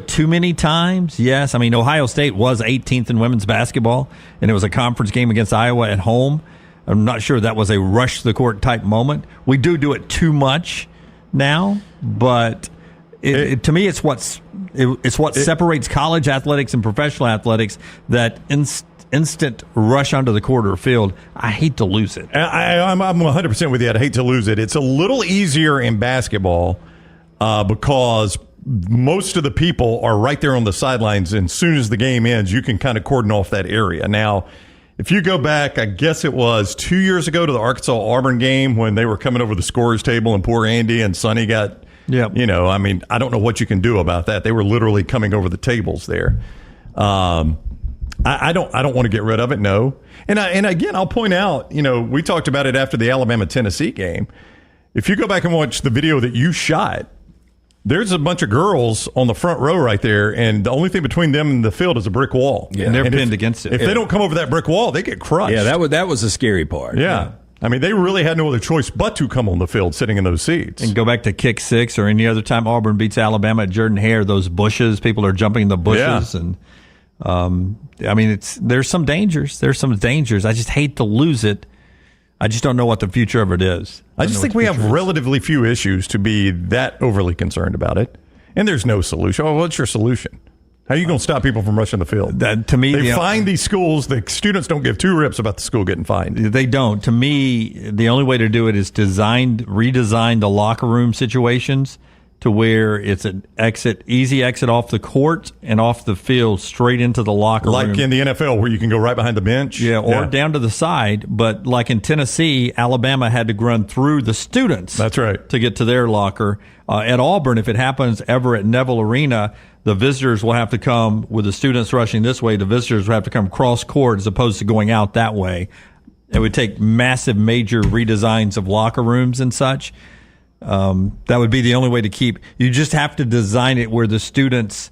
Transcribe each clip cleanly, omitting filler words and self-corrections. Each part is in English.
Too mmany times? Yes. I mean, Ohio State was 18th in women's basketball, and it was a conference game against Iowa at home. I'm not sure that was a rush to the court type moment. We do it too much now, but to me, it's what separates college athletics and professional athletics, that instant rush onto the court or field. I hate to lose it. I'm 100% with you. I hate to lose it. It's a little easier in basketball because most of the people are right there on the sidelines, and as soon as the game ends, you can kind of cordon off that area. Now, if you go back, I guess it was 2 years ago to the Arkansas-Auburn game when they were coming over the scorer's table and poor Andy and Sonny got, I don't know what you can do about that. They were literally coming over the tables there. I don't want to get rid of it, no. And again, I'll point out, we talked about it after the Alabama-Tennessee game. If you go back and watch the video that you shot, there's a bunch of girls on the front row right there, and the only thing between them and the field is a brick wall. Yeah. And they're pinned against it. If they don't come over that brick wall, they get crushed. Yeah, that was the scary part. Yeah. I mean, they really had no other choice but to come on the field sitting in those seats. And go back to kick six or any other time Auburn beats Alabama at Jordan-Hare, those bushes, people are jumping in the bushes. Yeah. And there's some dangers. I just hate to lose it. I just don't know what the future of it is. I just think we have relatively few issues to be that overly concerned about it. And there's no solution. Oh, what's your solution? How are you going to stop people from rushing the field? To me, they find these schools. The students don't give two rips about the school getting fined. They don't. To me, the only way to do it is redesign the locker room situations to where it's an easy exit off the court and off the field straight into the locker room. Like in the NFL where you can go right behind the bench? Yeah, or down to the side. But like in Tennessee, Alabama had to run through the students. That's right. To get to their locker. At Auburn, if it happens ever at Neville Arena, the visitors will have to come with the students rushing this way. The visitors will have to come cross court as opposed to going out that way. It would take massive, major redesigns of locker rooms and such. That would be the only way to keep. You just have to design it where the students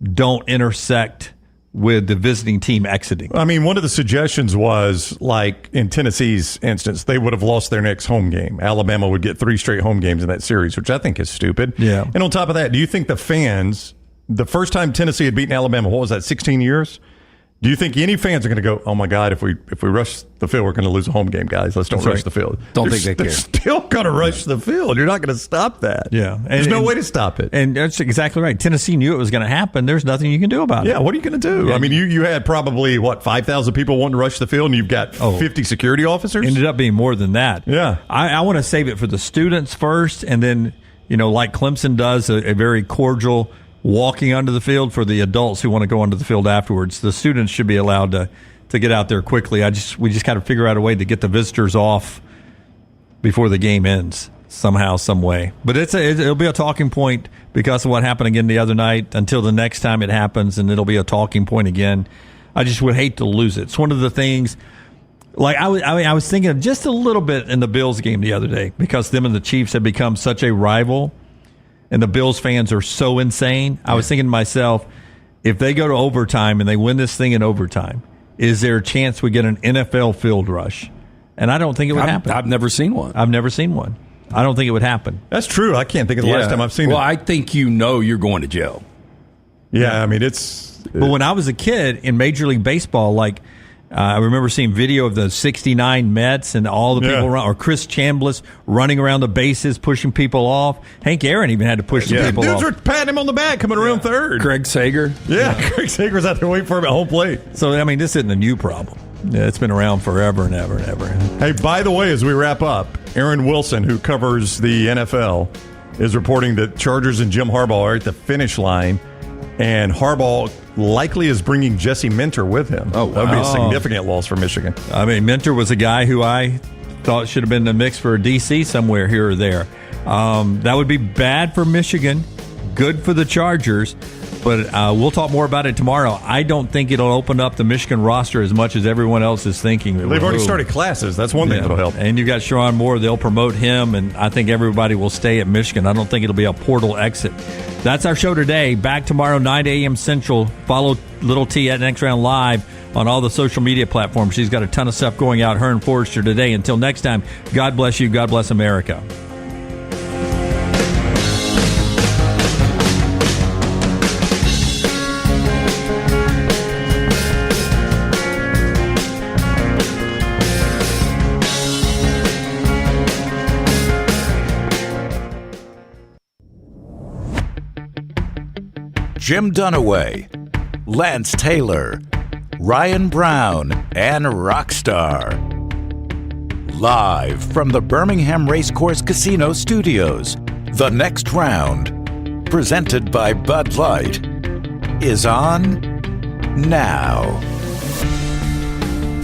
don't intersect with the visiting team exiting. I mean, one of the suggestions was, like in Tennessee's instance, they would have lost their next home game. Alabama would get 3 straight home games in that series, which I think is stupid. Yeah. And on top of that, do you think the fans, the first time Tennessee had beaten Alabama, what was that, 16 years? Do you think any fans are going to go, oh, my God, if we rush the field, we're going to lose a home game, guys. Let's don't rush the field. Don't think they care. They're still going to rush the field. You're not going to stop that. Yeah. There's no way to stop it. And that's exactly right. Tennessee knew it was going to happen. There's nothing you can do about it. Yeah, what are you going to do? Yeah. I mean, you had probably, 5,000 people wanting to rush the field, and you've got 50 security officers? Ended up being more than that. Yeah. I want to save it for the students first, and then, like Clemson does, a very cordial walking onto the field for the adults who want to go onto the field afterwards. The students should be allowed to get out there quickly. We just got to figure out a way to get the visitors off before the game ends somehow, some way. But it'll be a talking point because of what happened again the other night until the next time it happens, and it'll be a talking point again. I just would hate to lose it. It's one of the things. Like I was thinking of just a little bit in the Bills game the other day because them and the Chiefs have become such a rival. And the Bills fans are so insane. I was thinking to myself, if they go to overtime and they win this thing in overtime, is there a chance we get an NFL field rush? And I don't think it would happen. I've never seen one. I don't think it would happen. That's true. I can't think of the last time I've seen it. Well, I think you're going to jail. Yeah, I mean, it's... But when I was a kid in Major League Baseball, I remember seeing video of the 69 Mets and all the people around, or Chris Chambliss running around the bases, pushing people off. Hank Aaron even had to push some people off. Dudes were patting him on the back coming around third. Craig Sager. Yeah, Craig Sager's out there waiting for him at home plate. So, I mean, this isn't a new problem. Yeah, it's been around forever and ever and ever. Hey, by the way, as we wrap up, Aaron Wilson, who covers the NFL, is reporting that Chargers and Jim Harbaugh are at the finish line, and Harbaugh likely is bringing Jesse Minter with him. Oh, wow. That would be a significant loss for Michigan. I mean, Minter was a guy who I thought should have been in the mix for a DC somewhere here or there. That would be bad for Michigan, good for the Chargers, but we'll talk more about it tomorrow. I don't think it'll open up the Michigan roster as much as everyone else is thinking. They've already started classes. That's one thing that'll help. And you got Sharon Moore. They'll promote him, and I think everybody will stay at Michigan. I don't think it'll be a portal exit. That's our show today. Back tomorrow, 9 a.m. Central. Follow Little T at Next Round Live on all the social media platforms. She's got a ton of stuff going out, her and Forrester today. Until next time, God bless you. God bless America. Jim Dunaway, Lance Taylor, Ryan Brown, and Rockstar. Live from the Birmingham Racecourse Casino Studios, the next round, presented by Bud Light, is on now.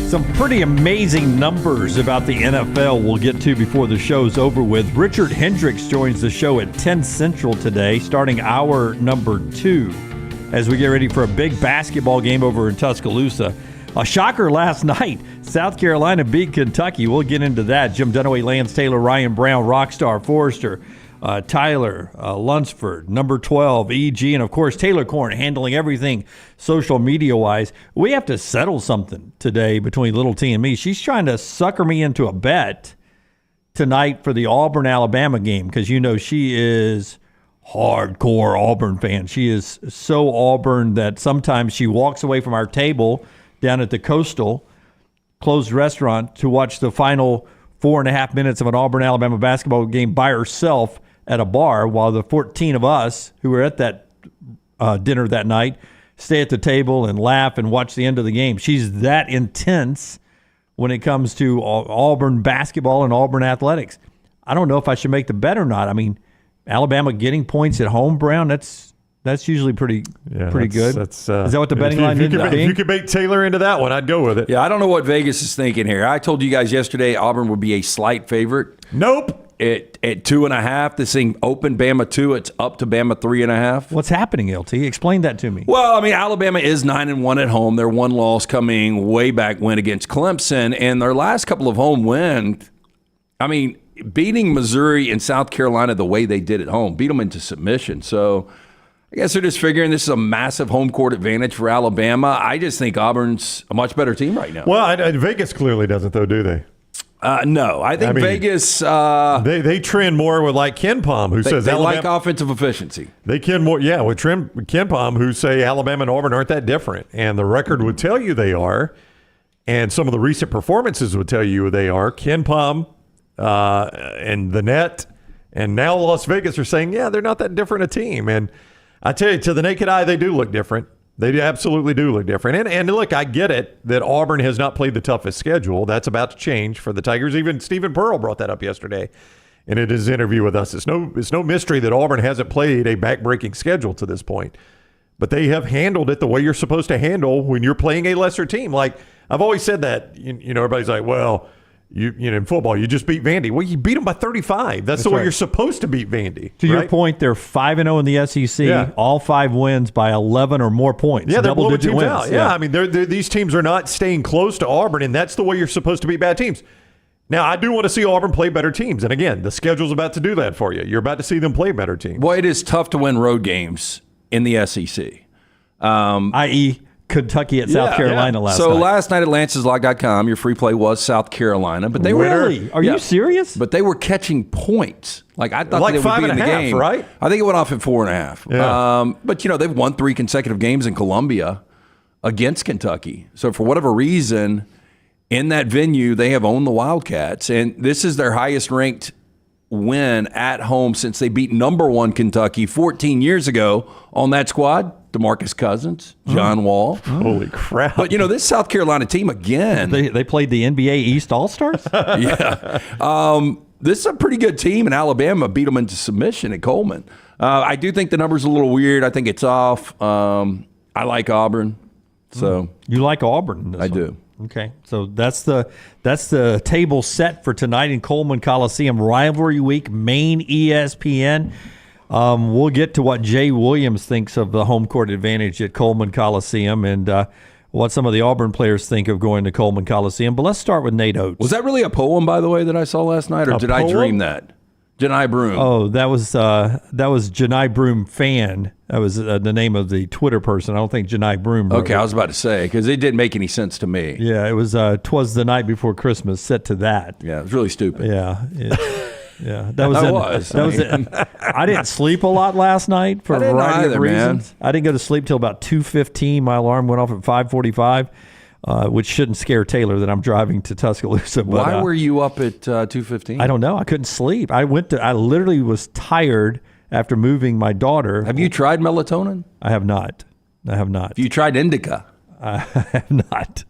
Some pretty amazing numbers about the NFL we'll get to before the show's over with. Richard Hendrix joins the show at 10 Central today, starting hour number 2, as we get ready for a big basketball game over in Tuscaloosa. A shocker last night. South Carolina beat Kentucky. We'll get into that. Jim Dunaway, Lance Taylor, Ryan Brown, Rockstar, Forrester, Tyler, Lunsford, number 12, E.G., and, of course, Taylor Corn handling everything social media-wise. We have to settle something today between Little T and me. She's trying to sucker me into a bet tonight for the Auburn-Alabama game because, you know, she is hardcore Auburn fan. She is so Auburn that sometimes she walks away from our table down at the Coastal closed restaurant to watch the final 4.5 minutes of an Auburn-Alabama basketball game by herself at a bar, while the 14 of us who were at that dinner that night stay at the table and laugh and watch the end of the game. She's that intense when it comes to Auburn basketball and Auburn athletics. I don't know if I should make the bet or not. I mean, Alabama getting points at home, Brown, that's usually pretty good. Is that what the betting line ended up being? If you could bait Taylor into that one, I'd go with it. Yeah, I don't know what Vegas is thinking here. I told you guys yesterday Auburn would be a slight favorite. Nope. At 2.5, this thing opened Bama 2. It's up to Bama 3.5. What's happening, LT? Explain that to me. Well, I mean, Alabama is 9-1 at home. Their one loss coming way back when against Clemson, and their last couple of home wins. I mean, beating Missouri and South Carolina the way they did at home, beat them into submission. So I guess they're just figuring this is a massive home court advantage for Alabama. I just think Auburn's a much better team right now. Well, Vegas clearly doesn't, though, do they? No, I think Vegas. They trend more with like Ken Palm, who says they Alabama, like offensive efficiency. They can more, yeah, with Ken Palm, who say Alabama and Auburn aren't that different, and the record would tell you they are, and some of the recent performances would tell you they are. Ken Palm and the Net, and now Las Vegas are saying, yeah, they're not that different a team, and I tell you, to the naked eye, they do look different. They absolutely do look different. And look, I get it that Auburn has not played the toughest schedule. That's about to change for the Tigers. Even Stephen Pearl brought that up yesterday in his interview with us. It's no mystery that Auburn hasn't played a back-breaking schedule to this point. But they have handled it the way you're supposed to handle when you're playing a lesser team. Like, I've always said that. You know, everybody's like, well, you know, in football, you just beat Vandy. Well, you beat them by 35. That's the way you're supposed to beat Vandy. To your point, they're 5-0 in the SEC. Yeah. All 5 wins by 11 or more points. Yeah, they're blowing double-digit teams wins. out. Yeah, I mean, these teams are not staying close to Auburn, and that's the way you're supposed to beat bad teams. Now, I do want to see Auburn play better teams. And again, the schedule's about to do that for you. You're about to see them play better teams. Well, it is tough to win road games in the SEC. I.e., Kentucky at South Carolina last night. So last night at lanceslog.com, your free play was South Carolina. But they really? Are you serious? But they were catching points. Like, I thought like they would be in the game. Right? I think it went off at 4.5. Yeah. But, you know, they've won 3 consecutive games in Columbia against Kentucky. So for whatever reason, in that venue, they have owned the Wildcats. And this is their highest ranked win at home since they beat number 1 Kentucky 14 years ago on that squad. DeMarcus Cousins, John Wall. Holy crap. But, you know, this South Carolina team, again. They played the NBA East All-Stars? Yeah. This is a pretty good team, and Alabama beat them into submission at Coleman. I do think the number's a little weird. I think it's off. I like Auburn. So you like Auburn? I do. Okay, so that's the table set for tonight in Coleman Coliseum. Rivalry week, main ESPN. We'll get to what Jay Williams thinks of the home court advantage at Coleman Coliseum and what some of the Auburn players think of going to Coleman Coliseum. But let's start with Nate Oates. Was that really a poem, by the way, that I saw last night, or did I dream that? Janai Broom. Oh, that was Janai Broom fan. That was the name of the Twitter person. I don't think Janai Broom wrote Okay, it. I was about to say, because it didn't make any sense to me. Yeah, it was 'Twas the Night Before Christmas, set to that. Yeah, it was really stupid. Yeah. Yeah, that was it. I didn't sleep a lot last night for a variety of reasons. Man. I didn't go to sleep till about 2:15. My alarm went off at 5:45, which shouldn't scare Taylor that I'm driving to Tuscaloosa. But, why were you up at 2:15? I don't know. I couldn't sleep. I literally was tired after moving my daughter. Have you tried melatonin? I have not. Have you tried indica? I have not.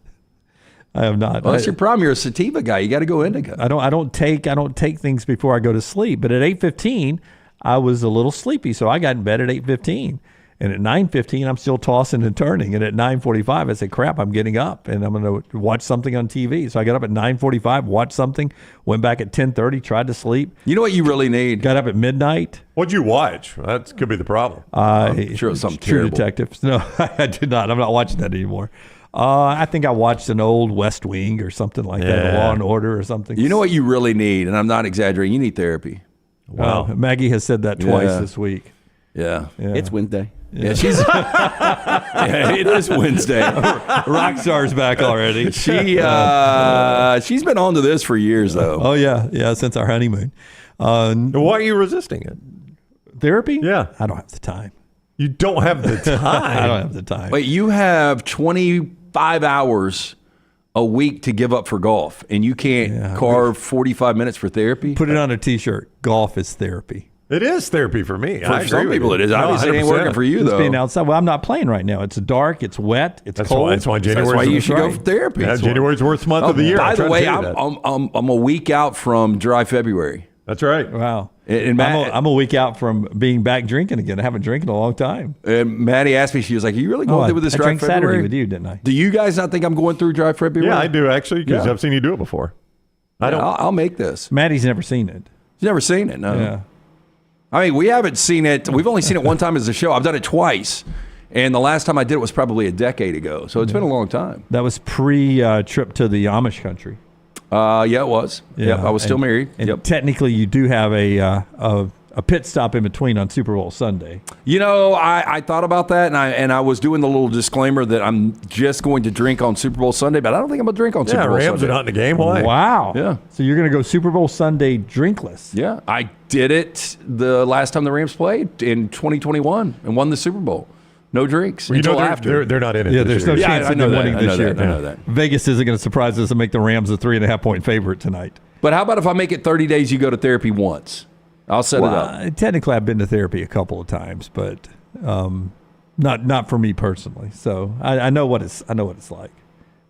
Well, that's your problem. You're a sativa guy. You got to go indica. I don't take things before I go to sleep. But at 8:15, I was a little sleepy, so I got in bed at 8:15. And at 9:15, I'm still tossing and turning. And at 9:45, I said, crap, I'm getting up and I'm going to watch something on TV. So I got up at 9:45, watched something, went back at 10:30, tried to sleep. You know what you really need? Got up at midnight. What'd you watch? That could be the problem. I'm sure it was something True terrible. Detective. No, I did not. I'm not watching that anymore. I think I watched an old West Wing or something like that, Law and Order or something. You know what you really need, and I'm not exaggerating, you need therapy. Wow. Maggie has said that twice this week. Yeah. It's Wednesday. Yeah, she's. Yeah, it is Wednesday. Rockstar's back already. She's been on to this for years, though. Oh yeah, since our honeymoon. Why are you resisting it? Therapy? Yeah. I don't have the time. You don't have the time. I don't have the time. Wait, you have 25 hours a week to give up for golf, and you can't carve 45 minutes for therapy? Put it on a T-shirt. Golf is therapy. It is therapy for me. For some people, it is. Obviously, it ain't working for you, Just though. being outside. Well, I'm not playing right now. It's dark. It's wet. It's cold. That's why That's January. why you should go for therapy. Yeah, January's the worst month of the year. By I'm the trying to way, tell you that. I'm a week out from dry February. That's right. Wow. And Matt, I'm a week out from being back drinking again. I haven't drinking in a long time. and Maddie asked me, she was like, "Are you really going through with this I dry drank February?" Saturday with you, didn't I? Do you guys not think I'm going through dry February? Yeah, I do actually, because I've seen you do it before. I don't. I'll make this. Maddie's never seen it. You've never seen it, no. Yeah. I mean, we haven't seen it. We've only seen it one time as a show. I've done it twice. And the last time I did it was probably a decade ago. So it's been a long time. That was pre-trip to the Amish country. Yeah, it was. Yeah, I was still married. And technically, you do have a pit stop in between on Super Bowl Sunday. You know, I thought about that, and I was doing the little disclaimer that I'm just going to drink on Super Bowl Sunday, but I don't think I'm going to drink on Super Bowl Rams Sunday. are not in the game. Why? Wow. Yeah. So you're going to go Super Bowl Sunday drinkless. Yeah, I did it the last time the Rams played in 2021 and won the Super Bowl. No drinks until after. They're not in it. Yeah, this there's no year. chance I of know them that. winning I know this year. that. I know that. Vegas isn't going to surprise us and make the Rams a 3.5-point favorite tonight. But how about if I make it 30 days, you go to therapy once? I'll set it up. Technically, I've been to therapy a couple of times, but not for me personally. So I know what it's like.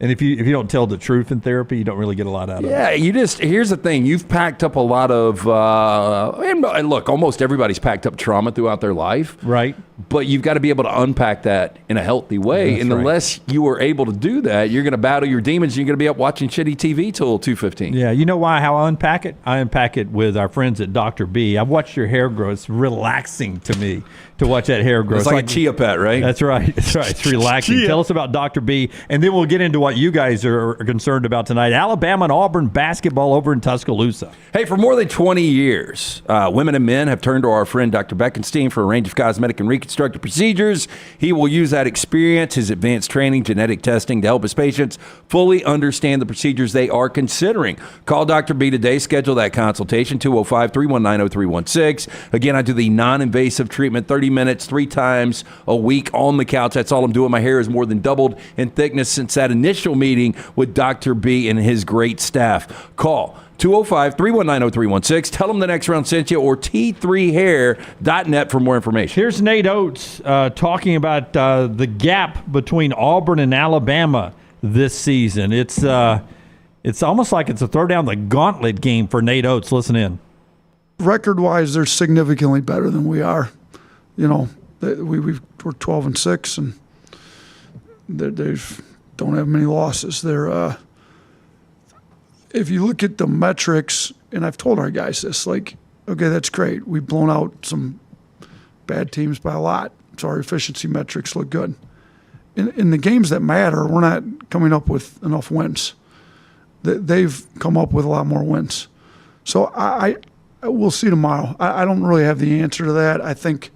And if you don't tell the truth in therapy, you don't really get a lot out of it. Yeah, here's the thing. You've packed up a lot of, and look, almost everybody's packed up trauma throughout their life. Right. But you've got to be able to unpack that in a healthy way. That's and right. unless you are able to do that, you're going to battle your demons. You're going to be up watching shitty TV till 2:15. Yeah, you know how I unpack it? I unpack it with our friends at Dr. B. I've watched your hair grow. It's relaxing to me to watch that hair grow. It's like a chia pet, right? That's right. That's right. It's relaxing. Chia. Tell us about Dr. B, and then we'll get into what you guys are concerned about tonight. Alabama and Auburn basketball over in Tuscaloosa. Hey, for more than 20 years, women and men have turned to our friend Dr. Beckenstein for a range of cosmetic and reconstructive procedures. He will use that experience, his advanced training, genetic testing to help his patients fully understand the procedures they are considering. Call Dr. B today. Schedule that consultation, 205-319-0316. Again, I do the non-invasive treatment, 30 minutes, 3 times a week on the couch. That's all I'm doing. My hair has more than doubled in thickness since that initial meeting with Dr. B and his great staff. Call 205-319-0316. Tell them the next round sent you, or T3hair.net for more information. Here's Nate Oates talking about the gap between Auburn and Alabama this season. It's almost like it's a throw down the gauntlet game for Nate Oates. Listen in. Record-wise, they're significantly better than we are. You know, we're 12-6, and they don't have many losses. They're if you look at the metrics, and I've told our guys this, like, okay, that's great. We've blown out some bad teams by a lot, so our efficiency metrics look good. In the games that matter, we're not coming up with enough wins. They've come up with a lot more wins. So we'll see tomorrow. I don't really have the answer to that. I think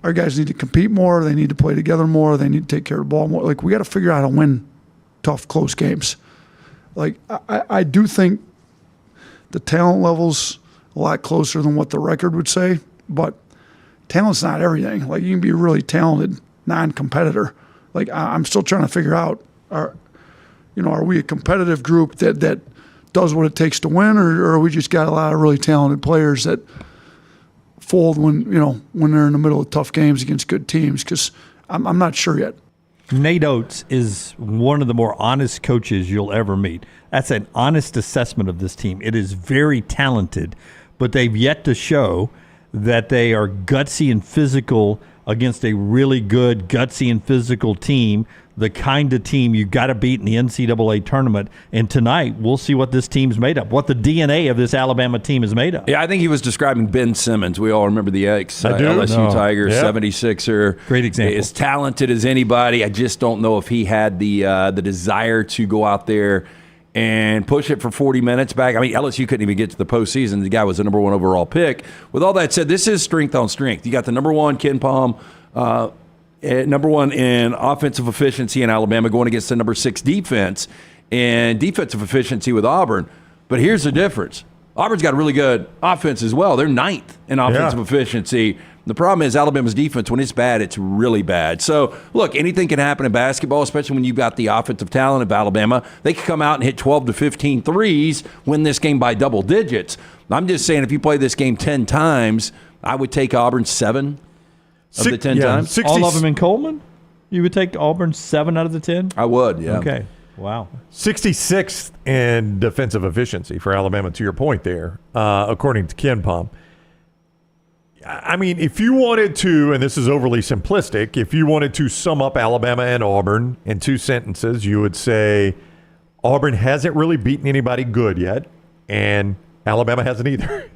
our guys need to compete more. They need to play together more. They need to take care of the ball more. Like, we got to figure out how to win tough, close games. Like, I do think the talent level's a lot closer than what the record would say, but talent's not everything. Like, you can be a really talented non-competitor. Like, I'm still trying to figure out, are we a competitive group that does what it takes to win, or we just got a lot of really talented players that fold when they're in the middle of tough games against good teams, because I'm not sure yet. Nate Oates is one of the more honest coaches you'll ever meet. That's an honest assessment of this team. It is very talented, but they've yet to show that they are gutsy and physical against a really good, gutsy and physical team, the kind of team you got to beat in the NCAA tournament. And tonight, we'll see what this team's made of, what the DNA of this Alabama team is made of. Yeah, I think he was describing Ben Simmons. We all remember the LSU Tiger, yeah. 76er. Great example. As talented as anybody. I just don't know if he had the desire to go out there and push it for 40 minutes back. I mean, LSU couldn't even get to the postseason. The guy was the number 1 overall pick. With all that said, this is strength on strength. You got the number 1, Ken Palm, number 1 in offensive efficiency in Alabama, going against the number 6 defense and defensive efficiency with Auburn. But here's the difference. Auburn's got a really good offense as well. They're 9th in offensive efficiency. The problem is Alabama's defense, when it's bad, it's really bad. So, look, anything can happen in basketball, especially when you've got the offensive talent of Alabama. They could come out and hit 12 to 15 threes, win this game by double digits. I'm just saying, if you play this game 10 times, I would take Auburn 7 of the 10 times. 60, all of them in Coleman? You would take Auburn 7 out of the 10? I would, yeah. Okay. Wow. 66th in defensive efficiency for Alabama, to your point there, according to Ken Palm. I mean, if you wanted to, and this is overly simplistic, if you wanted to sum up Alabama and Auburn in 2 sentences, you would say Auburn hasn't really beaten anybody good yet, and Alabama hasn't either.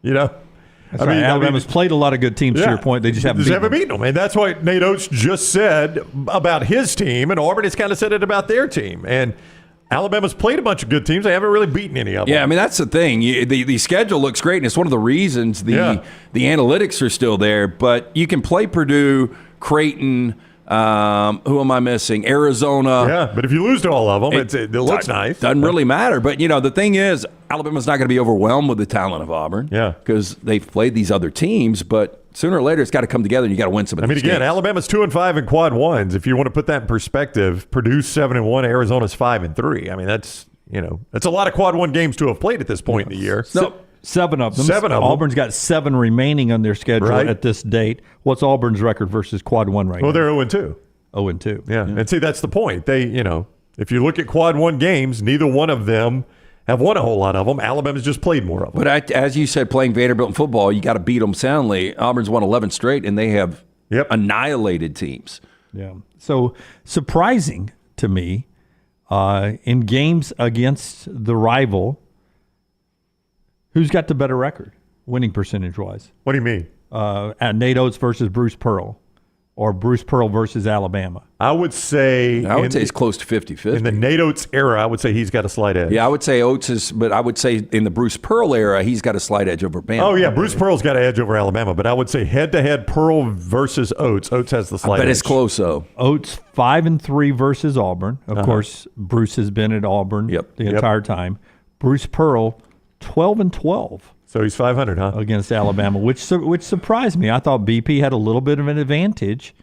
That's right. Alabama's played a lot of good teams, to your point. They just haven't beaten them. And that's what Nate Oates just said about his team, and Auburn has kind of said it about their team. And Alabama's played a bunch of good teams. They haven't really beaten any of them. Yeah, I mean, that's the thing. The schedule looks great, and it's one of the reasons the analytics are still there. But you can play Purdue, Creighton, who am I missing? Arizona. Yeah, but if you lose to all of them, it looks nice. Doesn't really matter. But, the thing is, Alabama's not going to be overwhelmed with the talent of Auburn. Yeah. Because they've played these other teams, but sooner or later it's got to come together and you got to win some of these games. Alabama's 2-5 in quad ones. If you want to put that in perspective, Purdue's 7-1, Arizona's 5-3. I mean, that's a lot of quad one games to have played at this point in the year. No, 7 of them. 7 of them. Auburn's got 7 remaining on their schedule at this date. What's Auburn's record versus quad one right now? Well, they're 0-2. 0-2. Yeah. And see, that's the point. They, if you look at quad one games, neither one of them have won a whole lot of them. Alabama's just played more of them. But as you said, playing Vanderbilt in football, you got to beat them soundly. Auburn's won 11 straight, and they have annihilated teams. Yeah. So surprising to me, in games against the rival, who's got the better record, winning percentage-wise? What do you mean? At Nate Oates versus Bruce Pearl, or Bruce Pearl versus Alabama? I would say it's close to 50-50. In the Nate Oates era, I would say he's got a slight edge. Yeah, I would say Oates is, but I would say in the Bruce Pearl era, he's got a slight edge over Bama. Oh, yeah, Bruce Pearl's got an edge over Alabama, but I would say head-to-head Pearl versus Oates. Oates has the slight edge. I bet it's close, though. Oates 5-3 versus Auburn. Of course, Bruce has been at Auburn the entire time. Bruce Pearl 12-12. So he's 500, huh? Against Alabama, which surprised me. I thought BP had a little bit of an advantage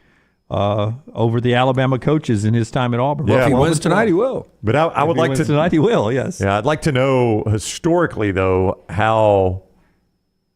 over the Alabama coaches in his time at Auburn. Well, if he wins tonight, he will. But I would like to tonight. He will. Yes. Yeah, I'd like to know historically though how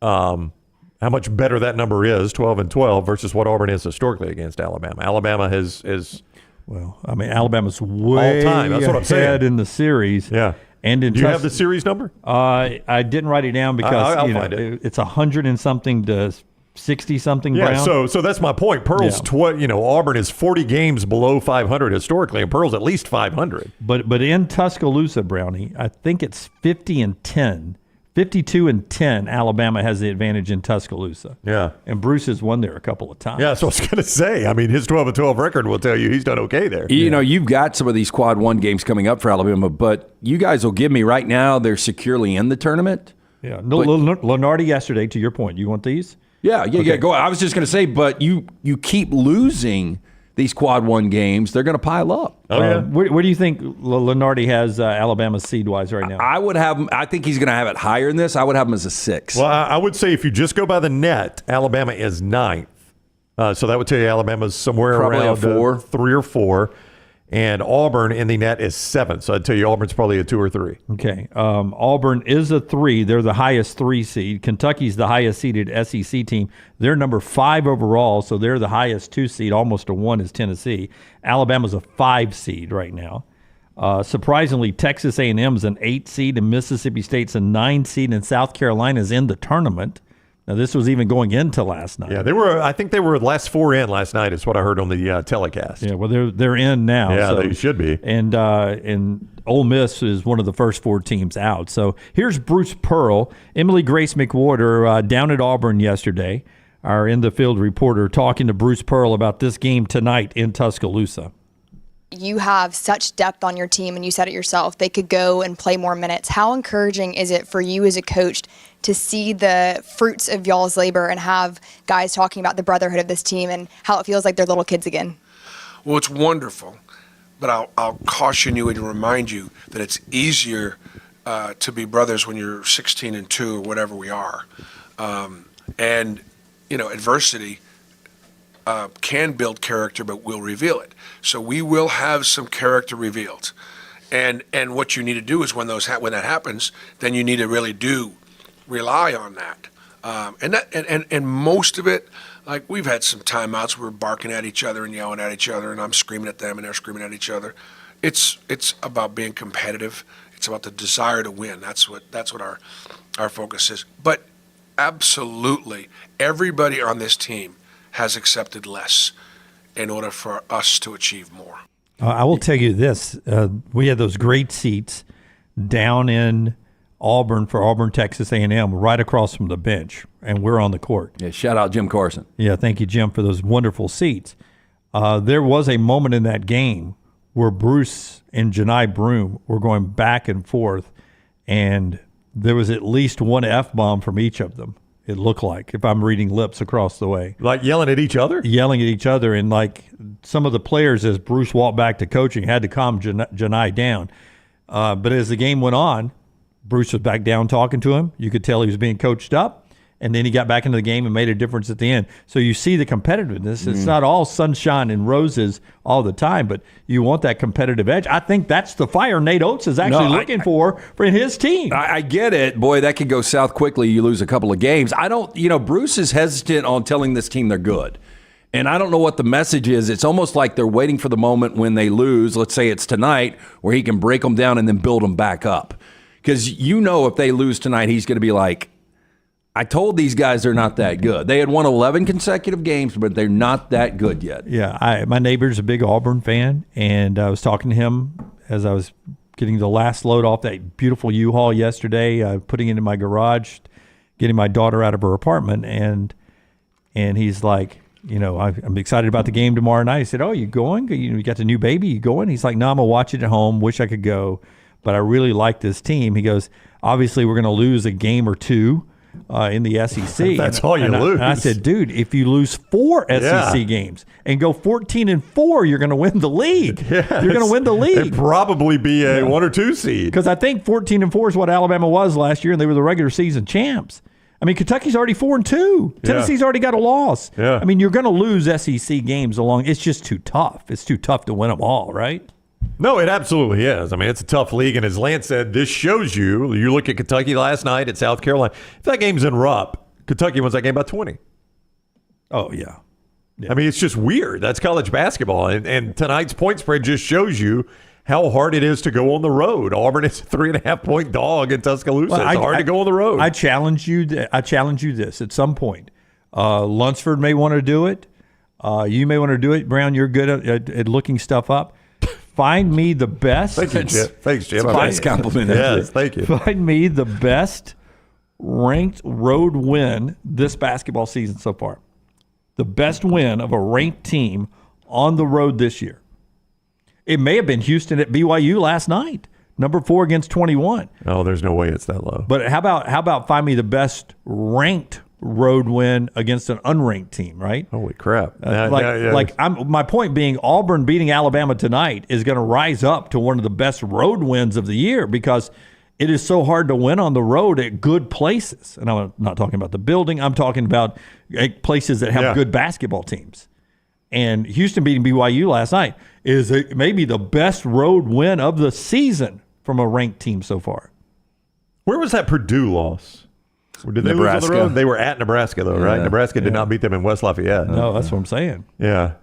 much better that number is, 12-12, versus what Auburn is historically against Alabama. Alabama is well, I mean, Alabama's way all time. That's what I'm saying. ahead in the series. Yeah. And in do you have the series number? I didn't write it down because I'll find it. It's 100 and something to 60 something. Yeah, Brown. so that's my point. Pearl's Auburn is 40 games below 500 historically, and Pearl's at least 500. But in Tuscaloosa, Brownie, I think it's 50-10. 52-10, Alabama has the advantage in Tuscaloosa. Yeah. And Bruce has won there a couple of times. Yeah, so I was going to say, I mean, his 12-12 record will tell you he's done okay there. You've got some of these quad one games coming up for Alabama, but you guys will give me right now they're securely in the tournament. Yeah. No, Lenardi yesterday, to your point. You want these? Yeah, go. I was just going to say, but you keep losing these quad one games, they're going to pile up. Oh, yeah. Where do you think Lenardi has Alabama seed-wise right now? I would have him. I think he's going to have it higher than this. I would have him as a 6. Well, I would say if you just go by the net, Alabama is 9th. So that would tell you Alabama's somewhere probably around a 4. 3 or 4. and Auburn in the net is 7th. So I'd tell you Auburn's probably a 2 or 3. Okay. Auburn is a 3. They're the highest 3 seed. Kentucky's the highest seeded SEC team. They're number 5 overall, so they're the highest 2 seed. Almost a 1 is Tennessee. Alabama's a 5 seed right now. Surprisingly, Texas A&M's an 8 seed, and Mississippi State's a 9 seed, and South Carolina's in the tournament. Now, this was even going into last night. Yeah, I think they were last 4 in last night is what I heard on the telecast. Yeah, well, they're in now. Yeah, so, they should be. And Ole Miss is one of the first 4 teams out. So here's Bruce Pearl, Emily Grace McWhorter down at Auburn yesterday, our in-the-field reporter, talking to Bruce Pearl about this game tonight in Tuscaloosa. You have such depth on your team, and you said it yourself, they could go and play more minutes. How encouraging is it for you as a coach to see the fruits of y'all's labor and have guys talking about the brotherhood of this team and how it feels like they're little kids again? Well, it's wonderful, but I'll caution you and remind you that it's easier to be brothers when you're 16 and 2 or whatever we are. Adversity can build character, but will reveal it. So we will have some character revealed. And what you need to do is when that happens, then you need to really rely on that. And most of it, like we've had some timeouts where we're barking at each other and yelling at each other, and I'm screaming at them and they're screaming at each other. It's about being competitive. It's about the desire to win. That's what our focus is. But absolutely, everybody on this team has accepted less in order for us to achieve more. I will tell you this. We had those great seats down in Auburn for Auburn, Texas A&M, right across from the bench, and we're on the court. Yeah, shout out Jim Carson. Yeah, thank you, Jim, for those wonderful seats. There was a moment in that game where Bruce and Janai Broom were going back and forth, and there was at least one F-bomb from each of them, it looked like, if I'm reading lips across the way. Like yelling at each other? Yelling at each other, and like some of the players, as Bruce walked back to coaching, had to calm Janai down. But as the game went on, Bruce was back down talking to him. You could tell he was being coached up. And then he got back into the game and made a difference at the end. So you see the competitiveness. It's not all sunshine and roses all the time, but you want that competitive edge. I think that's the fire Nate Oates is actually looking for his team. I get it. Boy, that could go south quickly. You lose a couple of games. Bruce is hesitant on telling this team they're good. And I don't know what the message is. It's almost like they're waiting for the moment when they lose. Let's say it's tonight, where he can break them down and then build them back up. Because if they lose tonight, he's going to be like, I told these guys they're not that good. They had won 11 consecutive games, but they're not that good yet. Yeah, my neighbor's a big Auburn fan, and I was talking to him as I was getting the last load off that beautiful U-Haul yesterday, putting it in my garage, getting my daughter out of her apartment, and he's like, I'm excited about the game tomorrow night. I said, oh, you going? You got the new baby, you going? He's like, no, I'm going to watch it at home, wish I could go, but I really like this team. He goes, obviously we're going to lose a game or two in the SEC. That's all you lose. I said, dude, if you lose 4 SEC games and go 14-4, you're going to win the league. Yes. You're going to win the league. It'd probably be a 1 or 2 seed. Because I think 14-4 is what Alabama was last year, and they were the regular season champs. I mean, Kentucky's already 4-2. Tennessee's already got a loss. Yeah. I mean, you're going to lose SEC games along. It's just too tough. It's too tough to win them all, right? No, it absolutely is. I mean, it's a tough league, and as Lance said, this shows you look at Kentucky last night at South Carolina. If that game's in Rupp, Kentucky wins that game by 20. Oh, yeah. I mean, it's just weird. That's college basketball, and tonight's point spread just shows you how hard it is to go on the road. Auburn is a 3.5-point dog in Tuscaloosa. It's hard to go on the road. I challenge you this at some point. Lunsford may want to do it. You may want to do it. Brown, you're good at looking stuff up. Find me the best. Thank you, Jim. Thanks, Jim. It's a nice compliment. Yes, thank you. Find me the best ranked road win this basketball season so far. The best win of a ranked team on the road this year. It may have been Houston at BYU last night, number 4 against 21. Oh, there's no way it's that low. But how about find me the best ranked road win against an unranked team, right? Holy crap. My point being, Auburn beating Alabama tonight is going to rise up to one of the best road wins of the year because it is so hard to win on the road at good places. And I'm not talking about the building. I'm talking about places that have good basketball teams. And Houston beating BYU last night is maybe the best road win of the season from a ranked team so far. Where was that Purdue loss? Or did they lose on the road? They were at Nebraska, though, right? Nebraska did not beat them in West Lafayette. No, that's what I'm saying. Yeah.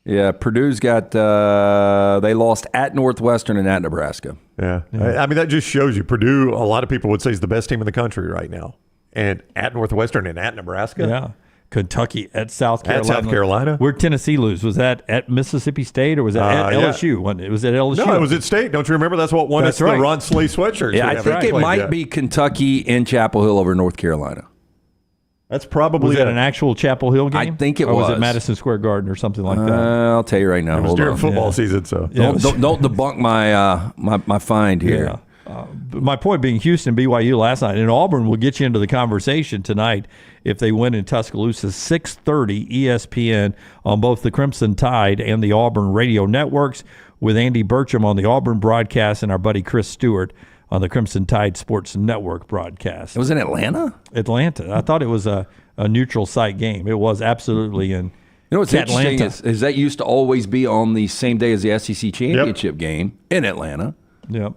Yeah, Purdue's got they lost at Northwestern and at Nebraska. Yeah. I mean, that just shows you Purdue, a lot of people would say, is the best team in the country right now. And at Northwestern and at Nebraska. Yeah. Kentucky at South Carolina. At South Carolina. Where'd Tennessee lose? Was that at Mississippi State or was that at LSU? It was at LSU. No, it was at State. Don't you remember? That's what won us the Ron Slay sweatshirts. Yeah, I think it might be Kentucky in Chapel Hill over North Carolina. That's probably was that an actual Chapel Hill game? I think it was. Or was it was. Madison Square Garden or something like that? I'll tell you right now. It was during football season, so don't debunk my find here. Yeah. My point being, Houston, BYU last night, and Auburn will get you into the conversation tonight if they win in Tuscaloosa. 6:30 ESPN on both the Crimson Tide and the Auburn radio networks, with Andy Burcham on the Auburn broadcast and our buddy Chris Stewart on the Crimson Tide Sports Network broadcast. It was in Atlanta? Atlanta. I thought it was a neutral site game. It was absolutely in You know what's Atlanta. interesting is that used to always be on the same day as the SEC championship game in Atlanta. Yep.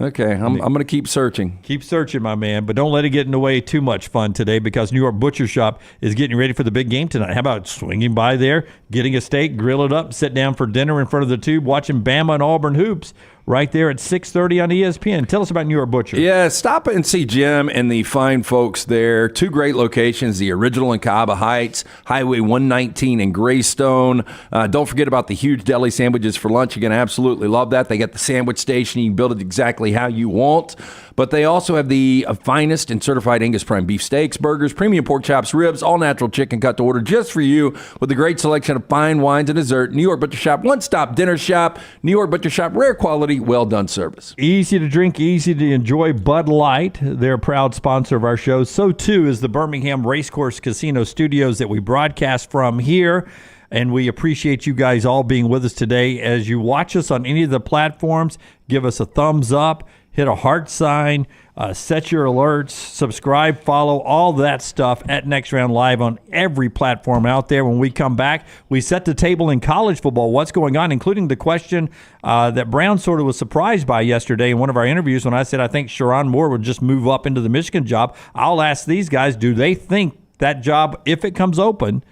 Okay, I'm going to keep searching. Keep searching, my man, but don't let it get in the way too much fun today because New York Butcher Shop is getting ready for the big game tonight. How about swinging by there, getting a steak, grill it up, sit down for dinner in front of the tube, watching Bama and Auburn hoops right there at 6:30 on ESPN. Tell us about New York Butcher. Yeah, stop and see Jim and the fine folks there. Two great locations, the original in Cahaba Heights, Highway 119 in Greystone. Don't forget about the huge deli sandwiches for lunch. You're going to absolutely love that. They got the sandwich station. You can build it exactly how you want. But they also have the finest and certified Angus prime beef steaks, burgers, premium pork chops, ribs, all natural chicken cut to order just for you with a great selection of fine wines and dessert. New York Butcher Shop, one-stop dinner shop. New York Butcher Shop, rare quality, well-done service. Easy to drink, easy to enjoy. Bud Light, they're a proud sponsor of our show. So, too, is the Birmingham Racecourse Casino Studios that we broadcast from here. And we appreciate you guys all being with us today. As you watch us on any of the platforms, give us a thumbs up, hit a heart sign, set your alerts, subscribe, follow, all that stuff at Next Round Live on every platform out there. When we come back, we set the table in college football, what's going on, including the question that Brown sort of was surprised by yesterday in one of our interviews when I said I think Sherrone Moore would just move up into the Michigan job. I'll ask these guys, do they think that job, if it comes open,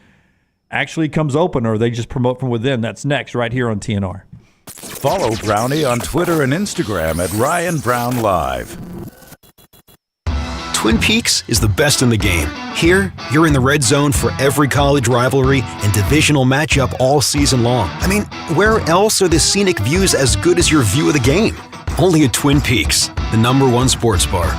actually comes open, or they just promote from within? That's next right here on TNR. Follow Brownie on Twitter and Instagram at Ryan Brown Live. Twin Peaks is the best in the game. Here, you're in the red zone for every college rivalry and divisional matchup all season long. I mean, where else are the scenic views as good as your view of the game? Only at Twin Peaks, the #1 sports bar.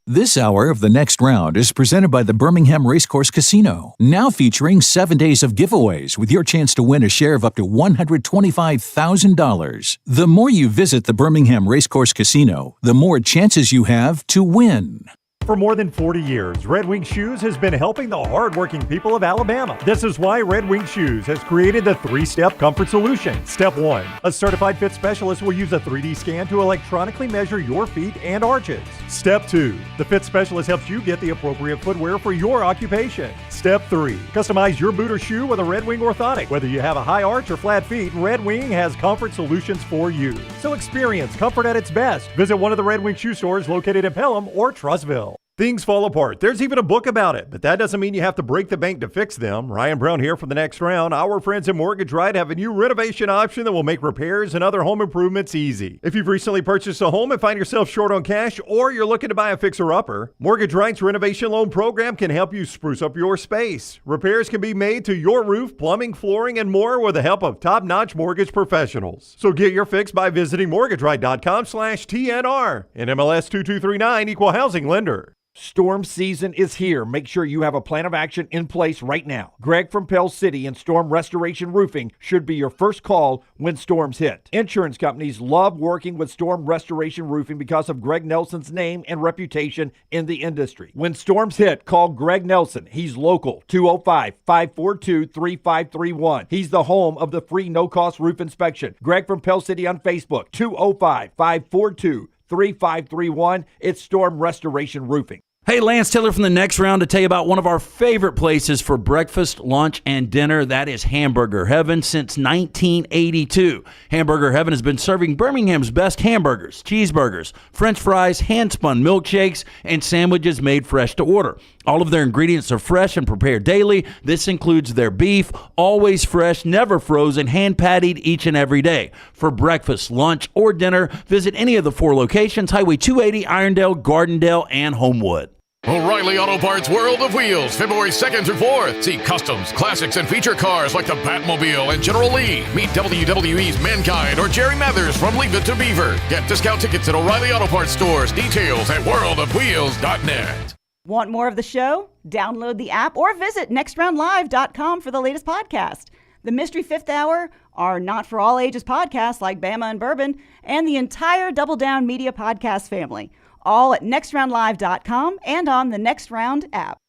This hour of The Next Round is presented by the Birmingham Racecourse Casino, now featuring 7 days of giveaways with your chance to win a share of up to $125,000. The more you visit the Birmingham Racecourse Casino, the more chances you have to win. For more than 40 years, Red Wing Shoes has been helping the hardworking people of Alabama. This is why Red Wing Shoes has created the 3-step comfort solution. Step 1, a certified fit specialist will use a 3D scan to electronically measure your feet and arches. Step 2, the fit specialist helps you get the appropriate footwear for your occupation. Step 3, customize your boot or shoe with a Red Wing orthotic. Whether you have a high arch or flat feet, Red Wing has comfort solutions for you. So experience comfort at its best. Visit one of the Red Wing shoe stores located in Pelham or Trussville. Things fall apart. There's even a book about it, but that doesn't mean you have to break the bank to fix them. Ryan Brown here for the Next Round. Our friends at Mortgage Right have a new renovation option that will make repairs and other home improvements easy. If you've recently purchased a home and find yourself short on cash, or you're looking to buy a fixer-upper, Mortgage Right's renovation loan program can help you spruce up your space. Repairs can be made to your roof, plumbing, flooring, and more with the help of top-notch mortgage professionals. So get your fix by visiting mortgageright.com/TNR. NMLS 2239, Equal Housing Lender. Storm season is here. Make sure you have a plan of action in place right now. Greg from Pell City and Storm Restoration Roofing should be your first call when storms hit. Insurance companies love working with Storm Restoration Roofing because of Greg Nelson's name and reputation in the industry. When storms hit, call Greg Nelson. He's local, 205-542-3531. He's the home of the free no-cost roof inspection. Greg from Pell City on Facebook, 205-542-3531. It's Storm Restoration Roofing. Hey, Lance Taylor from the Next Round to tell you about one of our favorite places for breakfast, lunch, and dinner. That is Hamburger Heaven since 1982. Hamburger Heaven has been serving Birmingham's best hamburgers, cheeseburgers, French fries, hand-spun milkshakes, and sandwiches made fresh to order. All of their ingredients are fresh and prepared daily. This includes their beef, always fresh, never frozen, hand-pattied each and every day. For breakfast, lunch, or dinner, visit any of the 4 locations, Highway 280, Irondale, Gardendale, and Homewood. O'Reilly Auto Parts World of Wheels, February 2nd through 4th. See customs, classics, and feature cars like the Batmobile and General Lee. Meet WWE's Mankind or Jerry Mathers from Leave It to Beaver. Get discount tickets at O'Reilly Auto Parts stores. Details at worldofwheels.net. Want more of the show? Download the app or visit nextroundlive.com for the latest podcast. The Mystery Fifth Hour, our not for all ages podcasts like Bama and Bourbon, and the entire Double Down Media podcast family. All at nextroundlive.com and on the Next Round app.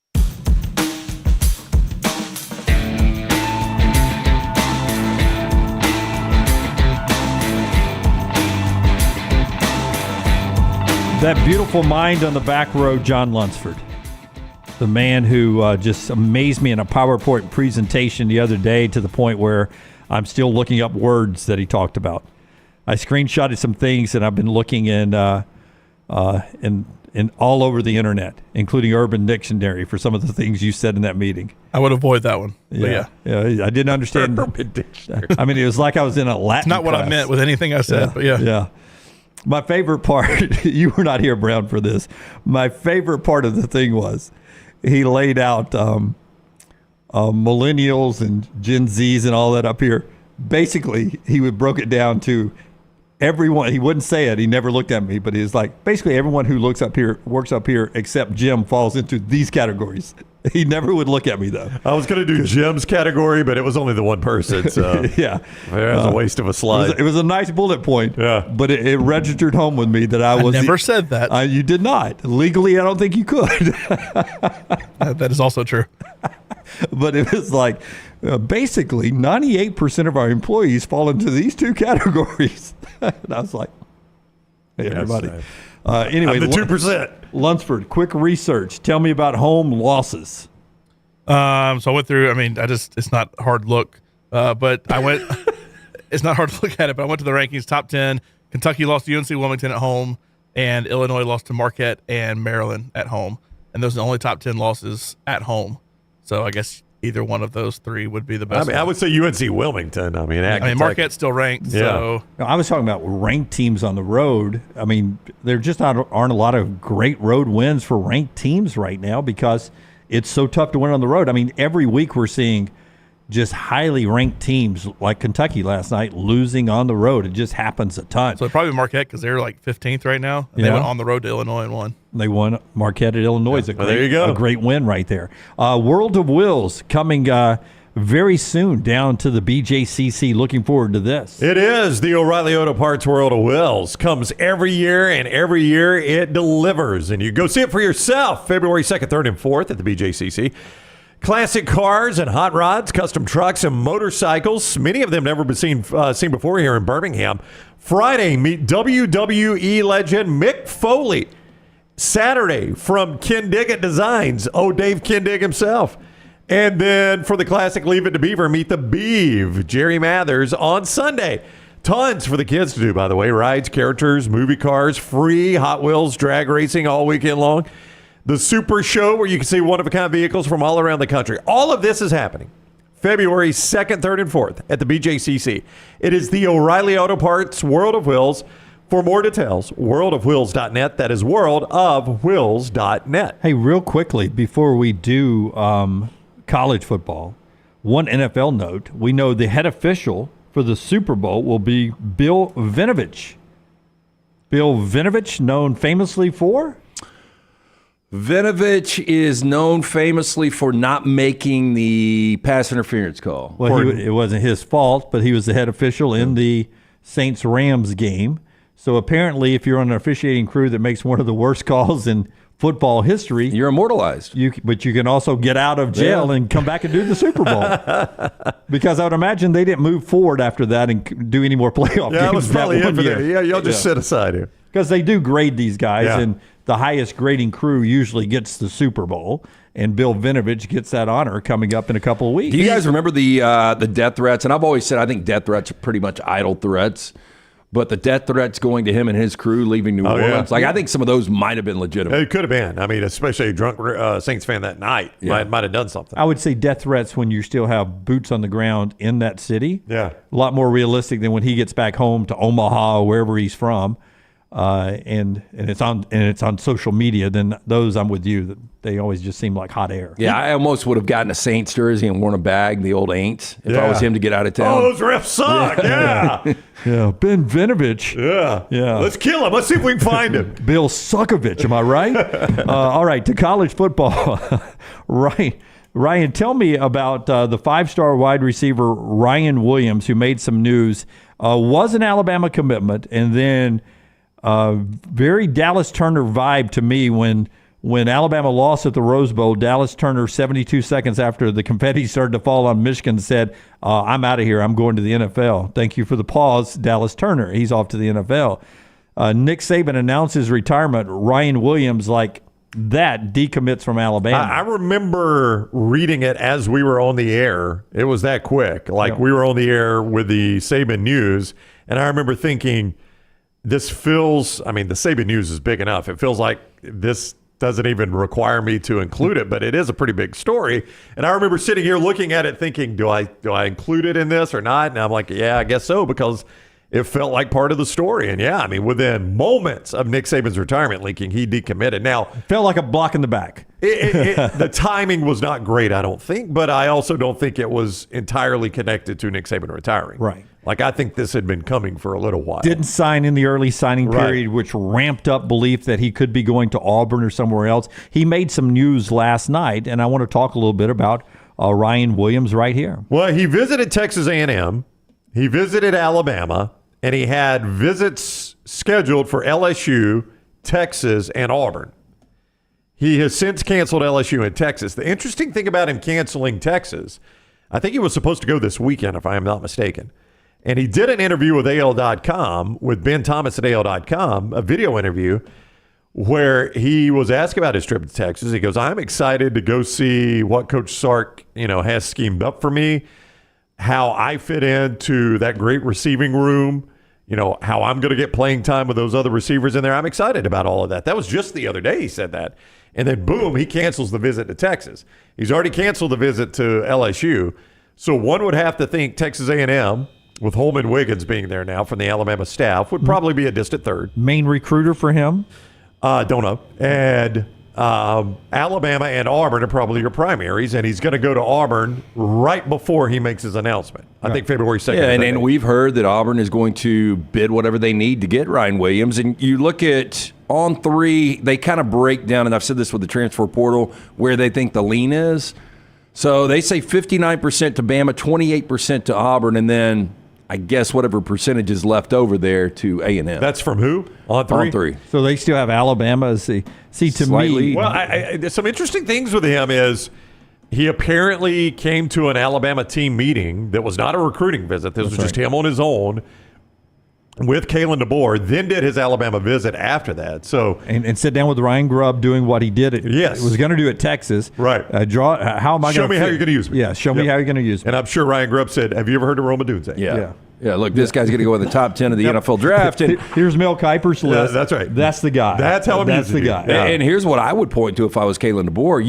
That beautiful mind on the back row, John Lunsford. The man who just amazed me in a PowerPoint presentation the other day to the point where I'm still looking up words that he talked about. I screenshotted some things, and I've been looking in all over the internet, including Urban Dictionary, for some of the things you said in that meeting. I would avoid that one. Yeah. I didn't understand. Urban Dictionary. I mean, it was like I was in a Latin It's not what class. I meant with anything I said, but yeah. Yeah. My favorite part, you were not here, Brown, for this. My favorite part of the thing was he laid out millennials and Gen Zs and all that up here. Basically, he broke it down to everyone. He wouldn't say it. He never looked at me, but he was like, basically everyone who works up here except Jim falls into these categories. He never would look at me, though. I was going to do Jim's category, but it was only the one person. So yeah, it was a waste of a slide. It was a nice bullet point. Yeah, but it registered home with me that I was. Never said that. You did not. Legally, I don't think you could. That is also true. But it was like basically 98% of our employees fall into these 2 categories. And I was like, hey, everybody. Anyway, I'm the 2%. Lunsford, quick research. Tell me about home losses. So I went through, it's not a hard look, but I went, it's not hard to look at it, but I went to the rankings, top 10. Kentucky lost to UNC Wilmington at home, and Illinois lost to Marquette and Maryland at home. And those are the only top 10 losses at home. So I guess either one of those 3 would be the best. I would say UNC Wilmington. Marquette's still ranked. Yeah. So I was talking about ranked teams on the road. I mean, there just aren't a lot of great road wins for ranked teams right now because it's so tough to win on the road. I mean, every week we're seeing just highly ranked teams like Kentucky last night losing on the road. It just happens a ton. So probably Marquette because they're like 15th right now. And They went on the road to Illinois and won. They won. Marquette at Illinois is there you go. A great win right there. World of Wills coming very soon down to the BJCC. Looking forward to this. It is the O'Reilly Auto Parts World of Wills. Comes every year, and every year it delivers. And you go see it for yourself February 2nd, 3rd, and 4th at the BJCC. Classic cars and hot rods, custom trucks and motorcycles. Many of them never been seen before here in Birmingham. Friday, meet WWE legend Mick Foley. Saturday, from Ken Diggett Designs. Oh, Dave Ken Dig himself. And then for the classic Leave It to Beaver, meet the Beav, Jerry Mathers, on Sunday. Tons for the kids to do, by the way. Rides, characters, movie cars, free Hot Wheels, drag racing all weekend long. The Super Show, where you can see one-of-a-kind vehicles from all around the country. All of this is happening February 2nd, 3rd, and 4th at the BJCC. It is the O'Reilly Auto Parts World of Wills. For more details, worldofwheels.net. That is worldofwheels.net. Hey, real quickly, before we do college football, one NFL note. We know the head official for the Super Bowl will be Bill Vinovich. Bill Vinovich, known famously for? Vinovich is known famously for not making the pass interference call. Well, it wasn't his fault, but he was the head official in the Saints-Rams game. So apparently, if you're on an officiating crew that makes one of the worst calls in football history, you're immortalized. But you can also get out of jail and come back and do the Super Bowl. Because I would imagine they didn't move forward after that and do any more playoff games. That was probably it for them. Yeah, y'all just sit aside here. because they do grade these guys, Yeah. and the highest grading crew usually gets the Super Bowl, and Bill Vinovich gets that honor coming up in a couple of weeks. Do you guys remember the death threats? And I've always said I think death threats are pretty much idle threats. But the death threats going to him and his crew leaving New Orleans, I think some of those might have been legitimate. It could have been. I mean, especially a drunk Saints fan that night might have done something. I would say death threats when you still have boots on the ground in that city. Yeah. A lot more realistic than when he gets back home to Omaha or wherever he's from. And it's on social media, then those I'm with you. They always just seem like hot air. Yeah, I almost would have gotten a Saints jersey and worn a bag, the old Aints, if I was him to get out of town. Oh, those refs suck. Yeah. Yeah, Ben Vinovich. Yeah. Let's kill him. Let's see if we can find him. Bill Suckovich, am I right? All right, to college football. Ryan, tell me about the 5-star wide receiver Ryan Williams, who made some news. Was an Alabama commitment, and then very Dallas Turner vibe to me when Alabama lost at the Rose Bowl. Dallas Turner, 72 seconds after the confetti started to fall on Michigan, said, I'm out of here. I'm going to the NFL. Thank you for the pause, Dallas Turner. He's off to the NFL. Nick Saban announced his retirement. Ryan Williams, like that, decommits from Alabama. I remember reading it as we were on the air. It was that quick. We were on the air with the Saban news, and I remember thinking, this feels, the Saban news is big enough. It feels like this doesn't even require me to include it, but it is a pretty big story. And I remember sitting here looking at it thinking, do I include it in this or not? And I'm like, yeah, I guess so, because it felt like part of the story. And within moments of Nick Saban's retirement leaking, he decommitted. Now, felt like a block in the back. The timing was not great, I don't think, but I also don't think it was entirely connected to Nick Saban retiring. Right. I think this had been coming for a little while. Didn't sign in the early signing period, which ramped up belief that he could be going to Auburn or somewhere else. He made some news last night, and I want to talk a little bit about Ryan Williams right here. Well, he visited Texas A&M. He visited Alabama, and he had visits scheduled for LSU, Texas, and Auburn. He has since canceled LSU and Texas. The interesting thing about him canceling Texas, I think he was supposed to go this weekend, if I am not mistaken. And he did an interview with AL.com, with Ben Thomas at AL.com, a video interview, where he was asked about his trip to Texas. He goes, I'm excited to go see what Coach Sark, has schemed up for me, how I fit into that great receiving room, how I'm going to get playing time with those other receivers in there. I'm excited about all of that. That was just the other day he said that. And then, boom, he cancels the visit to Texas. He's already canceled the visit to LSU. So one would have to think Texas A&M, with Holman Wiggins being there now from the Alabama staff, would probably be a distant third. Main recruiter for him? Don't know. And Alabama and Auburn are probably your primaries, and he's going to go to Auburn right before he makes his announcement. I think February 2nd. Yeah, and we've heard that Auburn is going to bid whatever they need to get Ryan Williams. And you look at On 3, they kind of break down, and I've said this with the transfer portal, where they think the lean is. So they say 59% to Bama, 28% to Auburn, and then I guess whatever percentage is left over there to A&M. That's from who? On 3? On 3. So they still have Alabama as the Slightly. Me. Well, some interesting things with him is he apparently came to an Alabama team meeting that was not a recruiting visit. This was just him on his own with Kalen DeBoer, then did his Alabama visit after that. So and sit down with Ryan Grubb doing what he did. Was going to do at Texas. Right. How am I going to show me how you're going to use me? Yeah, show me how you're going to use me. And I'm sure Ryan Grubb said, "Have you ever heard of Roma Dunze?" Yeah, look, this guy's going to go in the top 10 of the NFL draft. And here's Mel Kiper's list. That's right. That's the guy. That's how I'm That's the using guy. you. Yeah. And here's what I would point to if I was Kalen DeBoer.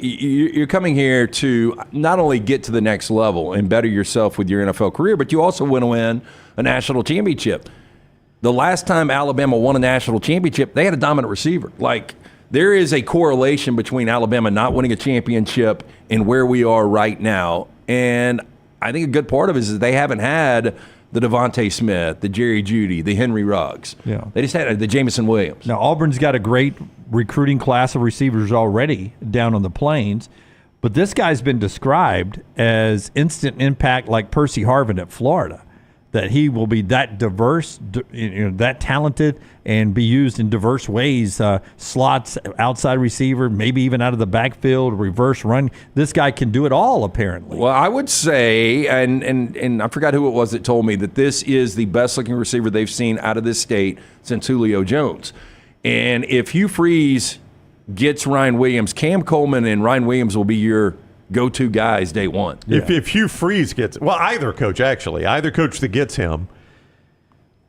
You're coming here to not only get to the next level and better yourself with your NFL career, but you also want to win a national championship. The last time Alabama won a national championship, they had a dominant receiver. There is a correlation between Alabama not winning a championship and where we are right now. And I think a good part of it is they haven't had the Devontae Smith, the Jerry Jeudy, the Henry Ruggs. Yeah. They just had the Jamison Williams. Now, Auburn's got a great recruiting class of receivers already down on the plains, but this guy's been described as instant impact like Percy Harvin at Florida. that he will be that diverse, that talented, and be used in diverse ways. Slots, outside receiver, maybe even out of the backfield, reverse run. This guy can do it all, apparently. Well, I would say, and I forgot who it was that told me that this is the best-looking receiver they've seen out of this state since Julio Jones. And if Hugh Freeze gets Ryan Williams, Cam Coleman and Ryan Williams will be your go-to guys day one. If Hugh Freeze gets, well, either coach that gets him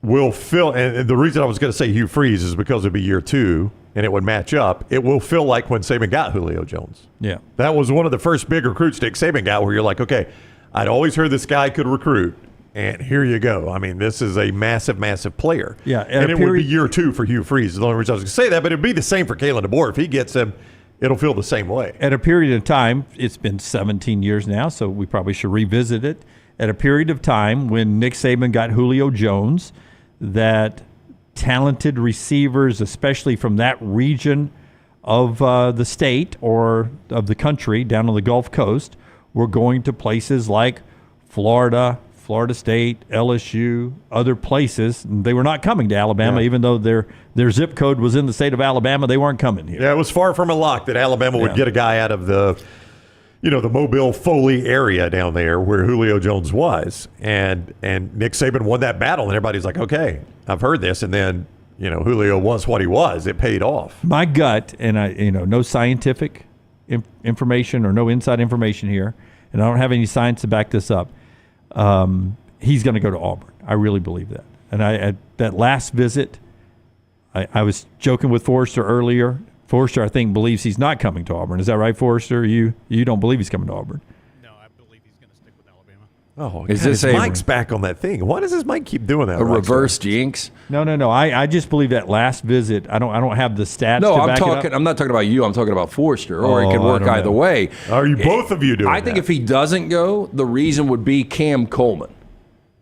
will fill, and the reason I was going to say Hugh Freeze is because it'd be year 2 and it would match up. It will feel like when Saban got Julio Jones. Yeah. That was one of the first big recruits Nick Saban got where you're like, okay, I'd always heard this guy could recruit, and here you go. I mean, this is a massive, massive player. Yeah. And it would be year 2 for Hugh Freeze. The only reason I was going to say that, but it'd be the same for Kalen DeBoer. If he gets him, it'll feel the same way. At a period of time, it's been 17 years now, so we probably should revisit it. At a period of time when Nick Saban got Julio Jones, that talented receivers, especially from that region of the state or of the country down on the Gulf Coast, were going to places like Florida, Florida State, LSU, other places. They were not coming to Alabama, even though their zip code was in the state of Alabama. They weren't coming here. Yeah, it was far from a lock that Alabama would get a guy out of the Mobile Foley area down there where Julio Jones was. And Nick Saban won that battle, and everybody's like, okay, I've heard this. And then, Julio was what he was. It paid off. My gut, and no scientific information or no inside information here, and I don't have any science to back this up. He's going to go to Auburn. I really believe that. And at that last visit, I was joking with Forrester earlier. Forrester, I think, believes he's not coming to Auburn. Is that right, Forrester? You don't believe he's coming to Auburn? No, I believe he's going to stick with Alabama. Oh, is this a Mike's back on that thing? Why does this Mike keep doing that? A reverse jinx? No. I just believe that last visit. I don't have the stats. No, to back it up. I'm not talking about you. I'm talking about Forrester. Or it could work either way. Are you both of you doing I think if he doesn't go, the reason would be Cam Coleman.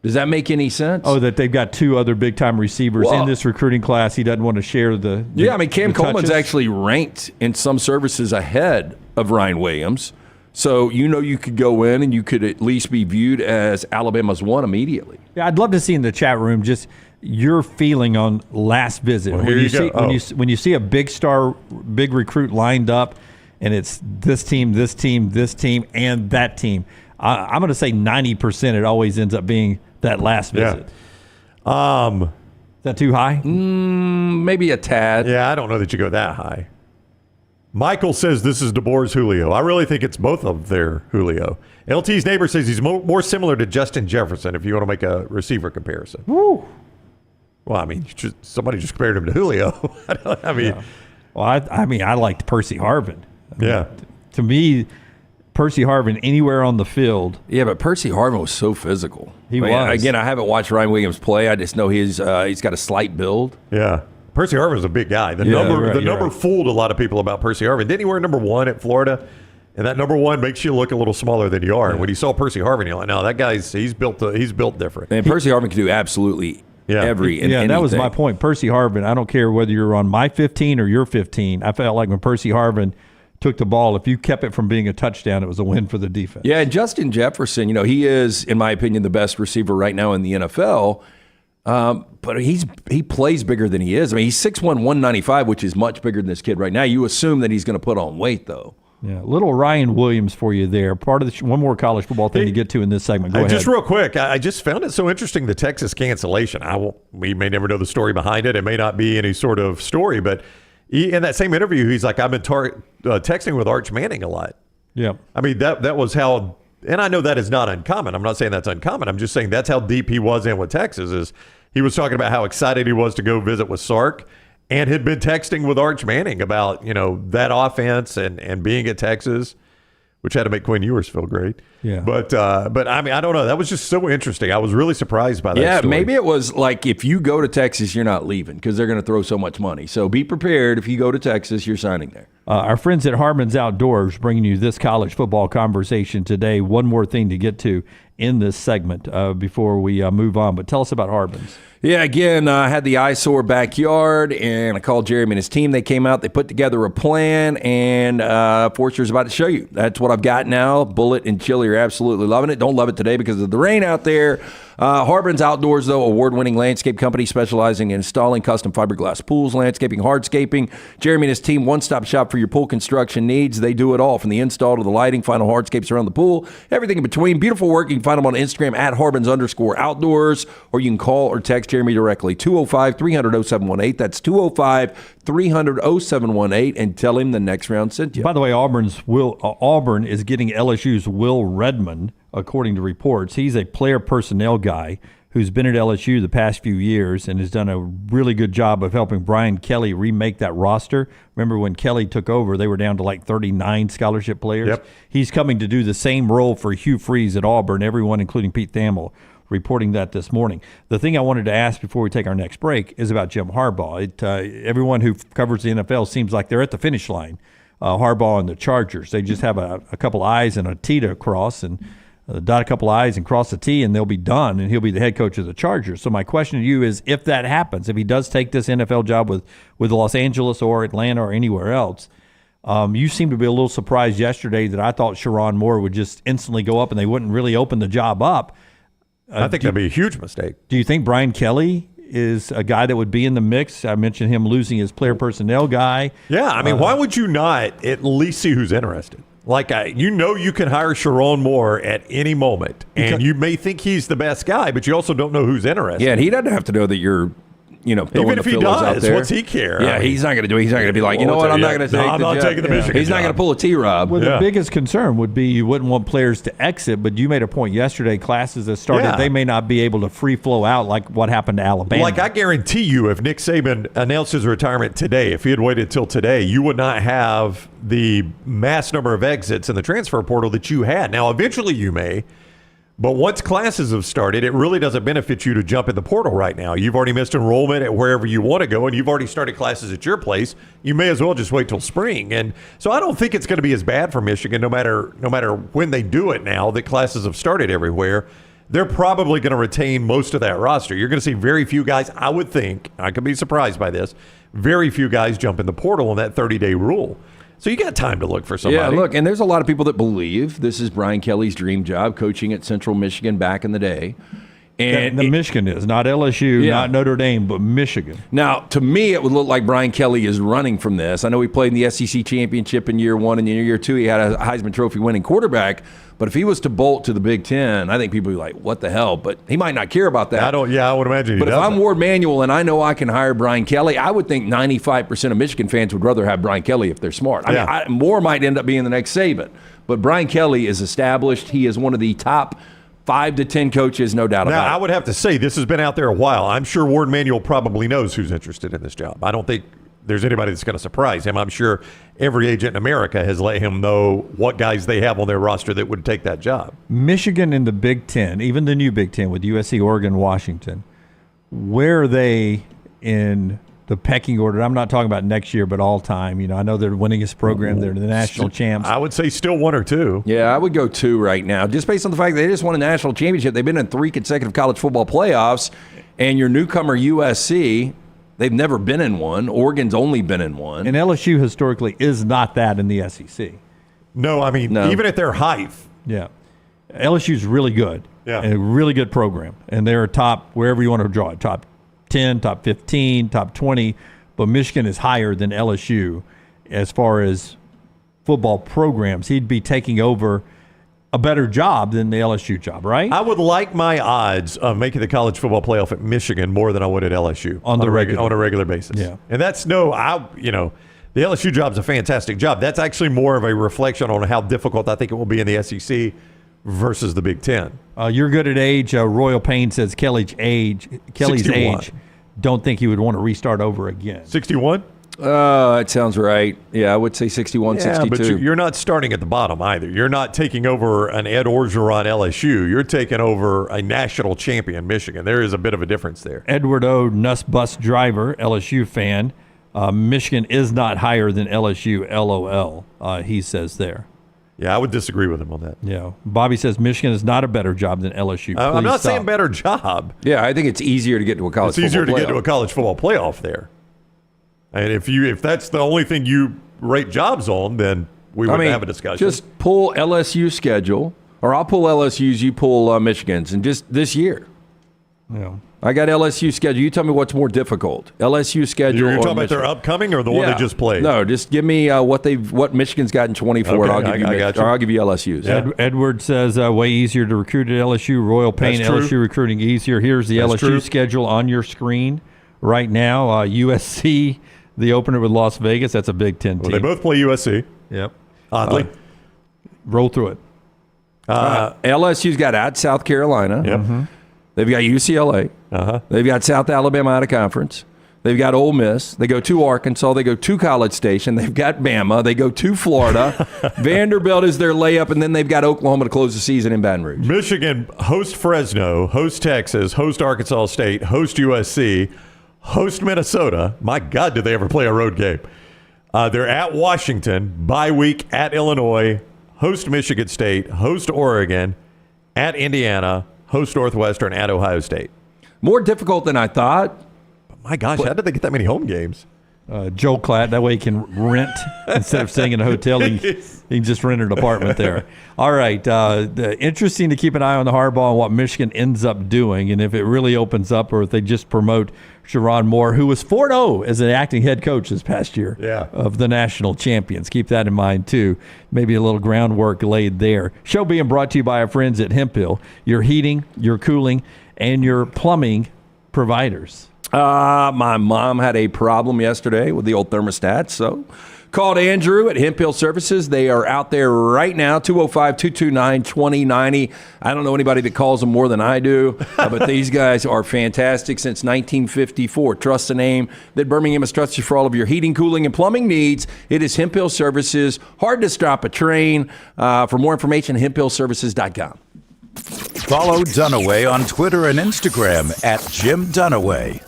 Does that make any sense? Oh, that they've got 2 other big-time receivers in this recruiting class. He doesn't want to share the Cam Coleman's touches. actually ranked in some services ahead of Ryan Williams. So, you could go in and you could at least be viewed as Alabama's one immediately. Yeah, I'd love to see in the chat room just your feeling on last visit. Well, when you see a big star, big recruit lined up, and it's this team, and that team. I'm going to say 90% it always ends up being that last visit. Yeah. Is that too high? Maybe a tad. Yeah, I don't know that you go that high. Michael says this is DeBoer's Julio. I really think it's both of their Julio. LT's neighbor says he's more similar to Justin Jefferson if you want to make a receiver comparison. Woo. Well, I mean, somebody just compared him to Julio. I mean, yeah. Well, I liked Percy Harvin. To me, Percy Harvin anywhere on the field. Yeah, but Percy Harvin was so physical. He was. Again, I haven't watched Ryan Williams play. I just know he's got a slight build. Yeah. Percy Harvin's a big guy. The number fooled a lot of people about Percy Harvin. Didn't he wear number 1 at Florida? And that number 1 makes you look a little smaller than you are. Yeah. And when you saw Percy Harvin, you're like, no, that guy's he's built different. And Percy Harvin can do absolutely every. Yeah, that was my point. Percy Harvin. I don't care whether you're on my 15 or your 15. I felt like when Percy Harvin took the ball, if you kept it from being a touchdown, it was a win for the defense. Yeah, and Justin Jefferson, he is, in my opinion, the best receiver right now in the NFL. But he plays bigger than he is. I mean, he's 6'1", 195, which is much bigger than this kid right now. You assume that he's going to put on weight, though. Yeah, little Ryan Williams for you there. Part of one more college football thing to get to in this segment. Go ahead. Just real quick, I just found it so interesting, the Texas cancellation. We may never know the story behind it. It may not be any sort of story, but in that same interview, he's like, I've been texting with Arch Manning a lot. Yeah. I mean, that was how, and I know that is not uncommon. I'm not saying that's uncommon. I'm just saying that's how deep he was in with Texas. Is he was talking about how excited he was to go visit with Sark and had been texting with Arch Manning about, that offense and being at Texas, which had to make Quinn Ewers feel great. Yeah. But I mean, I don't know. That was just so interesting. I was really surprised by that story. Maybe it was like if you go to Texas, you're not leaving because they're going to throw so much money. So be prepared. If you go to Texas, you're signing there. Our friends at Harmon's Outdoors bringing you this college football conversation today. One more thing to get to in this segment before we move on. But tell us about Harmon's. Yeah, again, I had the eyesore backyard, and I called Jeremy and his team. They came out, they put together a plan, and Forster's about to show you. That's what I've got now. Bullet and Chili are absolutely loving it. Don't love it today because of the rain out there. Harbin's Outdoors, though, award-winning landscape company specializing in installing custom fiberglass pools, landscaping, hardscaping. Jeremy and his team, one-stop shop for your pool construction needs. They do it all, from the install to the lighting, final hardscapes around the pool, everything in between. Beautiful work. You can find them on Instagram at Harbins_outdoors, or you can call or text Jeremy directly, 205-300-0718. That's 205-300-0718, and tell him the next round sent you. By the way, Auburn is getting LSU's Will Redmond, according to reports. He's a player personnel guy who's been at LSU the past few years and has done a really good job of helping Brian Kelly remake that roster. Remember when Kelly took over, they were down to like 39 scholarship players. Yep. He's coming to do the same role for Hugh Freeze at Auburn, everyone, including Pete Thamel, reporting that this morning. The thing I wanted to ask before we take our next break is about Jim Harbaugh. Everyone who covers the NFL seems like they're at the finish line. Harbaugh and the Chargers, they just have a couple I's and a T to cross, and dot a couple I's and cross a T, and they'll be done, and he'll be the head coach of the Chargers. So my question to you is, if that happens, if he does take this NFL job with Los Angeles or Atlanta or anywhere else, you seem to be a little surprised yesterday that I thought Sherrone Moore would just instantly go up and they wouldn't really open the job up. I think that'd be a huge mistake. Do you think Brian Kelly is a guy that would be in the mix? I mentioned him losing his player personnel guy. Yeah, I mean, why would you not at least see who's interested? Like, you can hire Sherrone Moore at any moment, and you may think he's the best guy, but you also don't know who's interested. Yeah, and he doesn't have to know that you're, throwing even the if he fillers does, out there. what's he care? Yeah, he's not going to do it. He's not going to be like, I'm not going to take I'm not taking the Michigan He's not going to pull a T-Rob. Well, the biggest concern would be you wouldn't want players to exit, but you made a point yesterday, classes that started, they may not be able to free flow out like what happened to Alabama. Like, I guarantee you, if Nick Saban announced his retirement today, if he had waited till today, you would not have the mass number of exits in the transfer portal that you had. Now, eventually you may, but once classes have started, it really doesn't benefit you to jump in the portal right now. You've already missed enrollment at wherever you want to go, and you've already started classes at your place. You may as well just wait till spring. And so I don't think it's going to be as bad for Michigan, no matter when they do it now that classes have started everywhere. They're probably going to retain most of that roster. You're going to see very few guys, I would think, I could be surprised by this, very few guys jump in the portal on that 30-day rule. So you got time to look for somebody. Yeah, look, and there's a lot of people that believe this is Brian Kelly's dream job, coaching at Central Michigan back in the day. And Michigan is, not LSU, not Notre Dame, but Michigan. Now, to me, it would look like Brian Kelly is running from this. I know he played in the SEC championship in year one, and in year two he had a Heisman Trophy winning quarterback. But if he was to bolt to the Big Ten, I think people would be like, what the hell? But he might not care about that. I would imagine he But if doesn't. I'm Ward Manuel and I know I can hire Brian Kelly, I would think 95% of Michigan fans would rather have Brian Kelly if they're smart. I mean, Moore might end up being the next Saban. But Brian Kelly is established. He is one of the top 5 to 10 coaches, no doubt about it. Now, I would have to say, this has been out there a while. I'm sure Ward Manuel probably knows who's interested in this job. I don't think there's anybody that's going to surprise him. I'm sure every agent in America has let him know what guys they have on their roster that would take that job. Michigan in the Big Ten, even the new Big Ten with USC, Oregon, Washington, where are they in the pecking order? I'm not talking about next year, but all time. I know they're the winningest program. They're the national champs. I would say still 1 or 2. Yeah, I would go 2 right now, just based on the fact that they just won a national championship. They've been in 3 consecutive college football playoffs, and your newcomer USC, they've never been in one. Oregon's only been in one. And LSU historically is not that in the SEC. No, I mean, even at their height. Yeah. LSU's really good. Yeah. And a really good program. And they're top, wherever you want to draw it, top 10, top 15, top 20. But Michigan is higher than LSU as far as football programs. He'd be taking over a better job than the LSU job, right? I would like my odds of making the college football playoff at Michigan more than I would at LSU on a regular basis. Yeah. And that's the LSU job's a fantastic job. That's actually more of a reflection on how difficult I think it will be in the SEC versus the Big Ten. You're good at age. Royal Payne says Kelly's age. 61. Don't think he would want to restart over again. 61? That sounds right. Yeah, I would say 61, 62. But you're not starting at the bottom either. You're not taking over an Ed Orgeron LSU. You're taking over a national champion Michigan. There is a bit of a difference there. Edward O. Nuss Bus Driver, LSU fan. Michigan is not higher than LSU, LOL, he says there. Yeah, I would disagree with him on that. Yeah. Bobby says Michigan is not a better job than LSU. I'm not Please stop. saying better job. Yeah, I think it's easier to get to a college football It's easier to get playoff. to a college football playoff there. And if that's the only thing you rate jobs on, then we would have a discussion. Just pull LSU schedule, or I'll pull LSU's, you pull Michigan's, and just this year. Yeah. I got LSU schedule. You tell me what's more difficult, LSU schedule. You're or talking about their Michigan? upcoming or the one they just played? No, just give me what Michigan's got in 24, Okay, and I'll give you, got you. or I'll give you LSU's. Yeah. Edward says way easier to recruit at LSU. Royal Payne, That's true. LSU recruiting easier. Here's the That's LSU true. schedule on your screen right now. USC, the opener with Las Vegas. That's a Big Ten team. Well, they both play USC. Yep. Oddly. Roll through it. LSU's got at South Carolina. Yep. Mm-hmm. They've got UCLA. They've got South Alabama out of conference. They've got Ole Miss. They go to Arkansas. They go to College Station. They've got Bama. They go to Florida. Vanderbilt is their layup, and then they've got Oklahoma to close the season in Baton Rouge. Michigan host Fresno, host Texas, host Arkansas State, host USC, host Minnesota. My God, did they ever play a road game? They're at Washington, bye week at Illinois, host Michigan State, host Oregon, at Indiana, host Northwestern, at Ohio State. More difficult than I thought. My gosh, how did they get that many home games? Joel Klatt, that way he can rent instead of staying in a hotel. He can just rent an apartment there. All right. Interesting to keep an eye on the hardball and what Michigan ends up doing, and if it really opens up or if they just promote Sharon Moore, who was 4-0 as an acting head coach this past year of the national champions. Keep that in mind, too. Maybe a little groundwork laid there. Show being brought to you by our friends at Hemp Hill, your heating, your cooling, and your plumbing providers. My mom had a problem yesterday with the old thermostat, so called Andrew at Hemp Hill Services. They are out there right now, 205-229-2090. I don't know anybody that calls them more than I do, but these guys are fantastic since 1954. Trust the name that Birmingham has trusted for all of your heating, cooling, and plumbing needs. It is Hemp Hill Services. Hard to stop a train. For more information, hemphillservices.com. Follow Dunaway on Twitter and Instagram at Jim Dunaway.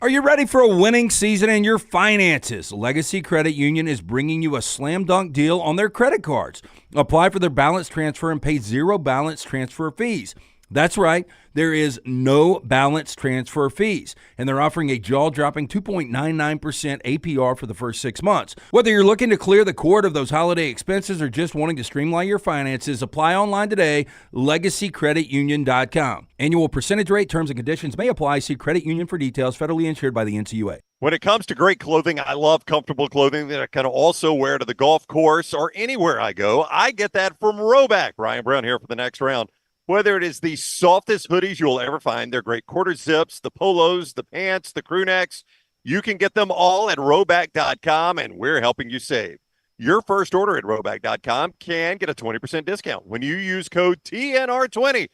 Are you ready for a winning season in your finances? Legacy Credit Union is bringing you a slam dunk deal on their credit cards. Apply for their balance transfer and pay zero balance transfer fees. That's right, there is no balance transfer fees, and they're offering a jaw-dropping 2.99% APR for the first 6 months. Whether you're looking to clear the cord of those holiday expenses or just wanting to streamline your finances, apply online today, LegacyCreditUnion.com. Annual percentage rate, terms and conditions may apply. See Credit Union for details. Federally insured by the NCUA. When it comes to great clothing, I love comfortable clothing that I can also wear to the golf course or anywhere I go. I get that from Rhoback. Ryan Brown here for the next round. Whether it is the softest hoodies you'll ever find, they're great quarter zips, the polos, the pants, the crew necks, you can get them all at Rhoback.com, and we're helping you save. Your first order at Rhoback.com can get a 20% discount when you use code TNR20.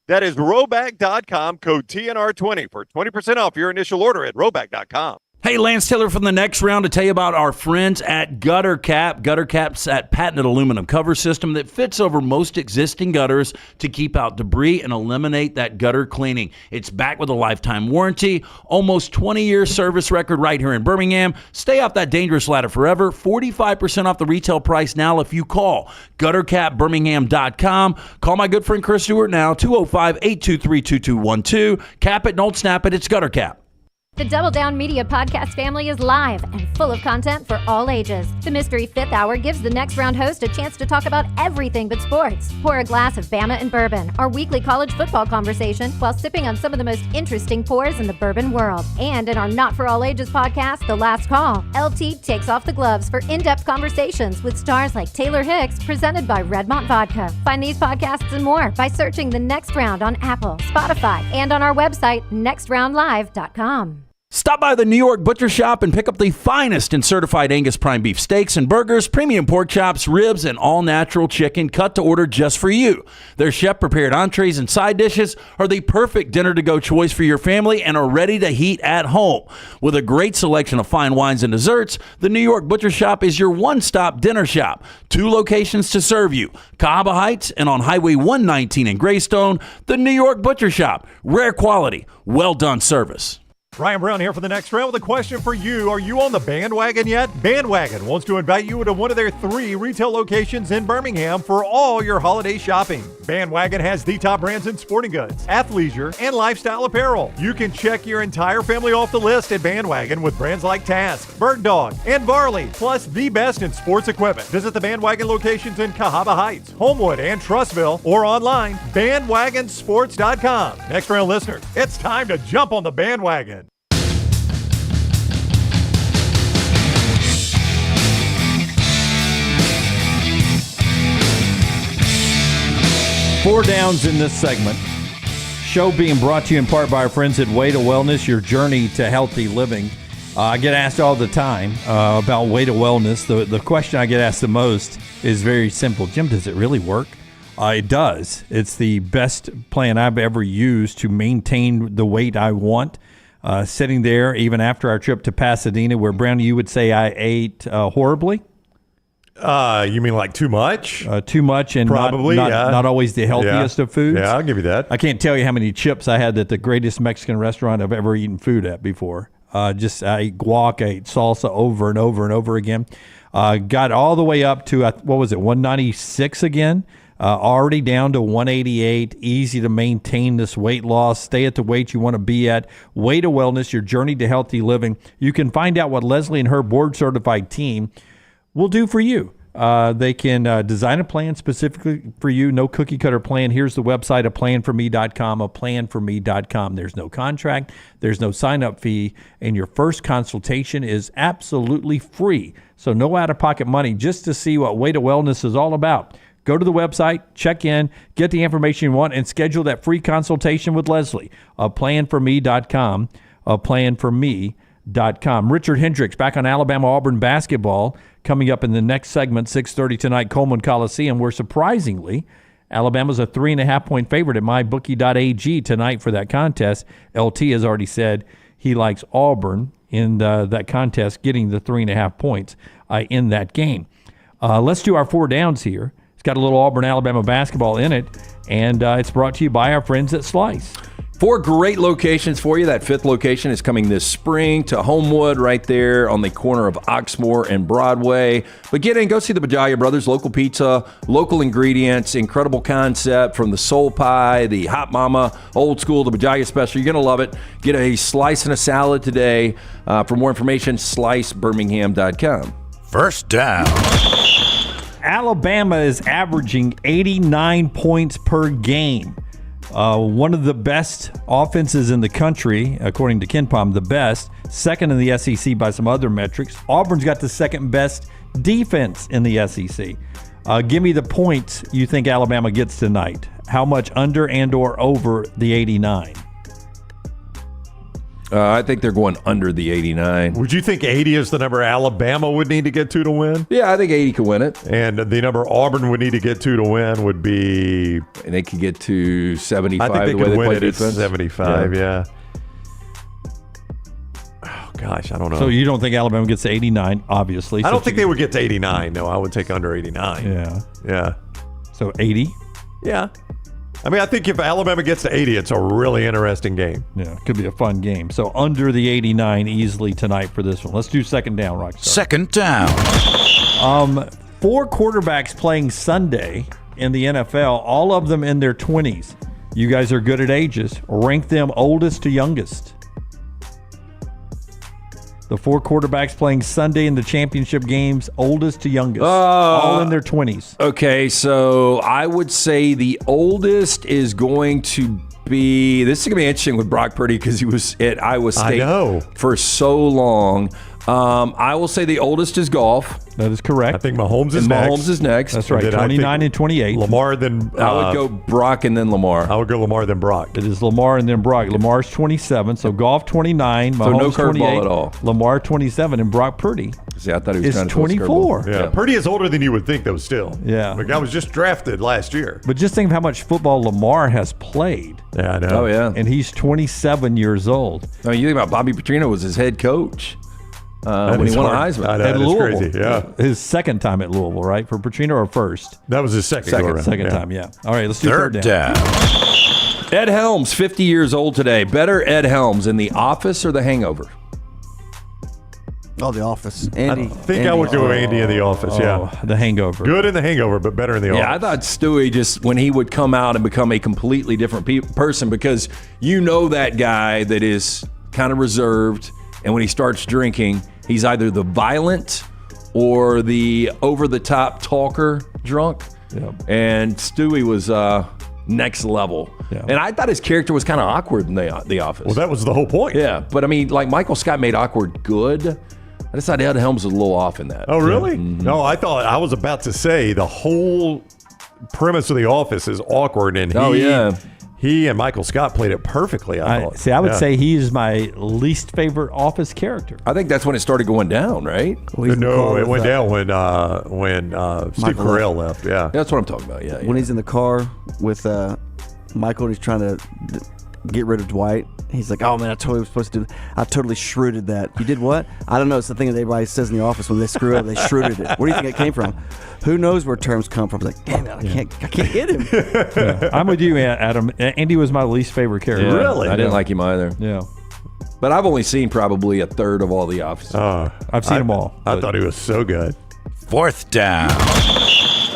That is Rhoback.com, code TNR20 for 20% off your initial order at Rhoback.com. Hey, Lance Taylor from the next round to tell you about our friends at Gutter Cap. Gutter Cap's that patented aluminum cover system that fits over most existing gutters to keep out debris and eliminate that gutter cleaning. It's backed with a lifetime warranty, almost 20-year service record right here in Birmingham. Stay off that dangerous ladder forever. 45% off the retail price now if you call GutterCapBirmingham.com. Call my good friend Chris Stewart now, 205-823-2212. Cap it, don't snap it. It's Gutter Cap. The Double Down Media podcast family is live and full of content for all ages. The Mystery Fifth Hour gives the next round host a chance to talk about everything but sports. Pour a glass of Bama and bourbon, our weekly college football conversation, while sipping on some of the most interesting pours in the bourbon world. And in our Not For All Ages podcast, The Last Call, LT takes off the gloves for in-depth conversations with stars like Taylor Hicks, presented by Redmont Vodka. Find these podcasts and more by searching The Next Round on Apple, Spotify, and on our website, nextroundlive.com. Stop by the New York Butcher Shop and pick up the finest in certified Angus prime beef steaks and burgers, premium pork chops, ribs, and all-natural chicken cut to order just for you. Their chef-prepared entrees and side dishes are the perfect dinner-to-go choice for your family and are ready to heat at home. With a great selection of fine wines and desserts, the New York Butcher Shop is your one-stop dinner shop. 2 locations to serve you, Cahaba Heights and on Highway 119 in Greystone. The New York Butcher Shop, rare quality, well-done service. Ryan Brown here for the next round with a question for you. Are you on the bandwagon yet? Bandwagon wants to invite you to one of their 3 retail locations in Birmingham for all your holiday shopping. Bandwagon has the top brands in sporting goods, athleisure, and lifestyle apparel. You can check your entire family off the list at Bandwagon with brands like Task, Bird Dog, and Varley, plus the best in sports equipment. Visit the Bandwagon locations in Cahaba Heights, Homewood, and Trustville, or online, bandwagonsports.com. Next round listeners, it's time to jump on the bandwagon. Four downs in this segment. Show being brought to you in part by our friends at Way to Wellness, your journey to healthy living. I get asked all the time about Way to Wellness. The question I get asked the most is very simple. Jim, does it really work? It does. It's the best plan I've ever used to maintain the weight I want. Sitting there, even after our trip to Pasadena, where, Brownie, you would say I ate horribly? You mean like too much? Too much, and probably not always the healthiest of foods. Yeah, I'll give you that. I can't tell you how many chips I had at the greatest Mexican restaurant I've ever eaten food at before. I ate guac, I ate salsa over and over and over again. Got all the way up to, 196 again. Already down to 188. Easy to maintain this weight loss. Stay at the weight you want to be at. Way to Wellness, your journey to healthy living. You can find out what Leslie and her board-certified team will do for you. They can design a plan specifically for you. No cookie cutter plan. Here's the website, aplanforme.com, aplanforme.com. There's no contract. There's no sign-up fee. And your first consultation is absolutely free. So no out-of-pocket money just to see what Way to Wellness is all about. Go to the website, check in, get the information you want, and schedule that free consultation with Leslie. Aplanforme.com, aplanforme.com. Richard Hendrix back on Alabama-Auburn basketball coming up in the next segment, 6:30 tonight, Coleman Coliseum, where surprisingly, Alabama's a 3.5-point favorite at mybookie.ag tonight for that contest. LT has already said he likes Auburn in that contest, getting the 3.5 points in that game. Let's do our four downs here. It's got a little Auburn-Alabama basketball in it, and it's brought to you by our friends at Slice. 4 great locations for you. That 5th location is coming this spring to Homewood, right there on the corner of Oxmoor and Broadway. But get in, go see the Bajaya Brothers, local pizza, local ingredients, incredible concept from the soul pie, the hot mama, old school, the Bajaya special. You're going to love it. Get a slice and a salad today. For more information, slicebirmingham.com. First down. Alabama is averaging 89 points per game. One of the best offenses in the country, according to KenPom, the best. Second in the SEC by some other metrics. Auburn's got the second best defense in the SEC. Give me the points you think Alabama gets tonight. How much under and or over the 89? I think they're going under the 89. Would you think 80 is the number Alabama would need to get to win? Yeah, I think 80 could win it. And the number Auburn would need to get to win would be... And they could get to 75. I think they could win it at 75, yeah. Oh, gosh, I don't know. So you don't think Alabama gets to 89, obviously. I don't think they would get to 89. No, I would take under 89. Yeah. So 80? Yeah. I mean, I think if Alabama gets to 80, it's a really interesting game. Yeah, could be a fun game. So under the 89 easily tonight for this one. Let's do second down, Rockstar. Second down. 4 quarterbacks playing Sunday in the NFL, all of them in their 20s. You guys are good at ages. Rank them oldest to youngest. The 4 quarterbacks playing Sunday in the championship games, oldest to youngest, all in their 20s. Okay, so I would say the oldest is going to be, this is going to be interesting with Brock Purdy because he was at Iowa State for so long. I will say the oldest is Goff. That is correct. I think Mahomes is next. Mahomes is next. That's right, 29 and 28. Lamar, then... I would go Brock and then Lamar. I would go Lamar, then Brock. It is Lamar and then Brock. Lamar's 27, so Goff 29, Mahomes so no curveball 28, at all. Lamar 27, and Brock Purdy See, I thought he was is 24. Yeah, Purdy is older than you would think, though, still. Yeah. The guy was just drafted last year. But just think of how much football Lamar has played. Yeah, I know. Oh, yeah. And he's 27 years old. I mean, you think about Bobby Petrino was his head coach. When he won a Heisman. I know, at Louisville. Crazy, yeah. His second time at Louisville, right? For Petrino or first? That was his second time, yeah. All right, let's do third down. Ed Helms, 50 years old today. Better Ed Helms in The Office or The Hangover? Oh, The Office. Andy. I think I would go Andy in The Office, yeah. The Hangover. Good in The Hangover, but better in The Office. Yeah, I thought Stewie just, when he would come out and become a completely different person, because you know that guy that is kind of reserved, and when he starts drinking, he's either the violent or the over-the-top talker drunk. Yep. And Stewie was next level. Yeah. And I thought his character was kind of awkward in the Office. Well, that was the whole point. Yeah, but I mean, like Michael Scott made awkward good. I just thought Ed Helms was a little off in that. Oh, really? Yeah. Mm-hmm. No, I was about to say the whole premise of The Office is awkward, and he and Michael Scott played it perfectly. I thought. I would say he's my least favorite Office character. I think that's when it started going down, right? No, it went down when Steve Carell left. Yeah, that's what I'm talking about. Yeah, When he's in the car with Michael, and he's trying to get rid of Dwight. He's like, "Oh man, I totally was supposed to do that. I totally shrewded that." You did what? I don't know. It's the thing that everybody says in the office when they screw up. They shrewded it. Where do you think it came from? Who knows where terms come from? It's like, damn it, I can't get him. Yeah. I'm with you, Adam. Andy was my least favorite character. Yeah, Really? I didn't like him either. Yeah. But I've only seen probably a third of all the Offices. I've seen them all. I thought he was so good. 4th down.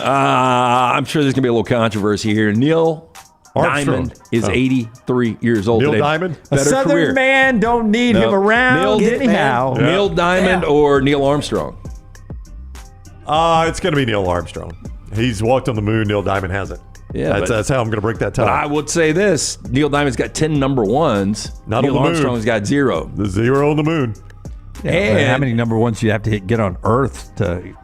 I'm sure there's going to be a little controversy here. Neil Armstrong. Diamond is 83 years old Neil today. Diamond? A Better Southern career. man don't need him around anyhow. Neil Diamond or Neil Armstrong? It's going to be Neil Armstrong. He's walked on the moon. Neil Diamond hasn't. Yeah, that's how I'm going to break that tie. But I would say this: Neil Diamond's got 10 number ones. Not Neil on the moon. Armstrong's got 0. The 0 on the moon. Yeah, And how many number ones do you have to get on Earth to?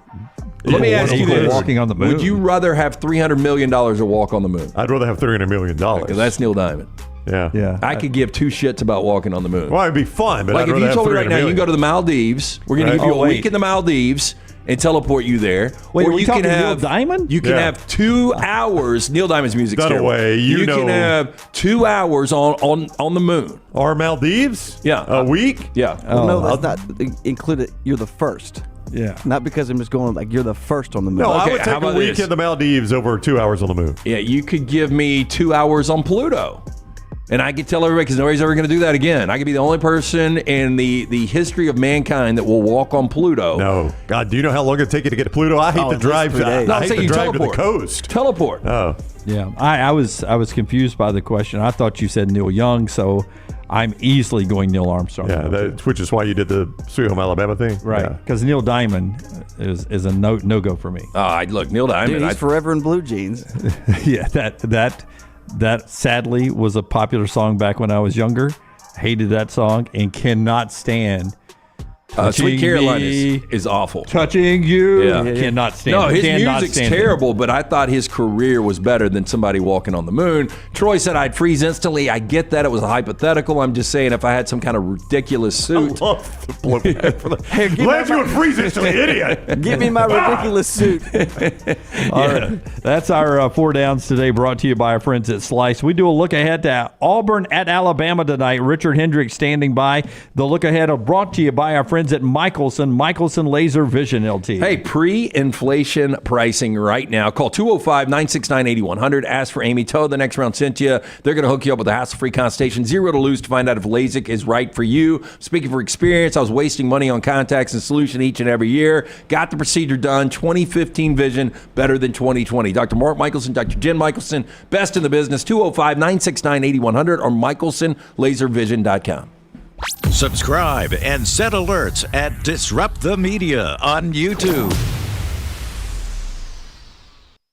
Let me ask you this: walking on the moon. Would you rather have $300 million or walk on the moon? I'd rather have $300 million. Because that's Neil Diamond. Yeah. Yeah. I could give two shits about walking on the moon. Well, it'd be fun, but like I'd if rather you have told me right 300 now, you million. can go to the Maldives. We're going to give you a week in the Maldives and teleport you there. Wait, or are we you talking can have Neil Diamond? You can have 2 hours. Neil Diamond's music's That terrible. away, you can have 2 hours on the moon. Or Maldives? Yeah. A week? Yeah. No, that's not included. You're the first. Yeah. Not because I'm just going like you're the first on the moon. No, I Okay, would how take a about week this? in the Maldives over 2 hours on the moon. Yeah, you could give me 2 hours on Pluto. And I could tell everybody, because nobody's ever going to do that again. I could be the only person in the history of mankind that will walk on Pluto. No. God, do you know how long it'd take you to get to Pluto? I hate to drive. I hate to drive to the coast. Teleport. Oh. Yeah. I was confused by the question. I thought you said Neil Young, so I'm easily going Neil Armstrong. Yeah, which is why you did the Sweet Home Alabama thing. Right. Because Neil Diamond is a no-go for me. Look, Neil Diamond. Dude, he's forever in blue jeans. Yeah, that sadly was a popular song back when I was younger. Hated that song and cannot stand. Sweet Caroline is awful. Touching you. Yeah. Cannot stand. No, his cannot music's stand terrible, but I thought his career was better than somebody walking on the moon. Troy said I'd freeze instantly. I get that. It was a hypothetical. I'm just saying if I had some kind of ridiculous suit. I love the blow back for that. Glad you would freeze instantly, idiot. Give me my ridiculous suit. All right. That's our 4 downs today, brought to you by our friends at Slice. We do a look ahead to Auburn at Alabama tonight. Richard Hendrick standing by. The look ahead brought to you by our friends at Michelson Laser Vision LT. Hey, pre-inflation pricing right now. Call 205-969-8100. Ask for Amy Todd. The next round sent you. They're going to hook you up with a hassle-free consultation. 0 to lose to find out if LASIK is right for you. Speaking for experience, I was wasting money on contacts and solution each and every year. Got the procedure done. 2015 vision, better than 2020. Dr. Mark Michelson, Dr. Jen Michelson, best in the business. 205-969-8100 or michelsonlaservision.com. Subscribe and set alerts at Disrupt the Media on YouTube.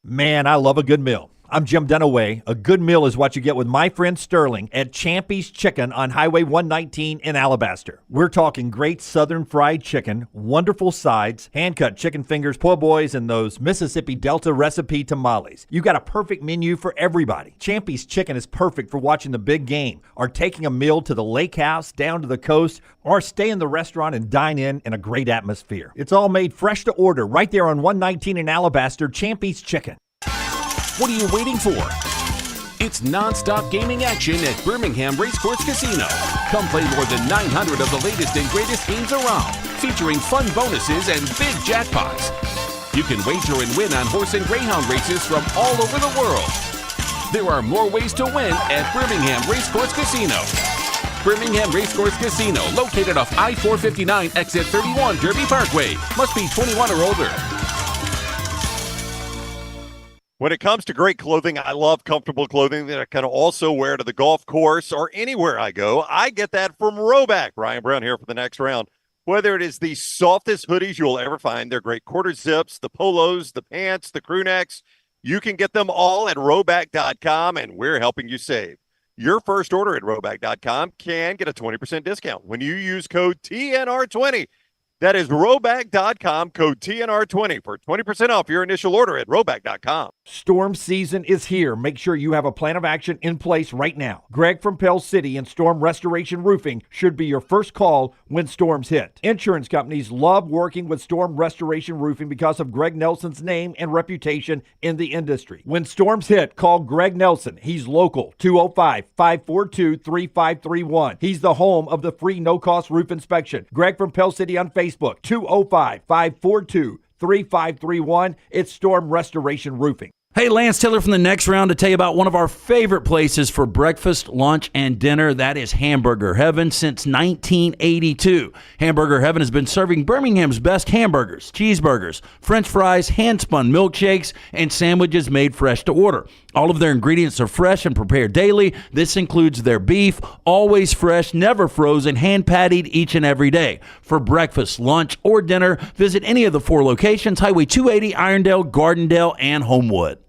Man, I love a good meal. I'm Jim Dunaway. A good meal is what you get with my friend Sterling at Champy's Chicken on Highway 119 in Alabaster. We're talking great southern fried chicken, wonderful sides, hand-cut chicken fingers, po' boys, and those Mississippi Delta recipe tamales. You got a perfect menu for everybody. Champy's Chicken is perfect for watching the big game, or taking a meal to the lake house, down to the coast, or stay in the restaurant and dine in a great atmosphere. It's all made fresh to order right there on 119 in Alabaster, Champy's Chicken. What are you waiting for? It's non-stop gaming action at Birmingham Racecourse Casino. Come play more than 900 of the latest and greatest games around, featuring fun bonuses and big jackpots. You can wager and win on horse and greyhound races from all over the world. There are more ways to win at Birmingham Racecourse Casino. Birmingham Racecourse Casino, located off I-459 exit 31 Derby Parkway. Must be 21 or older. When it comes to great clothing, I love comfortable clothing that I can also wear to the golf course or anywhere I go. I get that from Roback. Ryan Brown here for the next round. Whether it is the softest hoodies you'll ever find, they're great quarter zips, the polos, the pants, the crew necks, you can get them all at Roback.com, and we're helping you save. Your first order at Roback.com can get a 20% discount when you use code TNR20. That is Roback.com, code TNR20 for 20% off your initial order at Roback.com. Storm season is here. Make sure you have a plan of action in place right now. Greg from Pell City and Storm Restoration Roofing should be your first call when storms hit. Insurance companies love working with Storm Restoration Roofing because of Greg Nelson's name and reputation in the industry. When storms hit, call Greg Nelson. He's local, 205-542-3531. He's the home of the free no-cost roof inspection. Greg from Pell City on Facebook, 205-542-3531. It's Storm Restoration Roofing. Hey, Lance Taylor from the next round to tell you about one of our favorite places for breakfast, lunch, and dinner. That is Hamburger Heaven since 1982. Hamburger Heaven has been serving Birmingham's best hamburgers, cheeseburgers, French fries, hand-spun milkshakes, and sandwiches made fresh to order. All of their ingredients are fresh and prepared daily. This includes their beef, always fresh, never frozen, hand-pattied each and every day. For breakfast, lunch, or dinner, visit any of the 4 locations, Highway 280, Irondale, Gardendale, and Homewood.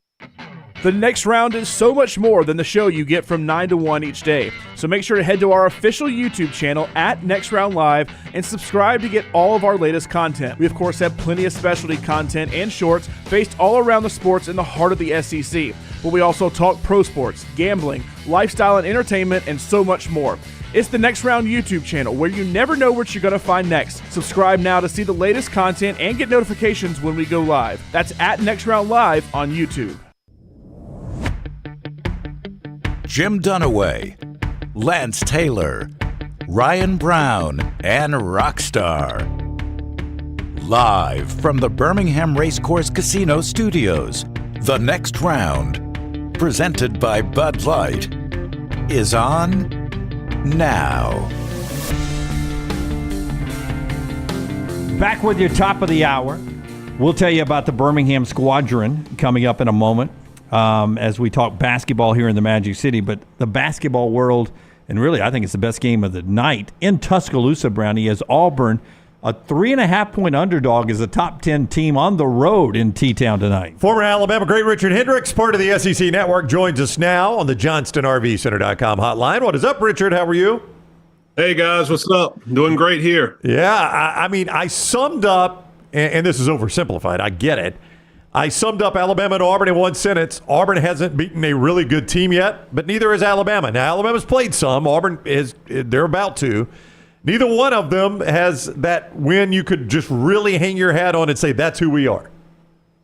The next round is so much more than the show you get from 9 to 1 each day. So make sure to head to our official YouTube channel at Next Round Live and subscribe to get all of our latest content. We, of course, have plenty of specialty content and shorts based all around the sports in the heart of the SEC. But we also talk pro sports, gambling, lifestyle and entertainment, and so much more. It's the Next Round YouTube channel where you never know what you're going to find next. Subscribe now to see the latest content and get notifications when we go live. That's at Next Round Live on YouTube. Jim Dunaway, Lance Taylor, Ryan Brown, and Rockstar. Live from the Birmingham Racecourse Casino Studios, the next round, presented by Bud Light, is on now. Back with your top of the hour. We'll tell you about the Birmingham Squadron coming up in a moment. As we talk basketball here in the Magic City, but the basketball world, and really I think it's the best game of the night in Tuscaloosa, Brownie, as Auburn, a 3.5-point underdog, is a top 10 team on the road in T-Town tonight. Former Alabama great Richard Hendrix, part of the SEC Network, joins us now on the JohnstonRVCenter.com hotline. What is up, Richard? How are you? Hey, guys. What's up? Doing great here. Yeah, I mean, I summed up, and this is oversimplified, I get it. I summed up Alabama and Auburn in one sentence. Auburn hasn't beaten a really good team yet, but neither has Alabama. Now, Alabama's played some. Auburn they're about to. Neither one of them has that win you could just really hang your hat on and say, that's who we are.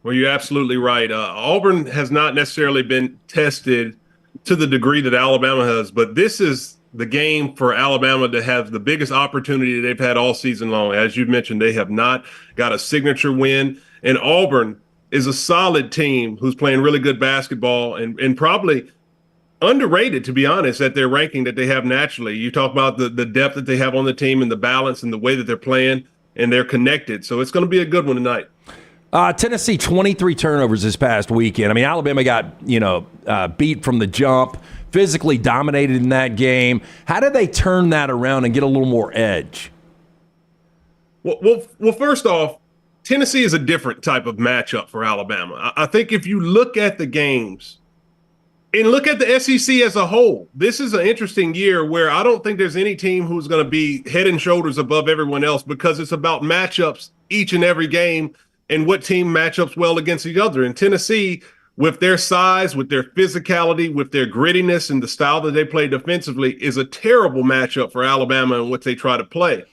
Well, you're absolutely right. Auburn has not necessarily been tested to the degree that Alabama has, but this is the game for Alabama to have the biggest opportunity they've had all season long. As you mentioned, they have not got a signature win, and Auburn is a solid team who's playing really good basketball and probably underrated, to be honest, at their ranking that they have naturally. You talk about the depth that they have on the team and the balance and the way that they're playing, and they're connected. So it's going to be a good one tonight. Tennessee, 23 turnovers this past weekend. I mean, Alabama got, beat from the jump, physically dominated in that game. How did they turn that around and get a little more edge? Well, first off, Tennessee is a different type of matchup for Alabama. I think if you look at the games and look at the SEC as a whole, this is an interesting year where I don't think there's any team who's going to be head and shoulders above everyone else because it's about matchups each and every game and what team matchups well against each other. And Tennessee, with their size, with their physicality, with their grittiness and the style that they play defensively, is a terrible matchup for Alabama and what they try to play.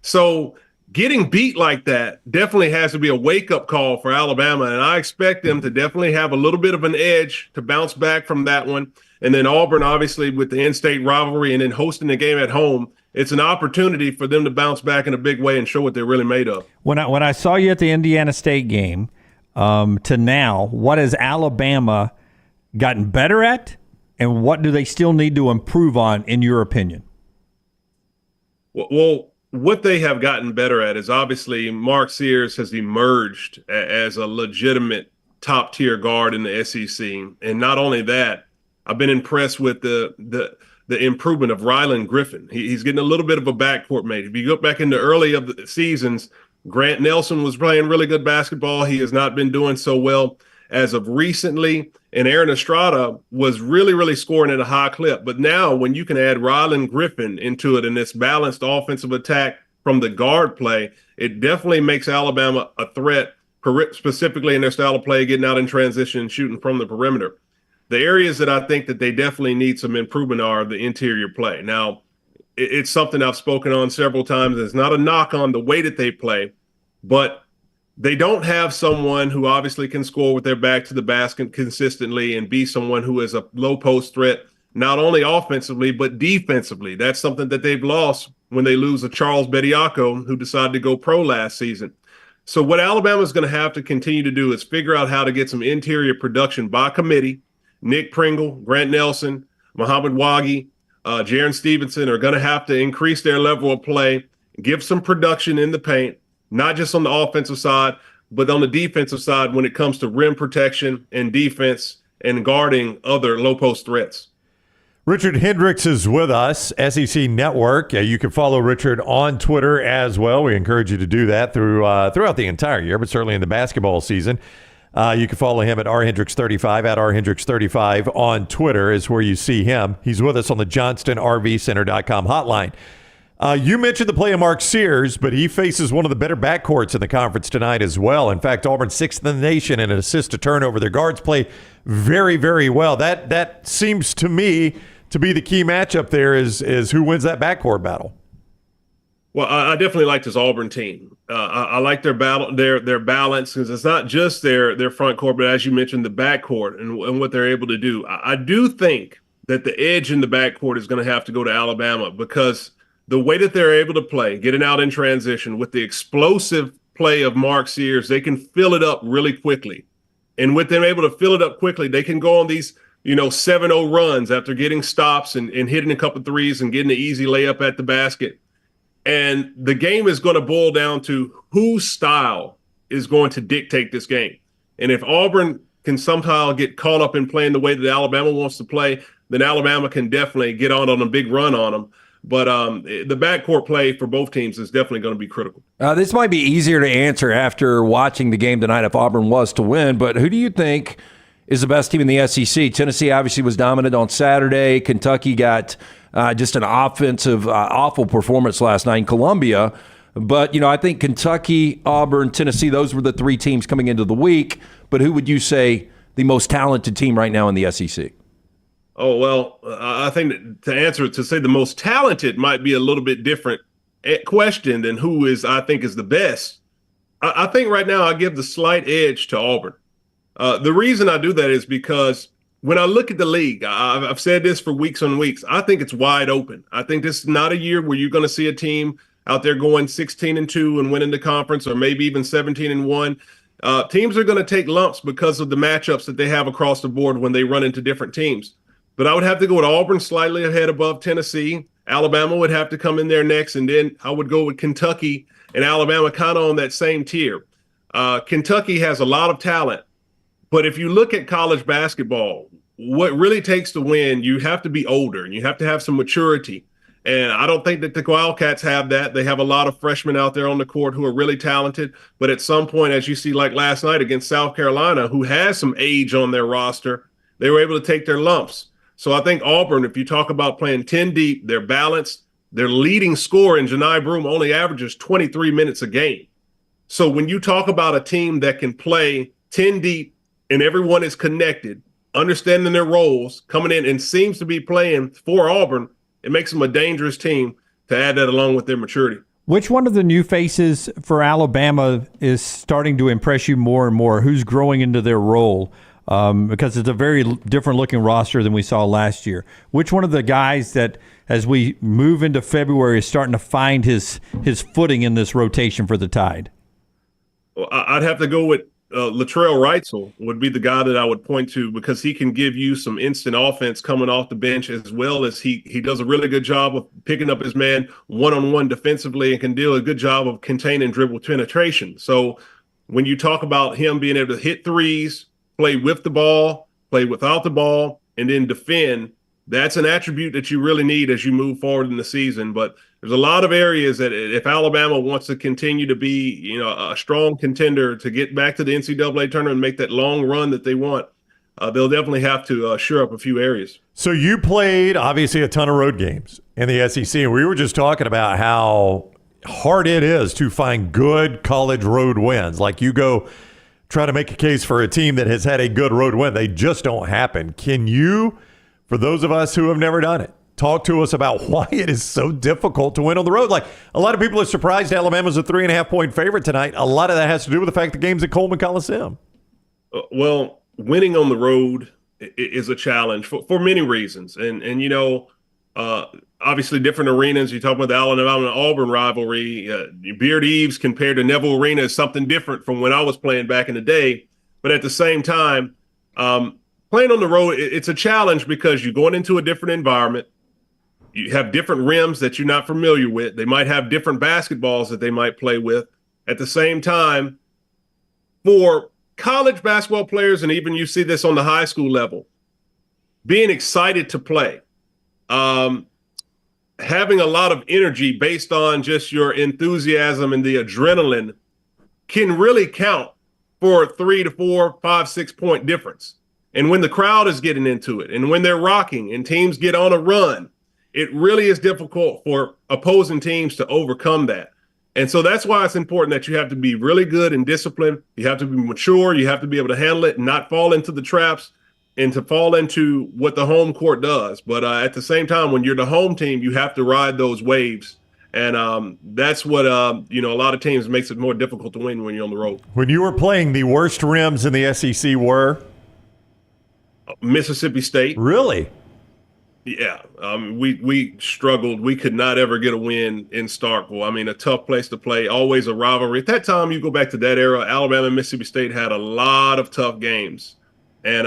So getting beat like that definitely has to be a wake-up call for Alabama, and I expect them to definitely have a little bit of an edge to bounce back from that one. And then Auburn, obviously, with the in-state rivalry and then hosting the game at home, it's an opportunity for them to bounce back in a big way and show what they're really made of. When I saw you at the Indiana State game to now, what has Alabama gotten better at, and what do they still need to improve on, in your opinion? Well, what they have gotten better at is obviously Mark Sears has emerged as a legitimate top-tier guard in the SEC. And not only that, I've been impressed with the improvement of Rylan Griffin. He's getting a little bit of a backcourt mate. If you go back into early of the seasons, Grant Nelson was playing really good basketball. He has not been doing so well as of recently. And Aaron Estrada was really, really scoring at a high clip. But now when you can add Rylan Griffin into it in this balanced offensive attack from the guard play, it definitely makes Alabama a threat, specifically in their style of play, getting out in transition and shooting from the perimeter. The areas that I think that they definitely need some improvement are the interior play. Now, it's something I've spoken on several times. It's not a knock on the way that they play, but they don't have someone who obviously can score with their back to the basket consistently and be someone who is a low post threat, not only offensively, but defensively. That's something that they've lost when they lose a Charles Bediako, who decided to go pro last season. So what Alabama is going to have to continue to do is figure out how to get some interior production by committee. Nick Pringle, Grant Nelson, Muhammad Wagi, Jaron Stevenson are going to have to increase their level of play, give some production in the paint, not just on the offensive side, but on the defensive side when it comes to rim protection and defense and guarding other low-post threats. Richard Hendrix is with us, SEC Network. You can follow Richard on Twitter as well. We encourage you to do that throughout the entire year, but certainly in the basketball season. You can follow him at rhendrix35, at rhendrix35 on Twitter is where you see him. He's with us on the JohnstonRVCenter.com hotline. You mentioned the play of Mark Sears, but he faces one of the better backcourts in the conference tonight as well. In fact, Auburn 6th in the nation in an assist to turnover. Their guards play very, very well. That seems to me to be the key matchup there is who wins that backcourt battle. Well, I definitely like this Auburn team. I like their balance because it's not just their front court, but as you mentioned, the backcourt and what they're able to do. I do think that the edge in the backcourt is going to have to go to Alabama because the way that they're able to play, getting out in transition with the explosive play of Mark Sears, they can fill it up really quickly. And with them able to fill it up quickly, they can go on these 7-0 runs after getting stops and hitting a couple threes and getting an easy layup at the basket. And the game is going to boil down to whose style is going to dictate this game. And if Auburn can somehow get caught up in playing the way that Alabama wants to play, then Alabama can definitely get on a big run on them. But the backcourt play for both teams is definitely going to be critical. This might be easier to answer after watching the game tonight if Auburn was to win, but who do you think is the best team in the SEC? Tennessee obviously was dominant on Saturday. Kentucky got just an offensive awful performance last night in Columbia. But, I think Kentucky, Auburn, Tennessee, those were the three teams coming into the week. But who would you say the most talented team right now in the SEC? Oh, well, I think to say the most talented might be a little bit different question than who I think is the best. I think right now I give the slight edge to Auburn. The reason I do that is because when I look at the league, I've said this for weeks on weeks, I think it's wide open. I think this is not a year where you're going to see a team out there going 16-2 and winning the conference, or maybe even 17-1. Teams are going to take lumps because of the matchups that they have across the board when they run into different teams. But I would have to go with Auburn slightly ahead above Tennessee. Alabama would have to come in there next, and then I would go with Kentucky and Alabama kind of on that same tier. Kentucky has a lot of talent. But if you look at college basketball, what really takes to win, you have to be older and you have to have some maturity. And I don't think that the Wildcats have that. They have a lot of freshmen out there on the court who are really talented. But at some point, as you see like last night against South Carolina, who has some age on their roster, they were able to take their lumps. So I think Auburn, if you talk about playing 10 deep, they're balanced. Their leading scorer in Janai Broome only averages 23 minutes a game. So when you talk about a team that can play 10 deep, and everyone is connected, understanding their roles, coming in and seems to be playing for Auburn, it makes them a dangerous team to add that along with their maturity. Which one of the new faces for Alabama is starting to impress you more and more? Who's growing into their role? Because it's a very different looking roster than we saw last year. Which one of the guys that, as we move into February, is starting to find his footing in this rotation for the Tide? Well, I'd have to go with Latrell Wrightsell would be the guy that I would point to, because he can give you some instant offense coming off the bench, as well as he does a really good job of picking up his man one-on-one defensively and can do a good job of containing dribble penetration. So when you talk about him being able to hit threes, play with the ball, play without the ball, and then defend, that's an attribute that you really need as you move forward in the season. But there's a lot of areas that if Alabama wants to continue to be, a strong contender to get back to the NCAA tournament and make that long run that they want, they'll definitely have to shore up a few areas. So you played, obviously, a ton of road games in the SEC, and we were just talking about how hard it is to find good college road wins. Like, you go try to make a case for a team that has had a good road win. They just don't happen. Can you, for those of us who have never done it, talk to us about why it is so difficult to win on the road? Like, a lot of people are surprised Alabama's a 3.5-point favorite tonight. A lot of that has to do with the fact the game's at Coleman Coliseum. Well, winning on the road is a challenge for many reasons. And obviously different arenas. You talk about the Alabama and Auburn rivalry. Beard Eves compared to Neville Arena is something different from when I was playing back in the day. But at the same time, playing on the road, it's a challenge because you're going into a different environment. You have different rims that you're not familiar with. They might have different basketballs that they might play with. At the same time, for college basketball players, and even you see this on the high school level, being excited to play, having a lot of energy based on just your enthusiasm and the adrenaline can really count for a 3 to 4, 5, 6 point difference. And when the crowd is getting into it and when they're rocking and teams get on a run, it really is difficult for opposing teams to overcome that. And so that's why it's important that you have to be really good and disciplined. You have to be mature. You have to be able to handle it and not fall into the traps and to fall into what the home court does. But at the same time, when you're the home team, you have to ride those waves. And that's what, a lot of teams makes it more difficult to win when you're on the road. When you were playing, the worst rims in the SEC were? Mississippi State. Really? Yeah. We struggled. We could not ever get a win in Starkville. I mean, a tough place to play, always a rivalry. At that time, you go back to that era, Alabama and Mississippi State had a lot of tough games. And,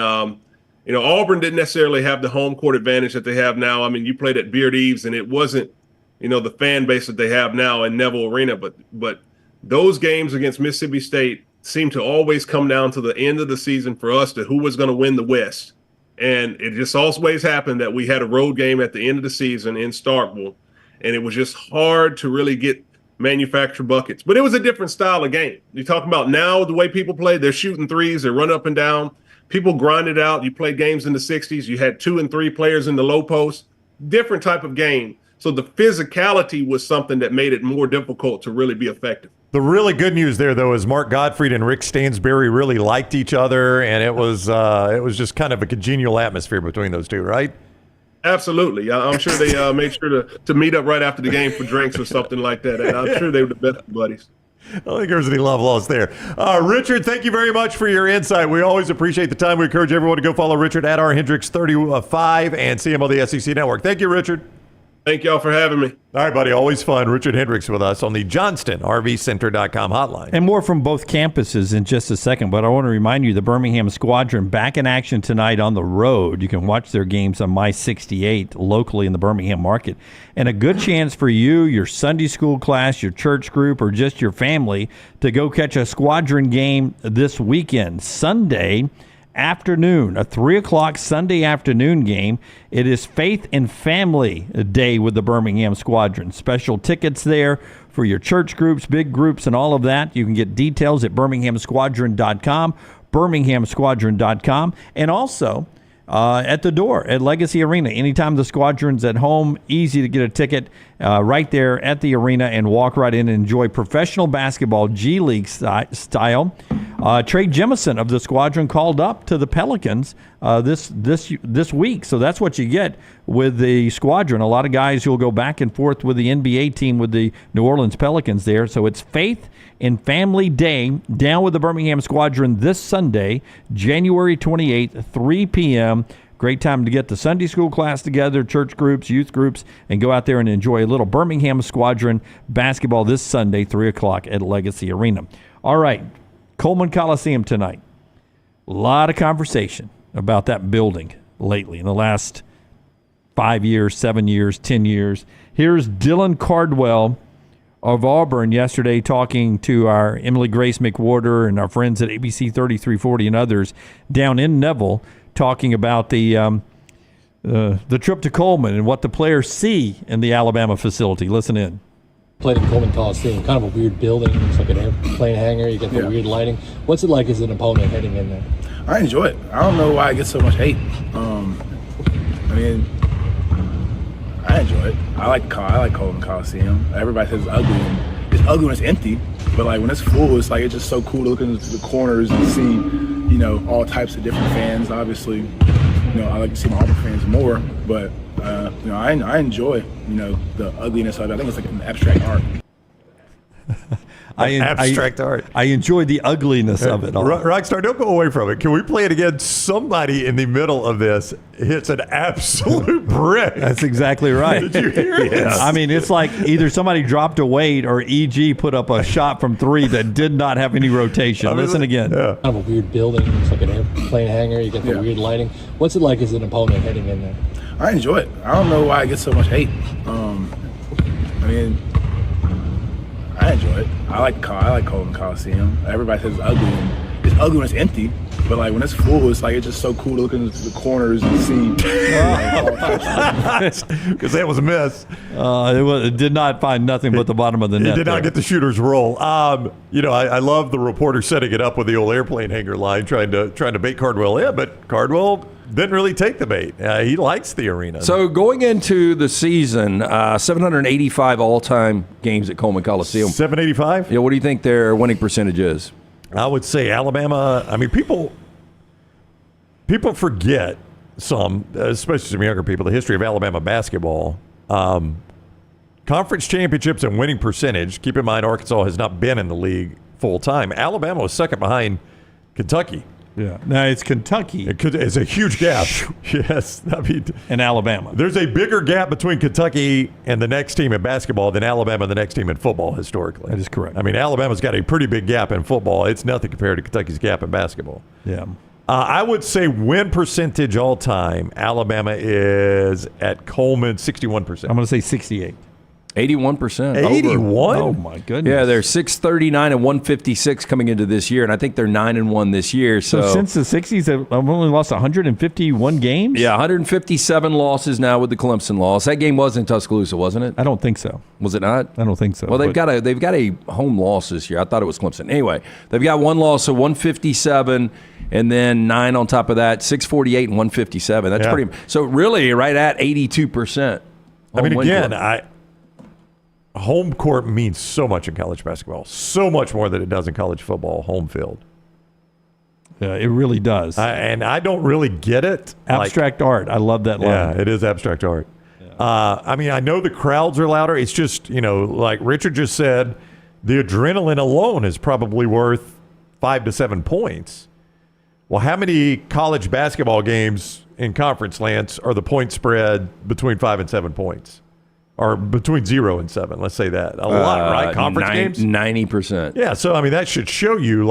Auburn didn't necessarily have the home court advantage that they have now. I mean, you played at Beard Eves, and it wasn't, the fan base that they have now in Neville Arena. But those games against Mississippi State seemed to always come down to the end of the season for us to who was going to win the West. And it just always happened that we had a road game at the end of the season in Starkville, and it was just hard to really get manufactured buckets. But it was a different style of game. You're talking about now the way people play, they're shooting threes, they run up and down. People grind it out. You played games in the 60s. You had 2 and 3 players in the low post. Different type of game. So the physicality was something that made it more difficult to really be effective. The really good news there, though, is Mark Gottfried and Rick Stansberry really liked each other, and it was just kind of a congenial atmosphere between those two, right? Absolutely. I'm sure they made sure to meet up right after the game for drinks or something like that. And I'm sure they were the best buddies. I don't think there's any love lost there. Richard, thank you very much for your insight. We always appreciate the time. We encourage everyone to go follow Richard at Hendrix35 and see him on the SEC Network. Thank you, Richard. Thank y'all for having me. All right, buddy. Always fun. Richard Hendrix with us on the JohnstonRVCenter.com hotline. And more from both campuses in just a second. But I want to remind you, the Birmingham Squadron back in action tonight on the road. You can watch their games on My 68 locally in the Birmingham market. And a good chance for you, your Sunday school class, your church group, or just your family to go catch a Squadron game this weekend. Sunday afternoon, a 3 o'clock Sunday afternoon game. It is Faith and Family Day with the Birmingham Squadron. Special tickets there for your church groups, big groups, and all of that. You can get details at birminghamsquadron.com, birminghamsquadron.com, and also at the door at Legacy Arena. Anytime the Squadron's at home, easy to get a ticket right there at the arena and walk right in and enjoy professional basketball, G League style. Trey Jemison of the Squadron called up to the Pelicans this week. So that's what you get with the Squadron. A lot of guys who will go back and forth with the NBA team with the New Orleans Pelicans there. So it's Faith and Family Day down with the Birmingham Squadron this Sunday, January 28th, 3 p.m. Great time to get the Sunday school class together, church groups, youth groups, and go out there and enjoy a little Birmingham Squadron basketball this Sunday, 3 o'clock at Legacy Arena. All right. Coleman Coliseum tonight. A lot of conversation about that building lately in the last 5 years, 7 years, 10 years. Here's Dylan Cardwell of Auburn yesterday talking to our Emily Grace McWhorter and our friends at ABC 3340 and others down in Neville, talking about the trip to Coleman and what the players see in the Alabama facility. Listen in. Played in Coleman Coliseum, kind of a weird building. It's like an airplane hangar. You get the weird lighting. What's it like as an opponent heading in there? I enjoy it. I don't know why I get so much hate. I enjoy it. I like Coleman Coliseum. Everybody says it's ugly. And it's ugly when it's empty, but like when it's full, it's like it's just so cool to look into the corners and see, all types of different fans. Obviously, I like to see my Auburn fans more, but I enjoy the ugliness of it. I think it's like an abstract art. Abstract art. I enjoy the ugliness of it all. Rockstar, don't go away from it. Can we play it again? Somebody in the middle of this hits an absolute brick. That's exactly right. Did you hear it? Yes. I mean, it's like either somebody dropped a weight or EG put up a shot from 3 that did not have any rotation. Listen again. Kind of a weird building. It's like an airplane hangar. You get the weird lighting. What's it like as an opponent heading in there? I enjoy it. I don't know why I get so much hate. I enjoy it. I like Coleman Coliseum. Everybody says it's ugly. And it's ugly when it's empty, but like when it's full, it's like it's just so cool to look into the corners and see. Because that was a miss. It did not find nothing but the bottom of the net. It did not get the shooter's roll. I love the reporter setting it up with the old airplane hanger line, trying to bait Cardwell in, but Cardwell didn't really take the bait. He likes the arena. So going into the season, 785 all-time games at Coleman Coliseum. 785? Yeah. What do you think their winning percentage is? I would say Alabama. I mean, people forget some, especially some younger people, the history of Alabama basketball. Conference championships and winning percentage. Keep in mind, Arkansas has not been in the league full time. Alabama was second behind Kentucky. Yeah. Now it's Kentucky. It's a huge gap. Yes. And Alabama. There's a bigger gap between Kentucky and the next team in basketball than Alabama and the next team in football historically. That is correct. I mean, Alabama's got a pretty big gap in football. It's nothing compared to Kentucky's gap in basketball. Yeah. I would say win percentage all time, Alabama is at Coleman 61%. I'm going to say 68. 81%. 81? Oh, my goodness. Yeah, they're 639 and 156 coming into this year, and I think they're 9-1 this year. So since the 60s, they've only lost 151 games? Yeah, 157 losses now with the Clemson loss. That game was in Tuscaloosa, wasn't it? I don't think so. Was it not? I don't think so. Well, they've got a home loss this year. I thought it was Clemson. Anyway, they've got one loss of 157 and then 9 on top of that, 648 and 157. That's pretty. So really, right at 82%. I mean, again, home court means so much in college basketball, so much more than it does in college football, home field. Yeah, it really does. And I don't really get it. Abstract art. I love that line. Yeah, it is abstract art. Yeah. I mean, I know the crowds are louder. It's just, like Richard just said, the adrenaline alone is probably worth 5 to 7 points. Well, how many college basketball games in conference, Lance, are the point spread between 5 and 7 points? Or between 0 and 7, let's say that. A lot, right? Conference games? 90%. Yeah, so, I mean, that should show you,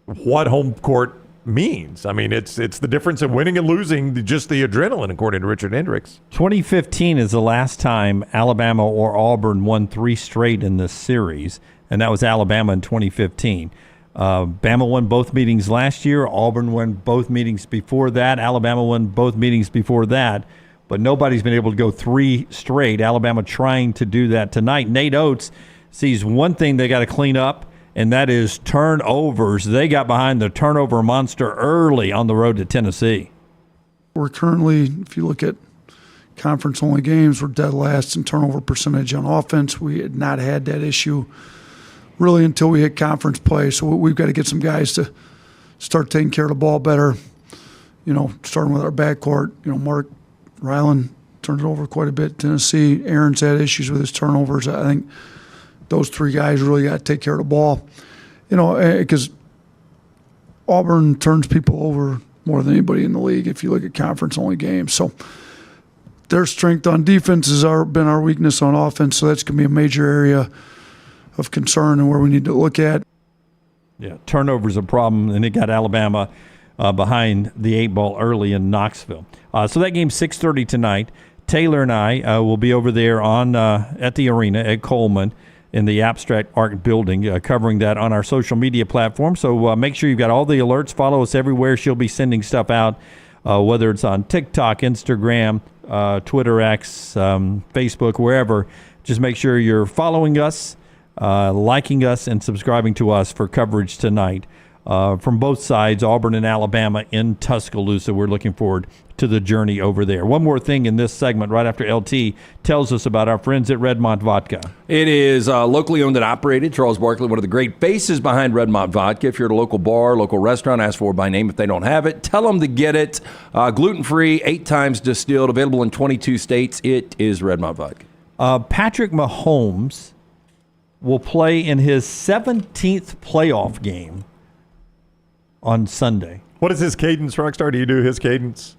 what home court means. I mean, it's the difference in winning and losing, just the adrenaline, according to Richard Hendrix. 2015 is the last time Alabama or Auburn won 3 straight in this series, and that was Alabama in 2015. Bama won both meetings last year. Auburn won both meetings before that. Alabama won both meetings before that. But nobody's been able to go 3 straight. Alabama trying to do that tonight. Nate Oates sees one thing they got to clean up, and that is turnovers. They got behind the turnover monster early on the road to Tennessee. We're currently, if you look at conference-only games, we're dead last in turnover percentage on offense. We had not had that issue really until we hit conference play. So we've got to get some guys to start taking care of the ball better, starting with our backcourt. Mark Ryland turned it over quite a bit. Tennessee, Aaron's had issues with his turnovers. I think those 3 guys really got to take care of the ball, because Auburn turns people over more than anybody in the league if you look at conference-only games. So their strength on defense has been our weakness on offense, so that's going to be a major area of concern and where we need to look at. Yeah, turnover's a problem, and it got Alabama behind the 8 ball early in Knoxville. So that game's 6:30 tonight. Taylor and I will be over there at the arena at Coleman in the Abstract Art Building, covering that on our social media platform. So make sure you've got all the alerts. Follow us everywhere. She'll be sending stuff out, whether it's on TikTok, Instagram, Twitter, X, Facebook, wherever. Just make sure you're following us, liking us, and subscribing to us for coverage tonight from both sides, Auburn and Alabama in Tuscaloosa. We're looking forward to the journey over there. One more thing in this segment right after LT tells us about our friends at Redmont Vodka. It is locally owned and operated. Charles Barkley, one of the great faces behind Redmont Vodka. If you're at a local bar, local restaurant, ask for it by name. If they don't have it, tell them to get it. Gluten-free, 8 times distilled, available in 22 states. It is Redmont Vodka. Patrick Mahomes will play in his 17th playoff game on Sunday. What is his cadence, Rockstar? Do you do his cadence?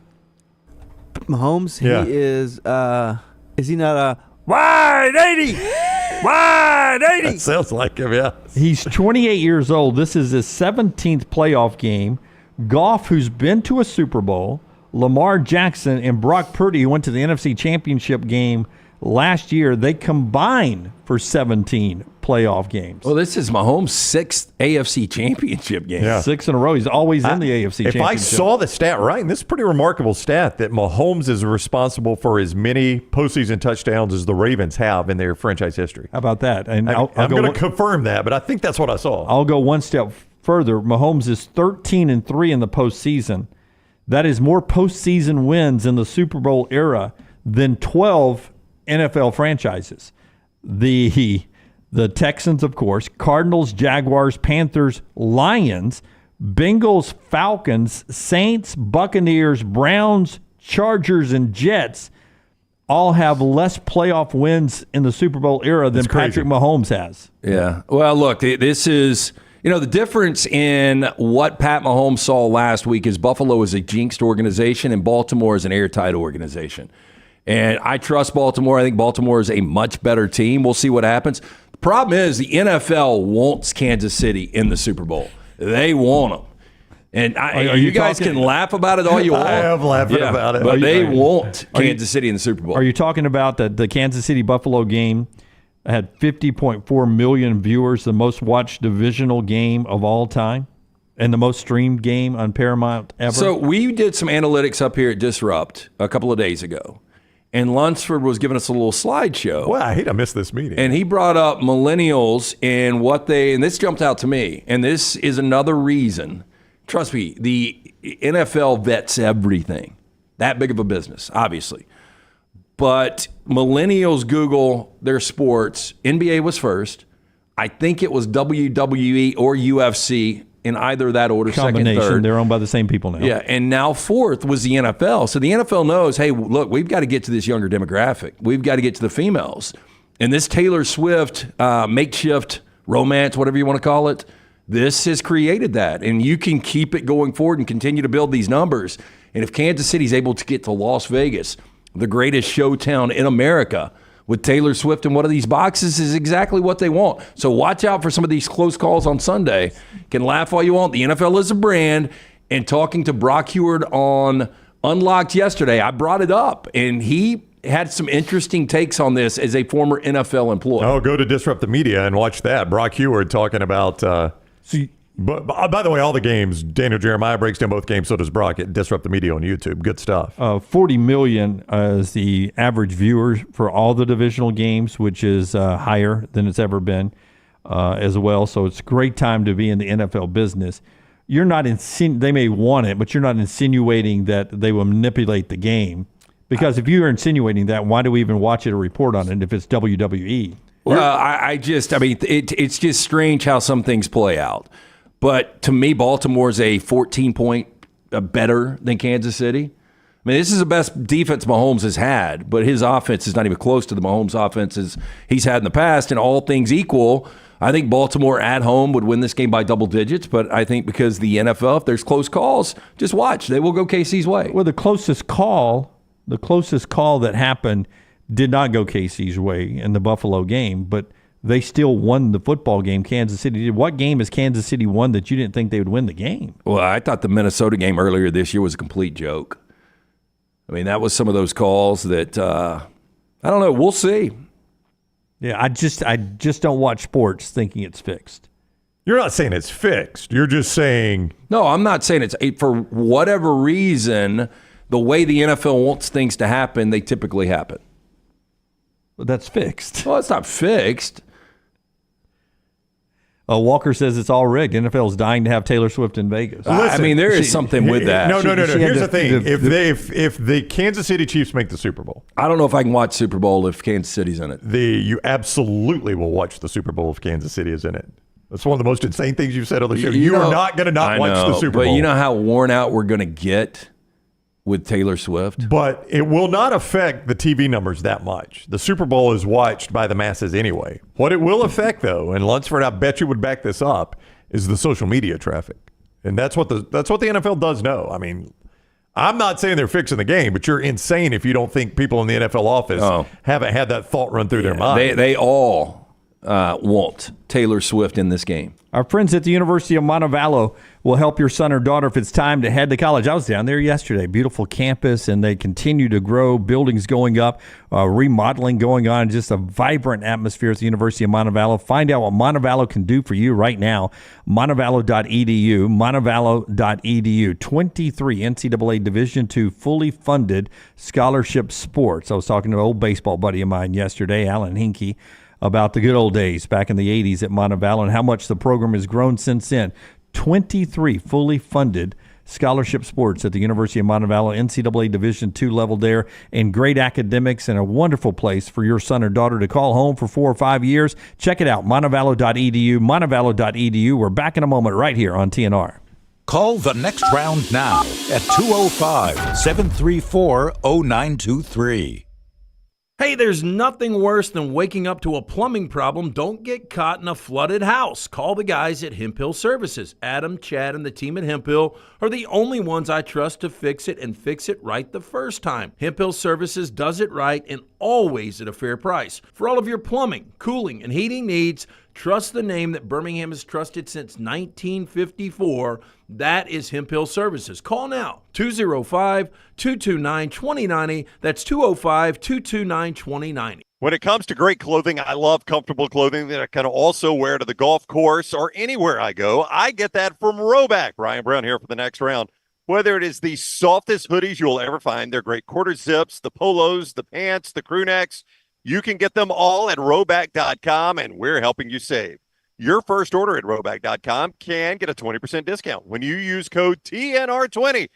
Mahomes, Yeah. he is he not a wide 80? Wide 80? That sounds like him, yeah. He's 28 years old. This is his 17th playoff game. Goff, who's been to a Super Bowl, Lamar Jackson, and Brock Purdy, who went to the NFC Championship game last year, they combined for 17 playoff games. Well, this is Mahomes' 6th AFC Championship game. Yeah. 6 in a row. He's always in the AFC If Championship. I saw the stat right, and this is a pretty remarkable stat, that Mahomes is responsible for as many postseason touchdowns as the Ravens have in their franchise history. How about that? And I'm going to confirm that, but I think that's what I saw. I'll go one step further. Mahomes is 13-3 in the postseason. That is more postseason wins in the Super Bowl era than 12 NFL franchises. The Texans, of course, Cardinals, Jaguars, Panthers, Lions, Bengals, Falcons, Saints, Buccaneers, Browns, Chargers, and Jets all have less playoff wins in the Super Bowl era than Patrick Mahomes has. Yeah. Well, look, this is, the difference in what Pat Mahomes saw last week is Buffalo is a jinxed organization and Baltimore is an airtight organization. And I trust Baltimore. I think Baltimore is a much better team. We'll see what happens. The problem is the NFL wants Kansas City in the Super Bowl. They want them. And you guys can laugh about it all you want. I am laughing about it. But they want Kansas City in the Super Bowl. Are you talking about the Kansas City-Buffalo game had 50.4 million viewers, the most watched divisional game of all time, and the most streamed game on Paramount ever? So we did some analytics up here at Disrupt a couple of days ago. And Lunsford was giving us a little slideshow. Well, I hate I missed this meeting. And he brought up millennials and and this jumped out to me. And this is another reason. Trust me, the NFL vets everything. That big of a business, obviously. But millennials Google their sports. NBA was first. I think it was WWE or UFC in either that order, second, third. They're owned by the same people now. Yeah, and now fourth was the NFL. So the NFL knows, hey, look, we've got to get to this younger demographic. We've got to get to the females. And this Taylor Swift makeshift romance, whatever you want to call it, this has created that. And you can keep it going forward and continue to build these numbers. And if Kansas City's able to get to Las Vegas, the greatest show town in America, with Taylor Swift in one of these boxes is exactly what they want. So watch out for some of these close calls on Sunday. Can laugh all you want. The NFL is a brand. And talking to Brock Heward on Unlocked yesterday, I brought it up, and he had some interesting takes on this as a former NFL employee. Oh, go to Disrupt the Media and watch that. Brock Heward talking about But by the way, all the games, Daniel Jeremiah breaks down both games, so does Brock at Disrupt the Media on YouTube. Good stuff. 40 million is the average viewers for all the divisional games, which is higher than it's ever been as well. So it's a great time to be in the NFL business. You're not they may want it, but you're not insinuating that they will manipulate the game. Because if you're insinuating that, why do we even watch it or report on it if it's WWE? Well, it's just strange how some things play out. But to me, Baltimore's a 14-point better than Kansas City. I mean, this is the best defense Mahomes has had, but his offense is not even close to the Mahomes offenses he's had in the past. And all things equal, I think Baltimore at home would win this game by double digits. But I think because the NFL, if there's close calls, just watch. They will go KC's way. Well, the closest call that happened did not go KC's way in the Buffalo game, but they still won the football game. Kansas City did. What game has Kansas City won that you didn't think they would win the game? Well, I thought the Minnesota game earlier this year was a complete joke. I mean, that was some of those calls that I don't know. We'll see. Yeah, I just don't watch sports thinking it's fixed. You're not saying it's fixed. You're just saying. No, I'm not saying it's for whatever reason. The way the NFL wants things to happen, they typically happen. But that's fixed. Well, it's not fixed. Walker says it's all rigged. NFL is dying to have Taylor Swift in Vegas. Listen, I mean, there is something with that. No. Here's the thing: if the Kansas City Chiefs make the Super Bowl, I don't know if I can watch Super Bowl if Kansas City's in it. You absolutely will watch the Super Bowl if Kansas City is in it. That's one of the most insane things you've said on the show. You are not going to not watch the Super Bowl. But you know how worn out we're going to get with Taylor Swift? But it will not affect the TV numbers that much. The Super Bowl is watched by the masses anyway. What it will affect, though, and Lunsford, I bet you would back this up, is the social media traffic. And that's what the NFL does know. I mean, I'm not saying they're fixing the game, but you're insane if you don't think people in the NFL office haven't had that thought run through their mind. They all want Taylor Swift in this game. Our friends at the University of Montevallo will help your son or daughter if it's time to head to college. I was down there yesterday. Beautiful campus, and they continue to grow. Buildings going up, remodeling going on. Just a vibrant atmosphere at the University of Montevallo. Find out what Montevallo can do for you right now. Montevallo.edu. Montevallo.edu. 23 NCAA Division II fully funded scholarship sports. I was talking to an old baseball buddy of mine yesterday, Alan Hinkie, about the good old days back in the 80s at Montevallo and how much the program has grown since then. 23 fully funded scholarship sports at the University of Montevallo, NCAA Division II level there, and great academics and a wonderful place for your son or daughter to call home for 4 or 5 years. Check it out, Montevallo.edu, Montevallo.edu. We're back in a moment right here on TNR. Call the next round now at 205-734-0923. Hey, there's nothing worse than waking up to a plumbing problem. Don't get caught in a flooded house. Call the guys at Hemp Hill Services. Adam, Chad, and the team at Hemp Hill are the only ones I trust to fix it and fix it right the first time. Hemp Hill Services does it right and always at a fair price. For all of your plumbing, cooling, and heating needs, trust the name that Birmingham has trusted since 1954. That is Hemp Hill Services. Call now, 205-229-2090. That's 205-229-2090. When it comes to great clothing, I love comfortable clothing that I can also wear to the golf course or anywhere I go. I get that from Rhoback. Ryan Brown here for the next round. Whether it is the softest hoodies you'll ever find, they're great quarter zips, the polos, the pants, the crew necks, you can get them all at Rhoback.com, and we're helping you save. Your first order at Rhoback.com can get a 20% discount when you use code TNR20.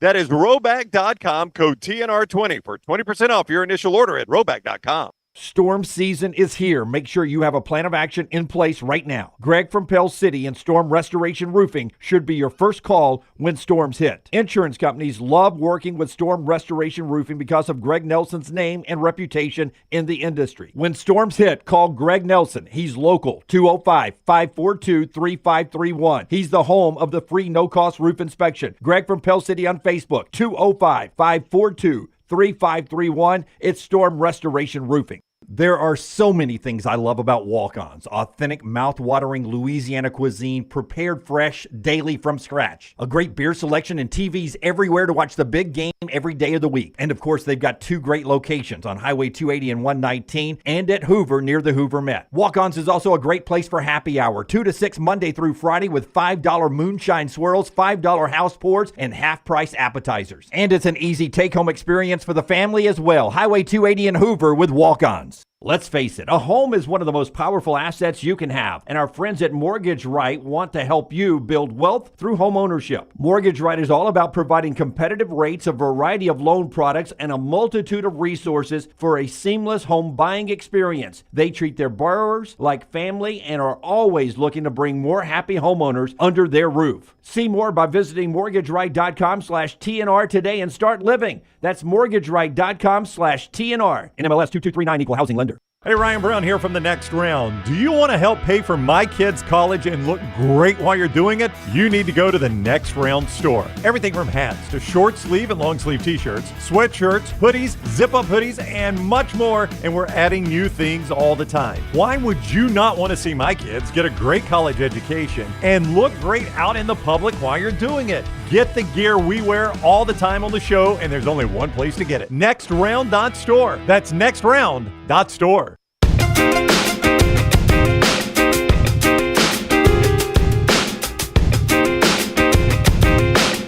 That is Rhoback.com, code TNR20 for 20% off your initial order at Rhoback.com. Storm season is here. Make sure you have a plan of action in place right now. Greg from Pell City and Storm Restoration Roofing should be your first call when storms hit. Insurance companies love working with Storm Restoration Roofing because of Greg Nelson's name and reputation in the industry. When storms hit, call Greg Nelson. He's local, 205-542-3531. He's the home of the free no-cost roof inspection. Greg from Pell City on Facebook, 205-542-3531. It's Storm Restoration Roofing. There are so many things I love about walk-ons. Authentic, mouth-watering Louisiana cuisine, prepared fresh, daily from scratch. A great beer selection and TVs everywhere to watch the big game every day of the week. And of course, they've got 2 great locations on Highway 280 and 119 and at Hoover near the Hoover Met. Walk-ons is also a great place for happy hour, 2 to 6 Monday through Friday with $5 moonshine swirls, $5 house pours, and half-price appetizers. And it's an easy take-home experience for the family as well. Highway 280 and Hoover with walk-ons. Let's face it, a home is one of the most powerful assets you can have, and our friends at Mortgage Right want to help you build wealth through home ownership. Mortgage Right is all about providing competitive rates, a variety of loan products, and a multitude of resources for a seamless home buying experience. They treat their borrowers like family and are always looking to bring more happy homeowners under their roof. See more by visiting mortgageright.com/TNR today and start living. That's mortgageright.com/TNR. NMLS 2239 Equal Housing Lender. Hey, Ryan Brown here from The Next Round. Do you want to help pay for my kids' college and look great while you're doing it? You need to go to The Next Round store. Everything from hats to short sleeve and long sleeve t-shirts, sweatshirts, hoodies, zip-up hoodies, and much more. And we're adding new things all the time. Why would you not want to see my kids get a great college education and look great out in the public while you're doing it? Get the gear we wear all the time on the show, and there's only one place to get it. NextRound.store. That's NextRound.store.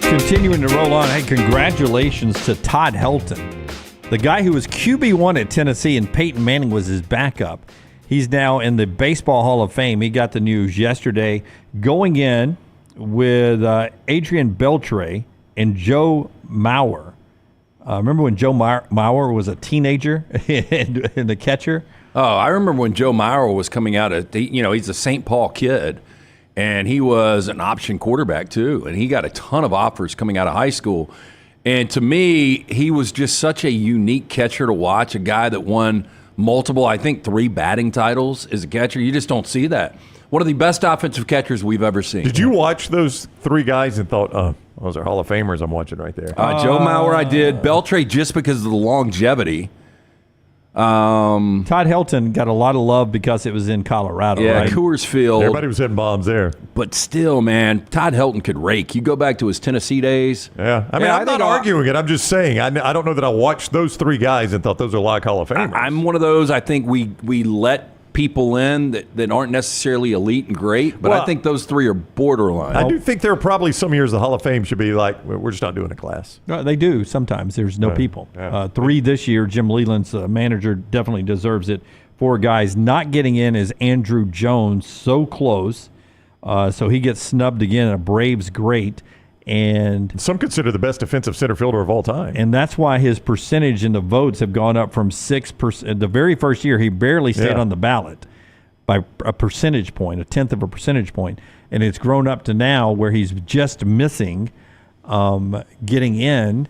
Continuing to roll on, hey, congratulations to Todd Helton, the guy who was QB1 at Tennessee and Peyton Manning was his backup. He's now in the Baseball Hall of Fame. He got the news yesterday, going in with Adrian Beltre and Joe Mauer. Remember when Joe Mauer was a teenager and the catcher? Oh, I remember when Joe Mauer was coming out of, he's a St. Paul kid, and he was an option quarterback too, and he got a ton of offers coming out of high school. And to me, he was just such a unique catcher to watch, a guy that won multiple, I think 3 batting titles as a catcher. You just don't see that. One of the best offensive catchers we've ever seen. Did you watch those 3 guys and thought, oh, those are Hall of Famers I'm watching right there? Joe Mauer I did. Beltre just because of the longevity. Todd Helton got a lot of love because it was in Colorado, right? Coors Field. Everybody was hitting bombs there. But still, man, Todd Helton could rake. You go back to his Tennessee days. Yeah. I mean, I'm not arguing it. I'm just saying, I don't know that I watched those 3 guys and thought those are like Hall of Famers. I'm one of those, I think we let people in that aren't necessarily elite and great, but I think those 3 are borderline. I do think there are probably some years the Hall of Fame should be like, we're just not doing a class. No, they do sometimes. There's no people. Yeah. 3 this year. Jim Leland's manager definitely deserves it. 4 guys not getting in is Andrew Jones, so close. So he gets snubbed again. A Braves great. And some consider the best defensive center fielder of all time. And that's why his percentage in the votes have gone up from 6%. The very first year, he barely stayed on the ballot by a percentage point, a tenth of a percentage point. And it's grown up to now where he's just missing getting in.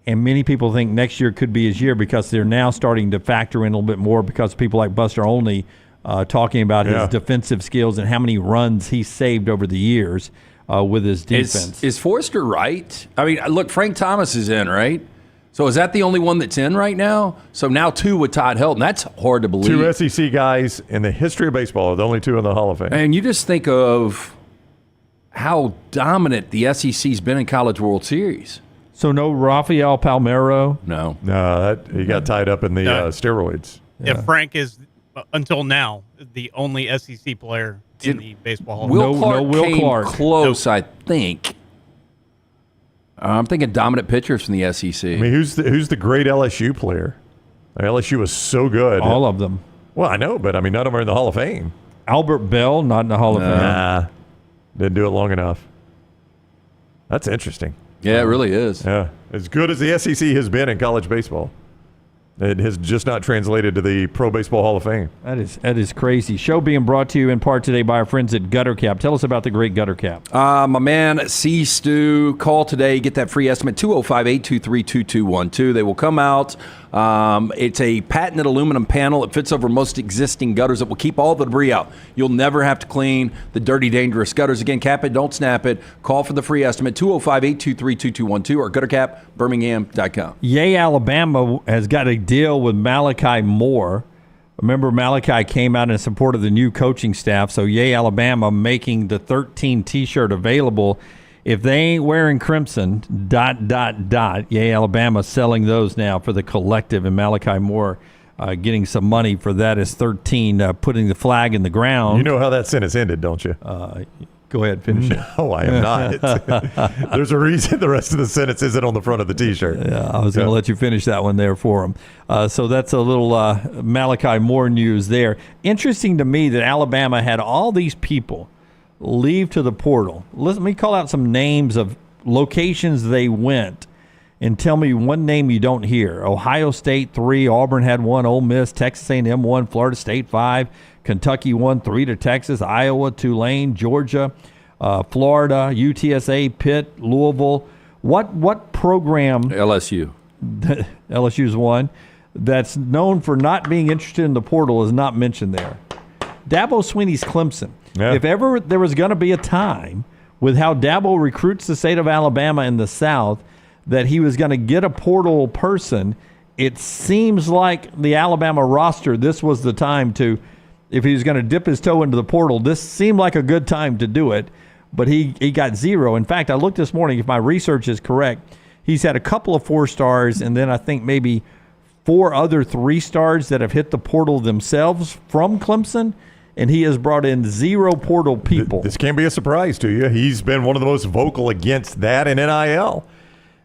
And many people think next year could be his year because they're now starting to factor in a little bit more because people like Buster Olney talking about his defensive skills and how many runs he saved over the years. With his defense. Is Forrester right? I mean, look, Frank Thomas is in, right? So is that the only one that's in right now? So now 2 with Todd Helton. That's hard to believe. 2 SEC guys in the history of baseball, the only 2 in the Hall of Fame. And you just think of how dominant the SEC's been in College World Series. So no Rafael Palmeiro? No. No, he got tied up in the steroids. Yeah, Frank is, until now, the only SEC player in the baseball hall. Will Clark came close, I think. I'm thinking dominant pitchers from the SEC. I mean, who's the great LSU player? LSU was so good. All of them. Well, I know, but I mean, none of them are in the Hall of Fame. Albert Bell, not in the Hall of Fame. Nah, didn't do it long enough. That's interesting. Yeah, it really is. Yeah, as good as the SEC has been in college baseball, it has just not translated to the Pro Baseball Hall of Fame. That is crazy. Show being brought to you in part today by our friends at Gutter Cap. Tell us about the great Gutter Cap. My man, C. Stu, call today. Get that free estimate, 205-823-2212. They will come out. It's a patented aluminum panel. It fits over most existing gutters. It will keep all the debris out. You'll never have to clean the dirty, dangerous gutters. Again, cap it, don't snap it. Call for the free estimate, 205-823-2212 or guttercapbirmingham.com. Yay, Alabama has got a deal with Malachi Moore. Remember, Malachi came out in support of the new coaching staff. So, Yay, Alabama making the 13 T-shirt available. If they ain't wearing crimson, ... Yay, Alabama selling those now for the collective, and Malachi Moore getting some money for that as 13 putting the flag in the ground. You know how that sentence ended, don't you? Go ahead, finish it. No, I am not. There's a reason the rest of the sentence isn't on the front of the T-shirt. Yeah, I was going to let you finish that one there for him. So that's a little Malachi Moore news there. Interesting to me that Alabama had all these people leave to the portal. Let me call out some names of locations they went and tell me one name you don't hear. Ohio State 3, Auburn had 1, Ole Miss, Texas A&M 1, Florida State 5, Kentucky 1, 3 to Texas, Iowa, Tulane, Georgia, Florida, UTSA, Pitt, Louisville. What program? LSU. LSU's 1. that's known for not being interested in the portal is not mentioned there. Dabo Swinney's Clemson. Yeah. If ever there was going to be a time with how Dabo recruits the state of Alabama in the South that he was going to get a portal person, it seems like the Alabama roster, this was the time to, if he was going to dip his toe into the portal, this seemed like a good time to do it, but he got zero. In fact, I looked this morning, if my research is correct, he's had a couple of 4-stars and then I think maybe 4 other 3-stars that have hit the portal themselves from Clemson, and he has brought in 0 portal people. This can't be a surprise to you. He's been one of the most vocal against that in NIL.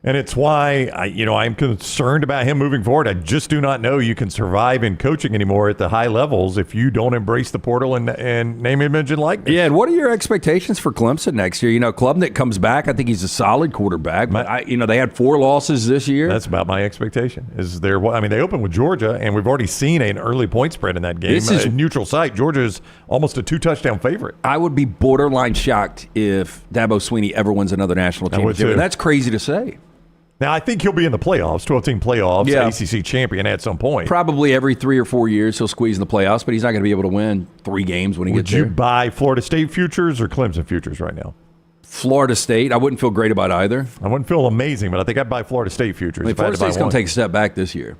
And it's why I'm concerned about him moving forward. I just do not know you can survive in coaching anymore at the high levels if you don't embrace the portal and name, image, and likeness. Yeah, and what are your expectations for Clemson next year? Klubnik comes back. I think he's a solid quarterback. But they had 4 losses this year. That's about my expectation. They opened with Georgia, and we've already seen an early point spread in that game. This is neutral site. Georgia is almost a 2-touchdown favorite. I would be borderline shocked if Dabo Swinney ever wins another national championship. And that's crazy to say. Now, I think he'll be in the playoffs, 12-team playoffs, ACC champion at some point. Probably every 3 or 4 years he'll squeeze in the playoffs, but he's not going to be able to win 3 games when he gets there. Would you buy Florida State futures or Clemson futures right now? Florida State. I wouldn't feel great about either. I wouldn't feel amazing, but I think I'd buy Florida State futures. Florida State's going to take a step back this year.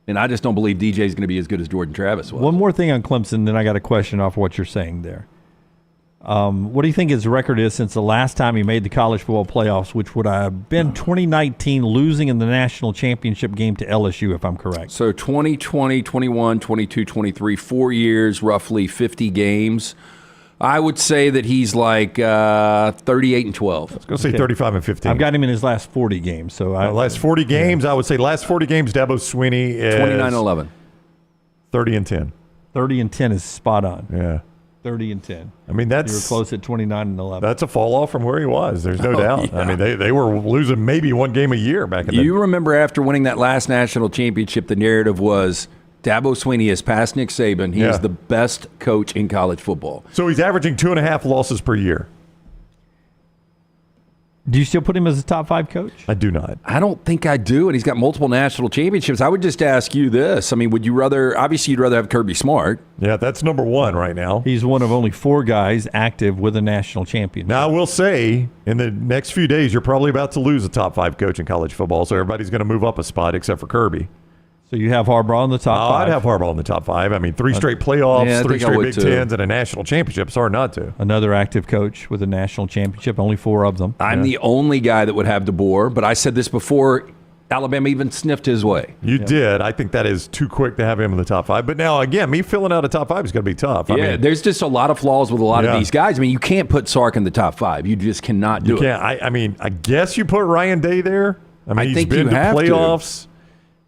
And I just don't believe DJ is going to be as good as Jordan Travis was. One more thing on Clemson, then I got a question off what you're saying there. What do you think his record is since the last time he made the college football playoffs, which would have been 2019, losing in the national championship game to LSU, if I'm correct? So 2020, 21, 22, 23, 4 years, roughly 50 games. I would say that he's like 38 and 12. I was going to say 35 and 15. I've got him in his last 40 games. So last 40 games, I would say last 40 games, Dabo Swinney is 29-11. 30 and 10. 30 and 10 is spot on. Yeah. 30 and 10. I mean, you were close at 29 and 11. That's a fall off from where he was. There's no doubt. Yeah. I mean, they were losing maybe 1 game a year back in the day. You remember after winning that last national championship, the narrative was Dabo Swinney has passed Nick Saban. He is the best coach in college football. So he's averaging 2.5 losses per year. Do you still put him as a top 5 coach? I do not. I don't think I do, and he's got multiple national championships. I would just ask you this. I mean, would you rather – obviously you'd rather have Kirby Smart. Yeah, that's number 1 right now. He's one of only 4 guys active with a national championship. Now, I will say, in the next few days, you're probably about to lose a top 5 coach in college football, so everybody's going to move up a spot except for Kirby. So you have Harbaugh in the top 5? I'd have Harbaugh in the top 5. I mean, 3 straight playoffs, 3 straight Big Tens, and a national championship. It's hard not to. Another active coach with a national championship, only 4 of them. I'm the only guy that would have DeBoer, but I said this before Alabama even sniffed his way. You did. I think that is too quick to have him in the top 5. But now, again, me filling out a top 5 is going to be tough. I mean, there's just a lot of flaws with a lot of these guys. I mean, you can't put Sark in the top 5. You just cannot do it. I mean, I guess you put Ryan Day there. I mean, he's think been you to have playoffs. To.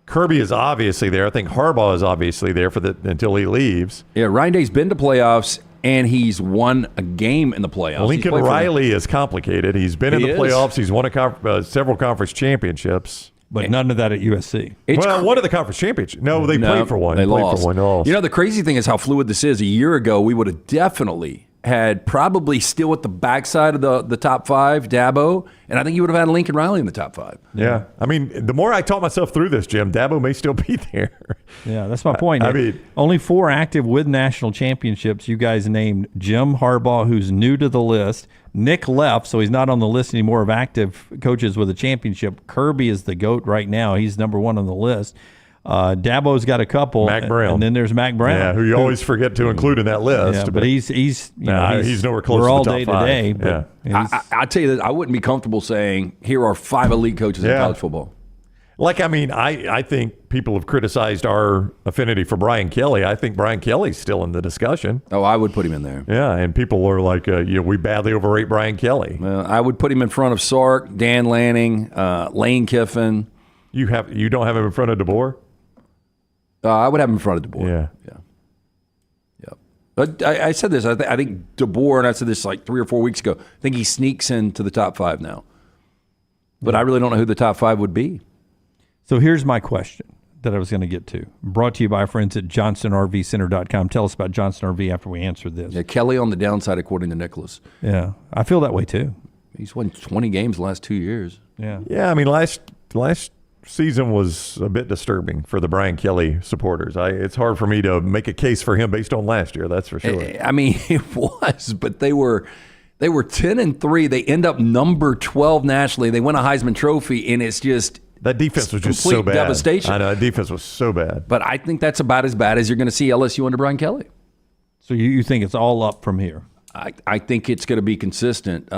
Kirby is obviously there. I think Harbaugh is obviously there until he leaves. Yeah, Ryan Day's been to playoffs, and he's won a game in the playoffs. Lincoln Riley is complicated. He's been in the playoffs. He's won several conference championships. But none of that at USC. One of the conference championships. No, they played for one. They lost. For one. You know, the crazy thing is how fluid this is. A year ago, we would have definitely had probably still at the backside of the top 5, Dabo, and I think you would have had Lincoln Riley in the top 5. Yeah. I mean, the more I taught myself through this, Jim, Dabo may still be there. Yeah, that's my point. I mean, only 4 active with national championships. You guys named Jim Harbaugh, who's new to the list. Nick left, so he's not on the list anymore of active coaches with a championship. Kirby is the GOAT right now. He's number 1 on the list. Dabo's got a couple. Mac Brown. And then there's Mac Brown. Yeah, who you always forget to include in that list. Yeah, but he's nowhere close we're to all the top day 5. to day. But I tell you that I wouldn't be comfortable saying here are 5 elite coaches in college football. Like, I mean, I think people have criticized our affinity for Brian Kelly. I think Brian Kelly's still in the discussion. Oh, I would put him in there. Yeah, and people are like, we badly overrate Brian Kelly. I would put him in front of Sark, Dan Lanning, Lane Kiffin. You don't have him in front of DeBoer? I would have him in front of DeBoer. Yeah. But I said this. I think DeBoer, and I said this like 3 or 4 weeks ago, I think he sneaks into the top 5 now. But I really don't know who the top 5 would be. So here's my question that I was going to get to. Brought to you by our friends at JohnsonRVCenter.com. Tell us about Johnson RV after we answer this. Yeah, Kelly on the downside, according to Nicholas. Yeah, I feel that way too. He's won 20 games the last 2 years. Yeah. Yeah, I mean, last season was a bit disturbing for the Brian Kelly supporters. It's hard for me to make a case for him based on last year. That's for sure. I mean, it was, but they were 10-3. They end up number 12 nationally. They win a Heisman Trophy, and it's just that defense was just so bad. Devastation. I know that defense was so bad. But I think that's about as bad as you're going to see LSU under Brian Kelly. So you think it's all up from here? I think it's going to be consistent.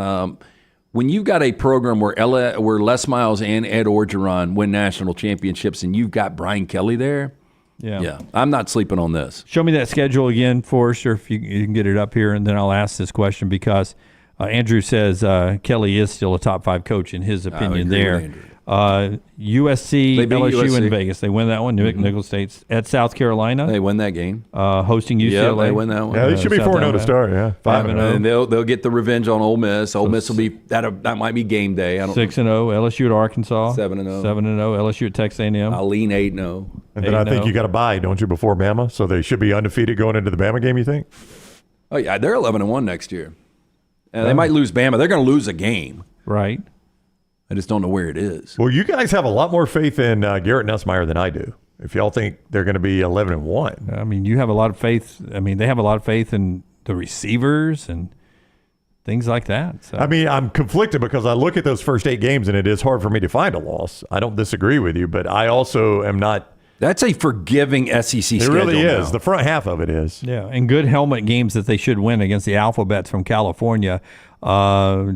When you've got a program where Les Miles and Ed Orgeron win national championships, and you've got Brian Kelly there, yeah, I'm not sleeping on this. Show me that schedule again, Forrester, if you can get it up here, and then I'll ask this question because Andrew says Kelly is still a top 5 coach in his opinion there. USC, LSU USC in Vegas. They win that one. Nicholls State's at South Carolina. They win that game. Hosting UCLA. Yeah, they win that one. Yeah, they should be 4-0 to start. Yeah, 5-0. And they'll get the revenge on Ole Miss. Ole Miss will be that might be game day. 6-0. LSU at Arkansas. 7-0. 7-0. LSU at Texas A&M. I'll lean 8-0. And then I think you got to buy, don't you, before Bama? So they should be undefeated going into the Bama game. You think? Oh yeah, they're 11-1 next year. And they might lose Bama. They're going to lose a game. Right. I just don't know where it is. Well, you guys have a lot more faith in Garrett Nussmeier than I do. If y'all think they're going to be 11-1, I mean, you have a lot of faith. I mean, they have a lot of faith in the receivers and things like that. So. I mean, I'm conflicted because I look at those first 8 games and it is hard for me to find a loss. I don't disagree with you, but I also am not. That's a forgiving SEC schedule. It really is. Now. The front half of it is. Yeah, and good helmet games that they should win against the Alphabets from California.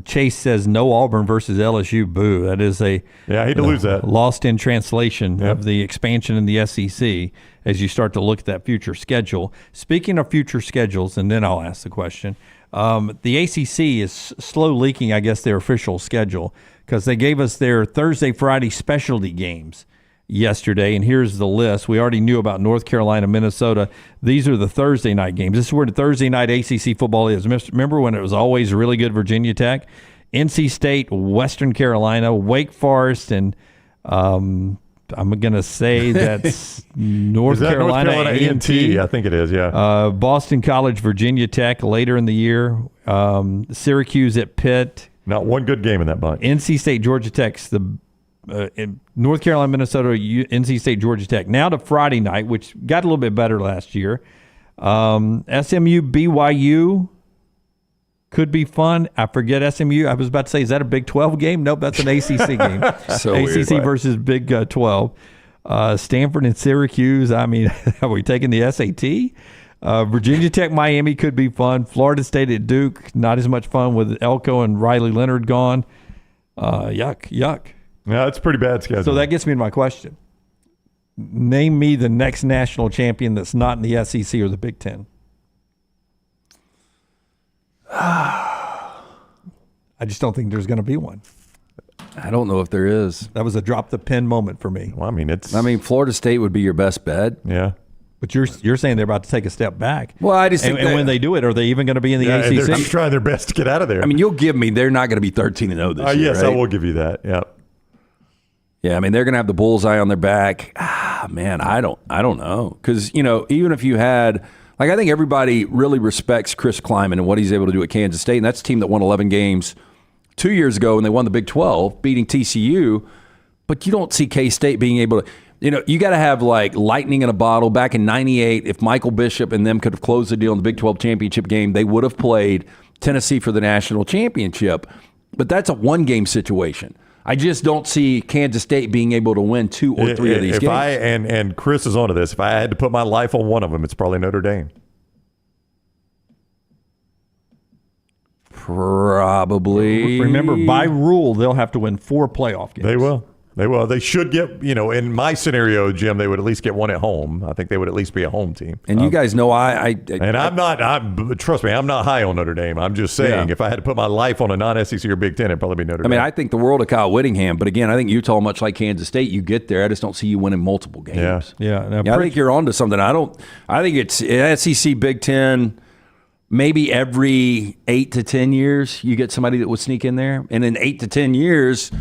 Chase says no Auburn versus LSU. Boo. That is I hate to lose that. Lost in translation of the expansion in the SEC as you start to look at that future schedule. Speaking of future schedules, and then I'll ask the question, the ACC is slow leaking, I guess, their official schedule because they gave us their Thursday, Friday specialty games yesterday, and here's the list. We already knew about North Carolina, Minnesota. These are the Thursday night games. This is where the Thursday night ACC football is. Remember when it was always really good Virginia Tech? NC State, Western Carolina, Wake Forest, and I'm going to say that's North Carolina A&T. I think it is, yeah. Boston College, Virginia Tech later in the year. Syracuse at Pitt. Not one good game in that bunch. NC State, Georgia Tech, in North Carolina, Minnesota, NC State, Georgia Tech. Now to Friday night, which got a little bit better last year. SMU, BYU could be fun. I forget SMU. I was about to say, is that a Big 12 game? Nope, that's an ACC game. So ACC weird, versus Big 12. Stanford and Syracuse. I mean, are we taking the SAT? Virginia Tech, Miami could be fun. Florida State at Duke, not as much fun with Elko and Riley Leonard gone. Yuck. Yeah, it's a pretty bad schedule. So that gets me to my question. Name me the next national champion that's not in the SEC or the Big Ten. I just don't think there's going to be one. I don't know if there is. That was a drop the pen moment for me. Well, I mean, Florida State would be your best bet. Yeah. But you're saying they're about to take a step back. Well, I just think and when they do it, are they even going to be in the ACC? They're trying their best to get out of there. I mean, you'll give me they're not going to be 13-0 this year. Yes, right? I will give you that. Yeah. Yeah, I mean they're going to have the bullseye on their back. Man, I don't know because even if you had I think everybody really respects Chris Kleiman and what he's able to do at Kansas State, and that's a team that won 11 games 2 years ago and they won the Big 12, beating TCU. But you don't see K-State being able to. You got to have like lightning in a bottle. Back in '98, if Michael Bishop and them could have closed the deal in the Big 12 championship game, they would have played Tennessee for the national championship. But that's a one-game situation. I just don't see Kansas State being able to win 2 or 3 of these games. And Chris is onto this. If I had to put my life on one of them, it's probably Notre Dame. Probably. Remember, by rule, they'll have to win 4 playoff games. They will. They should get, in my scenario, Jim, they would at least get one at home. I think they would at least be a home team. And you guys know trust me, I'm not high on Notre Dame. I'm just saying if I had to put my life on a non-SEC or Big Ten, it'd probably be Notre Dame. I think the world of Kyle Whittingham, but again, I think Utah, much like Kansas State, you get there. I just don't see you winning multiple games. Yeah. I think you're onto something. I think it's SEC, Big Ten. Maybe every 8 to 10 years, you get somebody that would sneak in there. And in 8 to 10 years,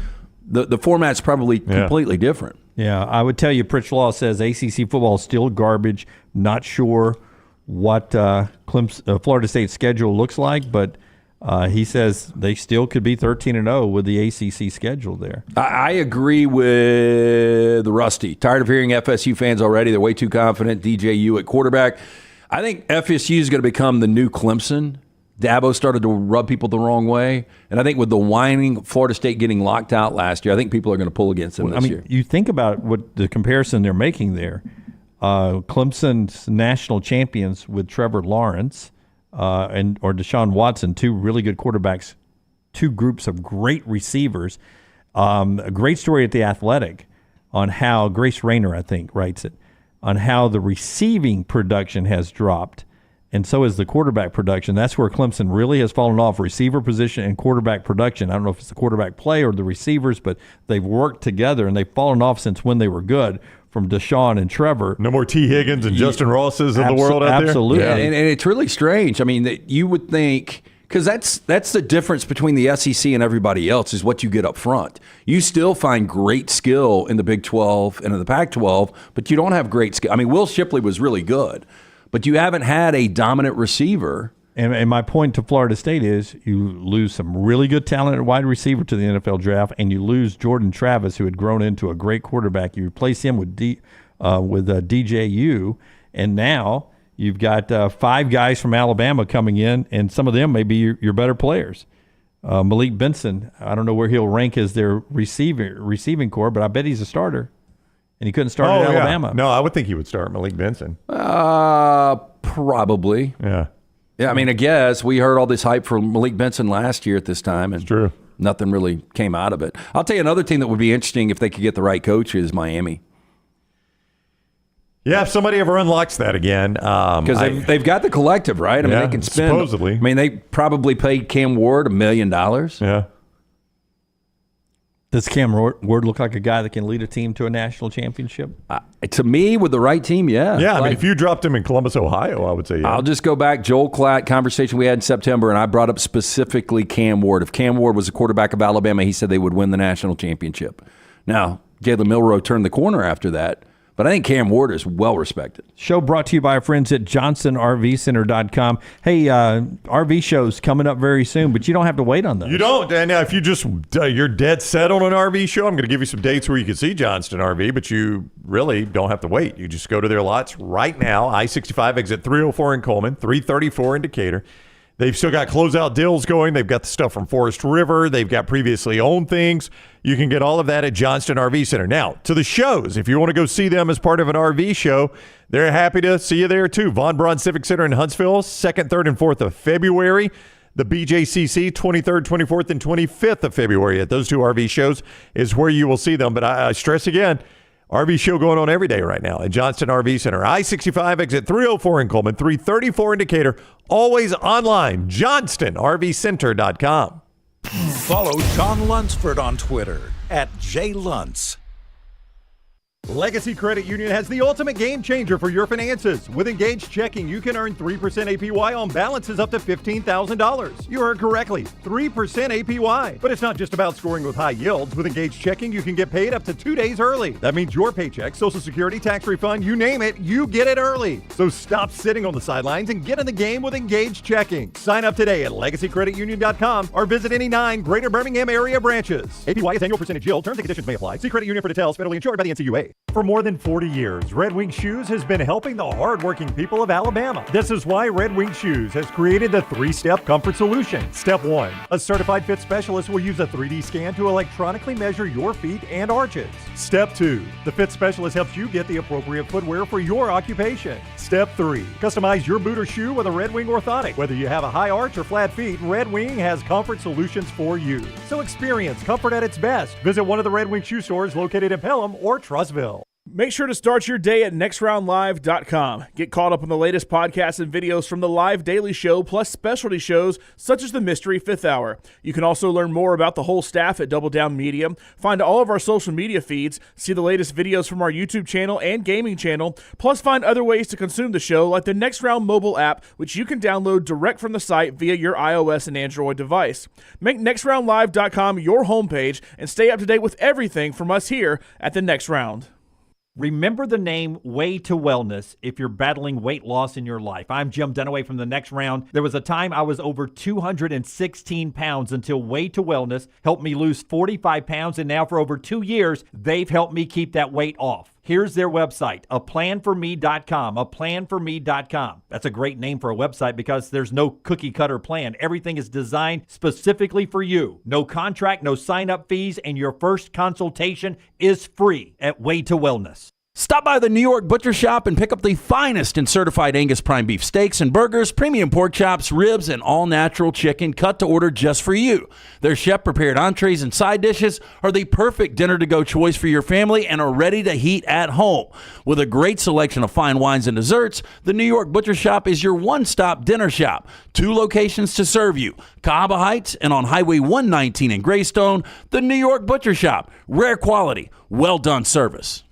the format's probably completely different. Yeah, I would tell you, Pritch Law says ACC football is still garbage. Not sure what Florida State's schedule looks like, but he says they still could be 13-0 with the ACC schedule there. I agree with Rusty. Tired of hearing FSU fans already. They're way too confident. DJU at quarterback. I think FSU is going to become the new Clemson. Dabo started to rub people the wrong way. And I think with the whining Florida State getting locked out last year, I think people are going to pull against them this year. You think about what the comparison they're making there. Clemson's national champions with Trevor Lawrence or Deshaun Watson, two really good quarterbacks, two groups of great receivers. A great story at The Athletic on how Grace Rayner, I think, writes it, on how the receiving production has dropped, and so is the quarterback production. That's where Clemson really has fallen off, receiver position and quarterback production. I don't know if it's the quarterback play or the receivers, but they've worked together, and they've fallen off since when they were good from Deshaun and Trevor. No more T. Higgins and Justin Rosses of the world out there? Absolutely. Yeah, and it's really strange. I mean, that you would think – because that's the difference between the SEC and everybody else is what you get up front. You still find great skill in the Big 12 and in the Pac-12, but you don't have great skill. I mean, Will Shipley was really good, but you haven't had a dominant receiver. And my point to Florida State is you lose some really good talent at wide receiver to the NFL draft, and you lose Jordan Travis, who had grown into a great quarterback. You replace him with DJU, and now you've got 5 guys from Alabama coming in, and some of them may be your better players. Malik Benson, I don't know where he'll rank as their receiving core, but I bet he's a starter. And he couldn't start at Alabama. Yeah. No, I would think he would start Malik Benson. Probably. Yeah. Yeah, I mean, I guess we heard all this hype for Malik Benson last year at this time, and it's true. Nothing really came out of it. I'll tell you another team that would be interesting if they could get the right coach is Miami. Yeah, if somebody ever unlocks that again. Because they've got the collective, right? I mean, they can spend. Supposedly. I mean, they probably paid Cam Ward $1 million. Yeah. Does Cam Ward look like a guy that can lead a team to a national championship? To me, with the right team, yeah. Yeah, I mean, if you dropped him in Columbus, Ohio, I would say yeah. I'll just go back, Joel Klatt, conversation we had in September, and I brought up specifically Cam Ward. If Cam Ward was a quarterback of Alabama, he said they would win the national championship. Now, Jalen Milroe turned the corner after that. But I think Cam Ward is well respected. Show brought to you by our friends at JohnsonRVCenter.com. Hey, RV shows coming up very soon, but you don't have to wait on those. You don't. And now, if you just you're dead set on an RV show, I'm going to give you some dates where you can see Johnston RV, but you really don't have to wait. You just go to their lots right now. I-65 exit 304 in Coleman, 334 in Decatur. They've still got closeout deals going. They've got the stuff from Forest River. They've got previously owned things. You can get all of that at Johnston RV Center. Now, to the shows. If you want to go see them as part of an RV show, they're happy to see you there, too. Von Braun Civic Center in Huntsville, 2nd, 3rd, and 4th of February. The BJCC, 23rd, 24th, and 25th of February. At those 2 RV shows is where you will see them. But I stress again, RV show going on every day right now at Johnston RV Center. I-65 exit 304 in Coleman, 334 in Decatur. Always online, JohnstonRVCenter.com. Follow Sean Lunsford on Twitter @JLuntz. Legacy Credit Union has the ultimate game changer for your finances. With Engaged Checking, you can earn 3% APY on balances up to $15,000. You heard correctly, 3% APY. But it's not just about scoring with high yields. With Engaged Checking, you can get paid up to 2 days early. That means your paycheck, Social Security, tax refund, you name it, you get it early. So stop sitting on the sidelines and get in the game with Engaged Checking. Sign up today at LegacyCreditUnion.com or visit any 9 Greater Birmingham area branches. APY is annual percentage yield. Terms and conditions may apply. See Credit Union for details. Federally insured by the NCUA. For more than 40 years, Red Wing Shoes has been helping the hardworking people of Alabama. This is why Red Wing Shoes has created the 3-step comfort solution. Step 1, a certified fit specialist will use a 3D scan to electronically measure your feet and arches. Step 2, the fit specialist helps you get the appropriate footwear for your occupation. Step 3, customize your boot or shoe with a Red Wing orthotic. Whether you have a high arch or flat feet, Red Wing has comfort solutions for you. So experience comfort at its best. Visit one of the Red Wing shoe stores located in Pelham or Trussville. Make sure to start your day at nextroundlive.com. Get caught up on the latest podcasts and videos from the live daily show, plus specialty shows such as the Mystery Fifth Hour. You can also learn more about the whole staff at Double Down Media, find all of our social media feeds, see the latest videos from our YouTube channel and gaming channel, plus find other ways to consume the show like the Next Round mobile app, which you can download direct from the site via your iOS and Android device. Make nextroundlive.com your homepage and stay up to date with everything from us here at the Next Round. Remember the name Way to Wellness if you're battling weight loss in your life. I'm Jim Dunaway from The Next Round. There was a time I was over 216 pounds until Way to Wellness helped me lose 45 pounds, and now for over 2 years, they've helped me keep that weight off. Here's their website, aplanforme.com, aplanforme.com. That's a great name for a website because there's no cookie-cutter plan. Everything is designed specifically for you. No contract, no sign-up fees, and your first consultation is free at Way to Wellness. Stop by the New York Butcher Shop and pick up the finest in certified Angus prime beef steaks and burgers, premium pork chops, ribs, and all-natural chicken cut to order just for you. Their chef-prepared entrees and side dishes are the perfect dinner-to-go choice for your family and are ready to heat at home. With a great selection of fine wines and desserts, the New York Butcher Shop is your one-stop dinner shop. 2 locations to serve you, Cahaba Heights and on Highway 119 in Greystone. The New York Butcher Shop. Rare quality, well-done service.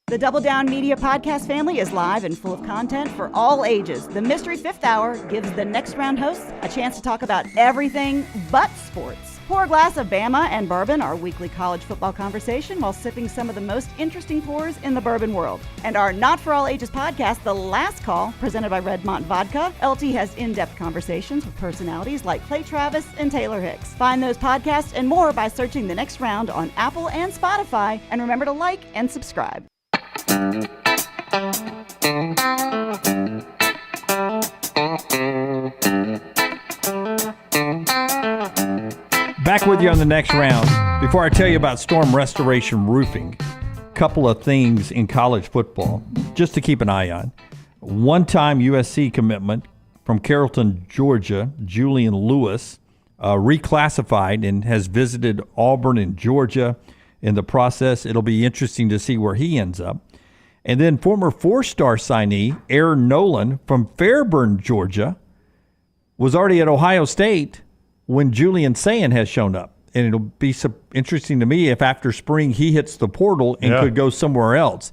The Double Down Media podcast family is live and full of content for all ages. The Mystery Fifth Hour gives the Next Round hosts a chance to talk about everything but sports. Pour a glass of Bama and bourbon, our weekly college football conversation, while sipping some of the most interesting pours in the bourbon world. And our Not For All Ages podcast, The Last Call, presented by Redmont Vodka. LT has in-depth conversations with personalities like Clay Travis and Taylor Hicks. Find those podcasts and more by searching The Next Round on Apple and Spotify. And remember to like and subscribe. Back with you on The Next Round. Before I tell you about Storm Restoration Roofing, a couple of things in college football just to keep an eye on. One-time USC commitment from Carrollton, Georgia, Julian Lewis, reclassified and has visited Auburn and Georgia. In the process, it'll be interesting to see where he ends up. And then former 4-star signee Aaron Nolan from Fairburn, Georgia, was already at Ohio State when Julian Sayin has shown up. And it'll be so interesting to me if after spring he hits the portal and could go somewhere else.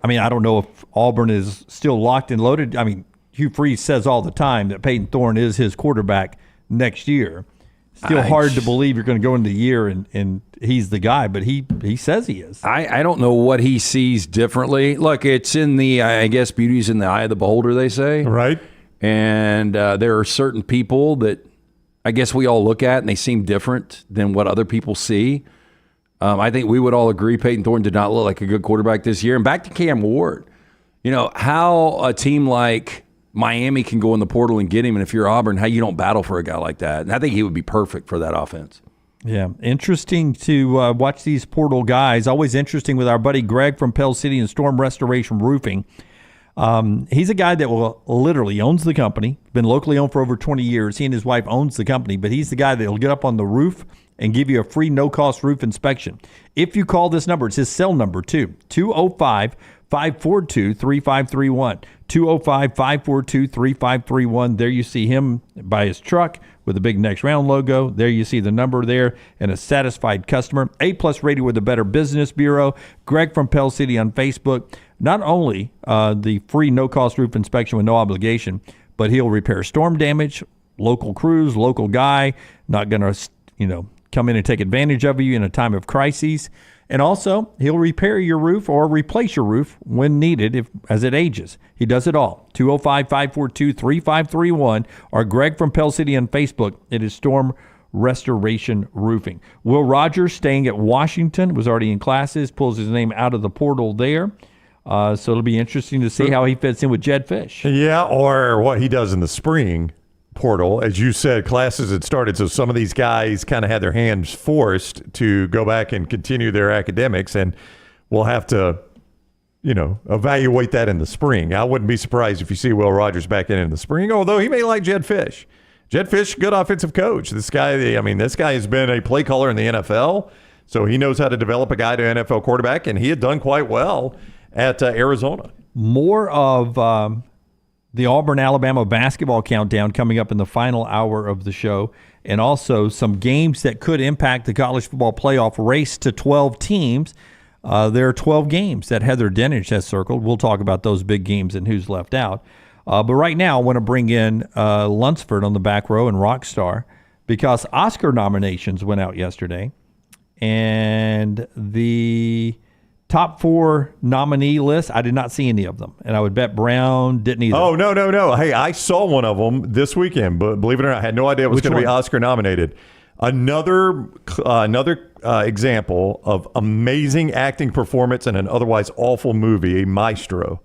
I mean, I don't know if Auburn is still locked and loaded. I mean, Hugh Freeze says all the time that Peyton Thorne is his quarterback next year. Still hard to believe you're going to go into the year and he's the guy, but he says he is. I don't know what he sees differently. Look, it's in the, I guess, beauty's in the eye of the beholder, they say. Right. And there are certain people that I guess we all look at and they seem different than what other people see. I think we would all agree Peyton Thorne did not look like a good quarterback this year. And back to Cam Ward, you know, how a team like Miami can go in the portal and get him, and if you're Auburn, how you don't battle for a guy like that. And I think he would be perfect for that offense. Yeah, interesting to watch these portal guys. Always interesting with our buddy Greg from Pell City and Storm Restoration Roofing. He's a guy that will literally owns the company, been locally owned for over 20 years. He and his wife owns the company, but he's the guy that will get up on the roof and give you a free no-cost roof inspection. If you call this number, it's his cell number too, 205-542-3531. 205-542-3531. There you see him by his truck with the big Next Round logo. There you see the number there and a satisfied customer. A+ rated with the Better Business Bureau. Greg from Pell City on Facebook. Not only the free no-cost roof inspection with no obligation, but he'll repair storm damage, local crews, local guy, not going to, come in and take advantage of you in a time of crises. And also, he'll repair your roof or replace your roof when needed as it ages. He does it all. 205-542-3531 or Greg from Pell City on Facebook. It is Storm Restoration Roofing. Will Rogers, staying at Washington, was already in classes, pulls his name out of the portal there. So it'll be interesting to see how he fits in with Jed Fish. Yeah, or what he does in the spring portal. As you said, classes had started, so some of these guys kind of had their hands forced to go back and continue their academics, and we'll have to, evaluate that in the spring. I wouldn't be surprised if you see Will Rogers back in the spring, although he may like Jed Fish. Jed Fish, good offensive coach. This guy has been a play caller in the NFL, so he knows how to develop a guy to NFL quarterback, and he had done quite well at Arizona. More of the Auburn-Alabama basketball countdown coming up in the final hour of the show, and also some games that could impact the college football playoff race to 12 teams. There are 12 games that Heather Dinich has circled. We'll talk about those big games and who's left out. But right now, I want to bring in Lunsford on the back row and Rockstar because Oscar nominations went out yesterday, and the top 4 nominee list, I did not see any of them, and I would bet Brown didn't either. Oh, no. Hey, I saw one of them this weekend, but believe it or not, I had no idea it was going to be Oscar nominated. Another example of amazing acting performance in an otherwise awful movie, Maestro,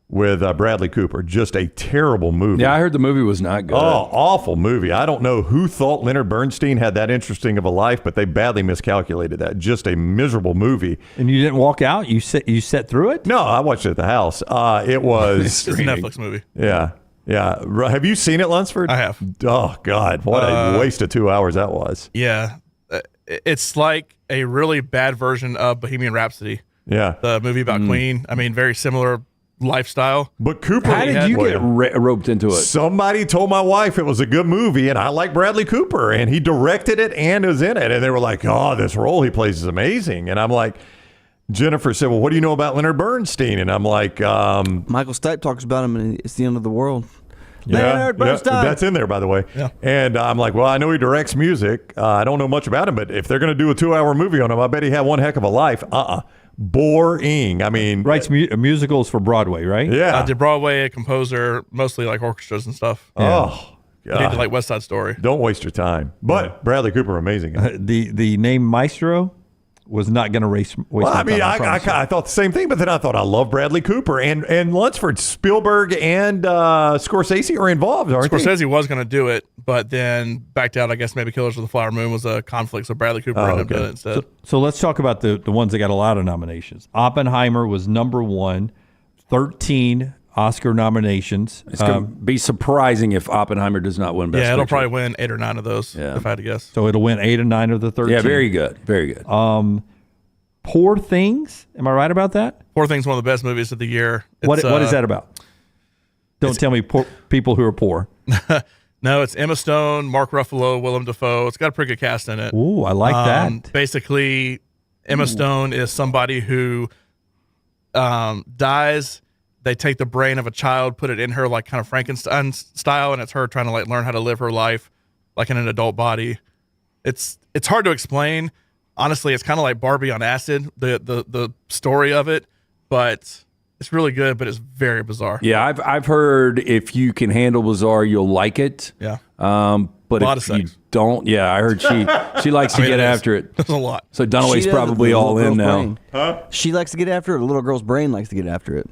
with Bradley Cooper. Just a terrible movie. Yeah, I heard the movie was not good. Oh, awful movie. I don't know who thought Leonard Bernstein had that interesting of a life, but they badly miscalculated that. Just a miserable movie. And you didn't walk out? You sat through it? No, I watched it at the house. It was... It's a Netflix movie. Yeah. Have you seen it, Lunsford? I have. Oh, God. What a waste of 2 hours that was. Yeah. It's like a really bad version of Bohemian Rhapsody. Yeah. The movie about Queen. I mean, very similar lifestyle. But Cooper... How did you get roped into it? Somebody told my wife it was a good movie, and I like Bradley Cooper, and he directed it and was in it. And they were like, oh, this role he plays is amazing. And I'm like... Jennifer said, well, what do you know about Leonard Bernstein? And I'm like... Michael Stipe talks about him, and it's the end of the world. Yeah, Leonard Bernstein. That's in there, by the way. Yeah. And I'm like, well, I know he directs music. I don't know much about him, but if they're going to do a 2-hour movie on him, I bet he had one heck of a life. Boring. I mean... Writes musicals for Broadway, right? Yeah. Did Broadway, a composer, mostly like orchestras and stuff. Oh, God. He did like West Side Story. Don't waste your time. But Bradley Cooper, amazing. The name Maestro was not going to waste my I mean, time. I thought the same thing, but then I thought I love Bradley Cooper and Lunsford. Spielberg and Scorsese are involved, aren't they? Scorsese was going to do it, but then backed out. I guess maybe Killers of the Flower Moon was a conflict, so Bradley Cooper ended up doing it instead. So let's talk about the ones that got a lot of nominations. Oppenheimer was number 1, 13 Oscar nominations. It's going to be surprising if Oppenheimer does not win Best Yeah, it'll Picture. probably win 8 or 9 of those, if I had to guess. So it'll win 8 or 9 of the 13. Yeah, very good. Very good. Poor Things. Am I right about that? Poor Things, one of the best movies of the year. What is that about? Don't tell me people who are poor. No, it's Emma Stone, Mark Ruffalo, Willem Dafoe. It's got a pretty good cast in it. Ooh, I like that. Basically, Emma Stone is somebody who dies. They take the brain of a child, put it in her like kind of Frankenstein style, and it's her trying to like learn how to live her life like in an adult body. It's hard to explain. Honestly, it's kind of like Barbie on acid, the story of it, but it's really good, but it's very bizarre. Yeah, I've heard if you can handle bizarre, you'll like it. Yeah. But if you don't, I heard she likes to get after it. There's a lot. So Dunaway's probably all in now. Huh? She likes to get after it. The little girl's brain likes to get after it.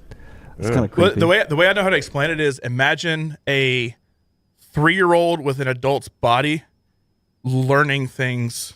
It's kind of creepy. The way I know how to explain it is imagine a 3-year-old with an adult's body learning things.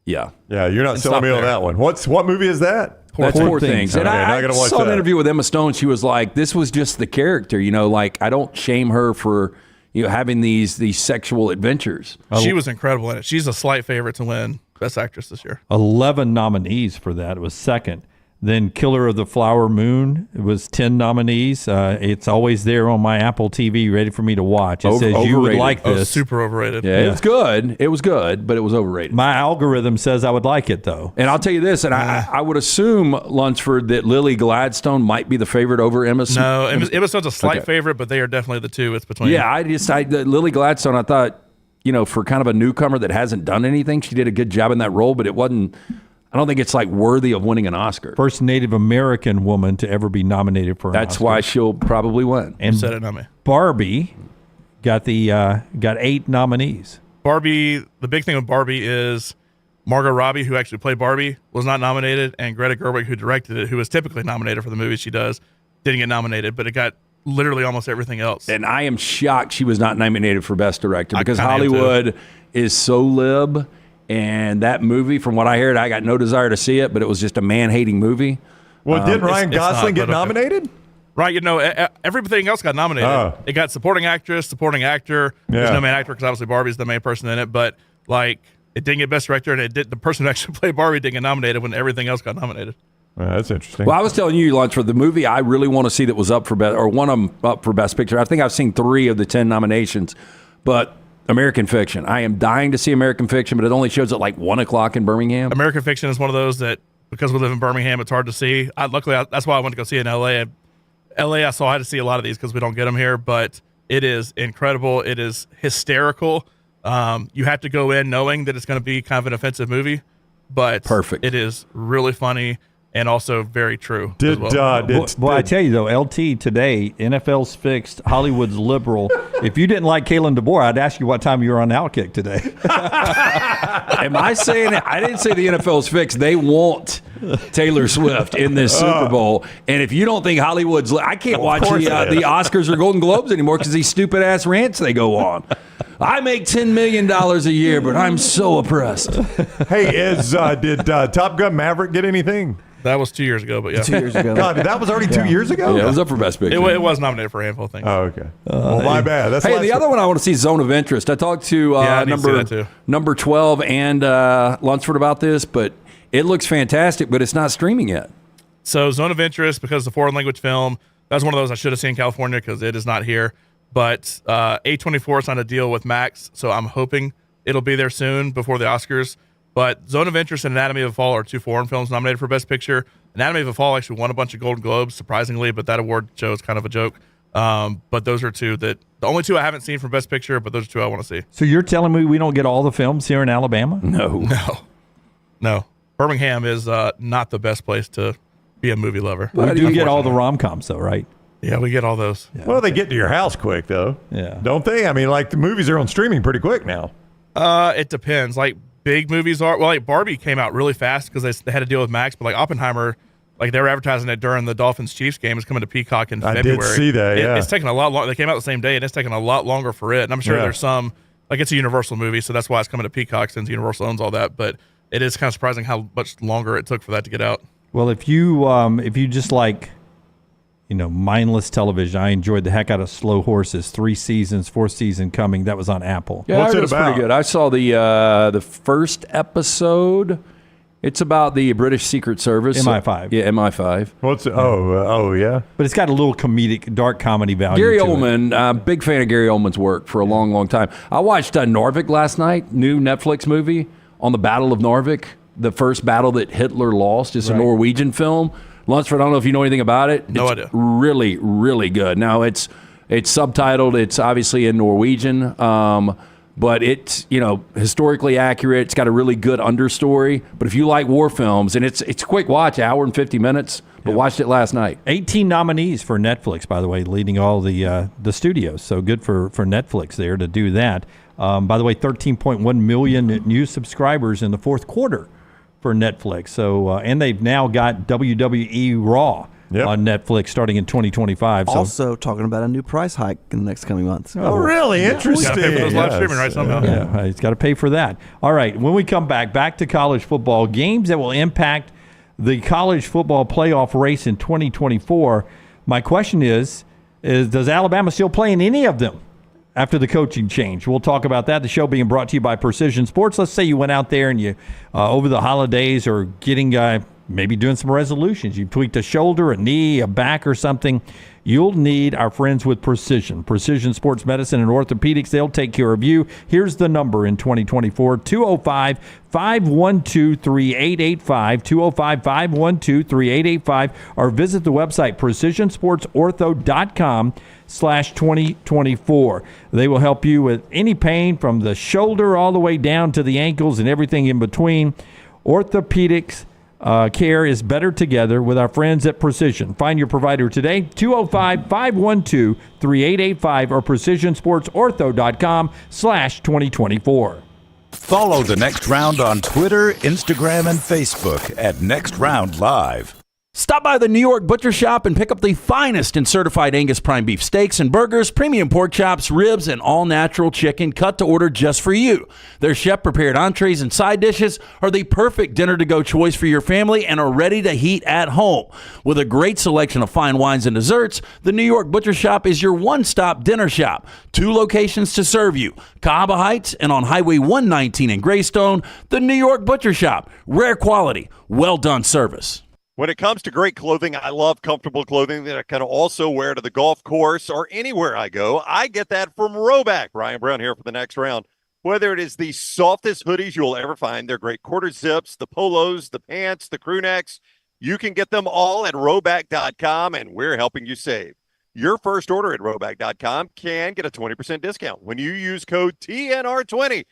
Yeah. Yeah, you're not selling me on that one. What movie is that? That's Poor Things. And Okay, I not gonna watch saw an that. interview with Emma Stone. She was like, this was just the character, like I don't shame her for having these sexual adventures. She was incredible in it. She's a slight favorite to win Best Actress this year. 11 nominees for that. It was second. Then Killer of the Flower Moon, it was 10 nominees. It's always there on my Apple TV, ready for me to watch. It says you would like this. Super overrated. Yeah, it was good. It was good, but it was overrated. My algorithm says I would like it, though. And I'll tell you this, and I would assume, Lunsford, that Lily Gladstone might be the favorite over Emma Stone. No, Emma Stone's a slight favorite, but they are definitely the two. It's between. Yeah, Lily Gladstone, I thought, for kind of a newcomer that hasn't done anything, she did a good job in that role, but it wasn't. I don't think it's like worthy of winning an Oscar. First Native American woman to ever be nominated for an That's Oscar. why she'll probably win. And You said it, not me. Barbie got 8 nominees. Barbie, the big thing with Barbie is Margot Robbie, who actually played Barbie, was not nominated, and Greta Gerwig, who directed it, who is typically nominated for the movies she does, didn't get nominated, but it got literally almost everything else. And I am shocked she was not nominated for Best Director because I kinda am too. Hollywood is so lib. And that movie, from what I heard, I got no desire to see it, but it was just a man-hating movie. Well, did Ryan Gosling get but okay. nominated? Right, everything else got nominated. Oh. It got supporting actress, supporting actor. There's Yeah. no main actor because obviously Barbie's the main person in it, but like it didn't get Best Director, and the person who actually played Barbie didn't get nominated when everything else got nominated. That's interesting. Well, I was telling you, Lunch, for the movie I really want to see that was up for Best, or one of them up for Best Picture. I think I've seen 3 of the 10 nominations, but American Fiction. I am dying to see American Fiction, but it only shows at like 1 o'clock in Birmingham. American Fiction is one of those that, because we live in Birmingham, it's hard to see. Luckily, that's why I went to go see it in L.A. I had to see a lot of these because we don't get them here, but it is incredible. It is hysterical. You have to go in knowing that it's going to be kind of an offensive movie, but Perfect. It is really funny. and also very true. Well, I tell you though, LT today, NFL's fixed, Hollywood's liberal. If you didn't like Kalen DeBoer, I'd ask you what time you were on Outkick today. Am I saying it? I didn't say the NFL's fixed. They want Taylor Swift in this Super Bowl. And if you don't think Hollywood's, I can't watch the Oscars or Golden Globes anymore because these stupid ass rants they go on. I make $10 million a year, but I'm so oppressed. Hey, did Top Gun Maverick get anything? That was 2 years ago, but yeah. 2 years ago. God, that was already 2 years ago? Yeah, it was up for Best Picture. It was nominated for a handful of things. Oh, okay. Well, my bad. That's the other one I want to see is Zone of Interest. I talked to number 12 and Lunsford about this, but it looks fantastic, but it's not streaming yet. So Zone of Interest, because the foreign language film, that's one of those I should have seen in California because it is not here. But A24 signed a deal with Max, so I'm hoping it'll be there soon before the Oscars. But Zone of Interest and Anatomy of a Fall are two foreign films nominated for Best Picture. Anatomy of a Fall actually won a bunch of Golden Globes, surprisingly, but that award show is kind of a joke. But those are the only two I haven't seen from Best Picture, but those are two I want to see. So you're telling me we don't get all the films here in Alabama? No. Birmingham is not the best place to be a movie lover. We do get all the rom-coms, though, right? Yeah, we get all those. Yeah. Well, they get to your house quick, though. Yeah. Don't they? I mean, like, the movies are on streaming pretty quick now. It depends. Like, big movies are. Well, like, Barbie came out really fast because they had to deal with Max, but, like, Oppenheimer, like, they were advertising it during the Dolphins-Chiefs game. It's coming to Peacock in February. I did see that, yeah. It's taking a lot longer. They came out the same day, and it's taking a lot longer for it. And I'm sure there's some, like, it's a Universal movie, so that's why it's coming to Peacock since Universal owns all that. But it is kind of surprising how much longer it took for that to get out. Well, if you just like, mindless television, I enjoyed the heck out of Slow Horses. 3 seasons, 4th season coming. That was on Apple. Yeah, What's it was about? Pretty good. I saw the first episode. It's about the British Secret Service. MI5. Yeah, MI5. What's it? Oh, yeah. But it's got a little comedic, dark comedy value. Gary to Oldman, big fan of Gary Oldman's work for a long, long time. I watched Narvik last night, new Netflix movie on the Battle of Narvik, the first battle that Hitler lost. It's a Norwegian film. Lunsford, I don't know if you know anything about it. No idea. Really, really good. Now, it's subtitled. It's obviously in Norwegian, but it's, historically accurate. It's got a really good understory. But if you like war films, and it's a quick watch, hour and 50 minutes, but watched it last night. 18 nominees for Netflix, by the way, leading all the studios. So good for Netflix there to do that. By the way, 13.1 million new subscribers in the fourth quarter for Netflix. So and they've now got WWE Raw on Netflix starting in 2025. Also talking about a new price hike in the next coming months. Oh, really? Interesting. Got to pay for those live streaming, right? Somehow. Yeah, he's got to pay for that. All right, when we come back to college football, games that will impact the college football playoff race in 2024. My question is does Alabama still play in any of them after the coaching change? We'll talk about that. The show being brought to you by Precision Sports. Let's say you went out there and you, over the holidays, or getting maybe doing some resolutions. You tweaked a shoulder, a knee, a back, or something. You'll need our friends with Precision Sports Medicine and Orthopedics. They'll take care of you. Here's the number in 2024, 205-512-3885, 205-512-3885, or visit the website precisionsportsortho.com/2024. They will help you with any pain from the shoulder all the way down to the ankles and everything in between. Orthopedics care is better together with our friends at Precision. Find your provider today, 205-512-3885 or precisionsportsortho.com/2024. Follow The Next Round on Twitter, Instagram, and Facebook at Next Round Live. Stop by the New York Butcher Shop and pick up the finest in certified Angus prime beef steaks and burgers, premium pork chops, ribs, and all-natural chicken cut to order just for you. Their chef-prepared entrees and side dishes are the perfect dinner-to-go choice for your family and are ready to heat at home. With a great selection of fine wines and desserts, the New York Butcher Shop is your one-stop dinner shop. 2 locations to serve you, Cahaba Heights and on Highway 119 in Greystone. The New York Butcher Shop, rare quality, well-done service. When it comes to great clothing, I love comfortable clothing that I can also wear to the golf course or anywhere I go. I get that from Roback. Ryan Brown here for the Next Round. Whether it is the softest hoodies you'll ever find, they're great quarter zips, the polos, the pants, the crew necks, you can get them all at Roback.com, and we're helping you save. Your first order at Roback.com can get a 20% discount when you use code TNR20.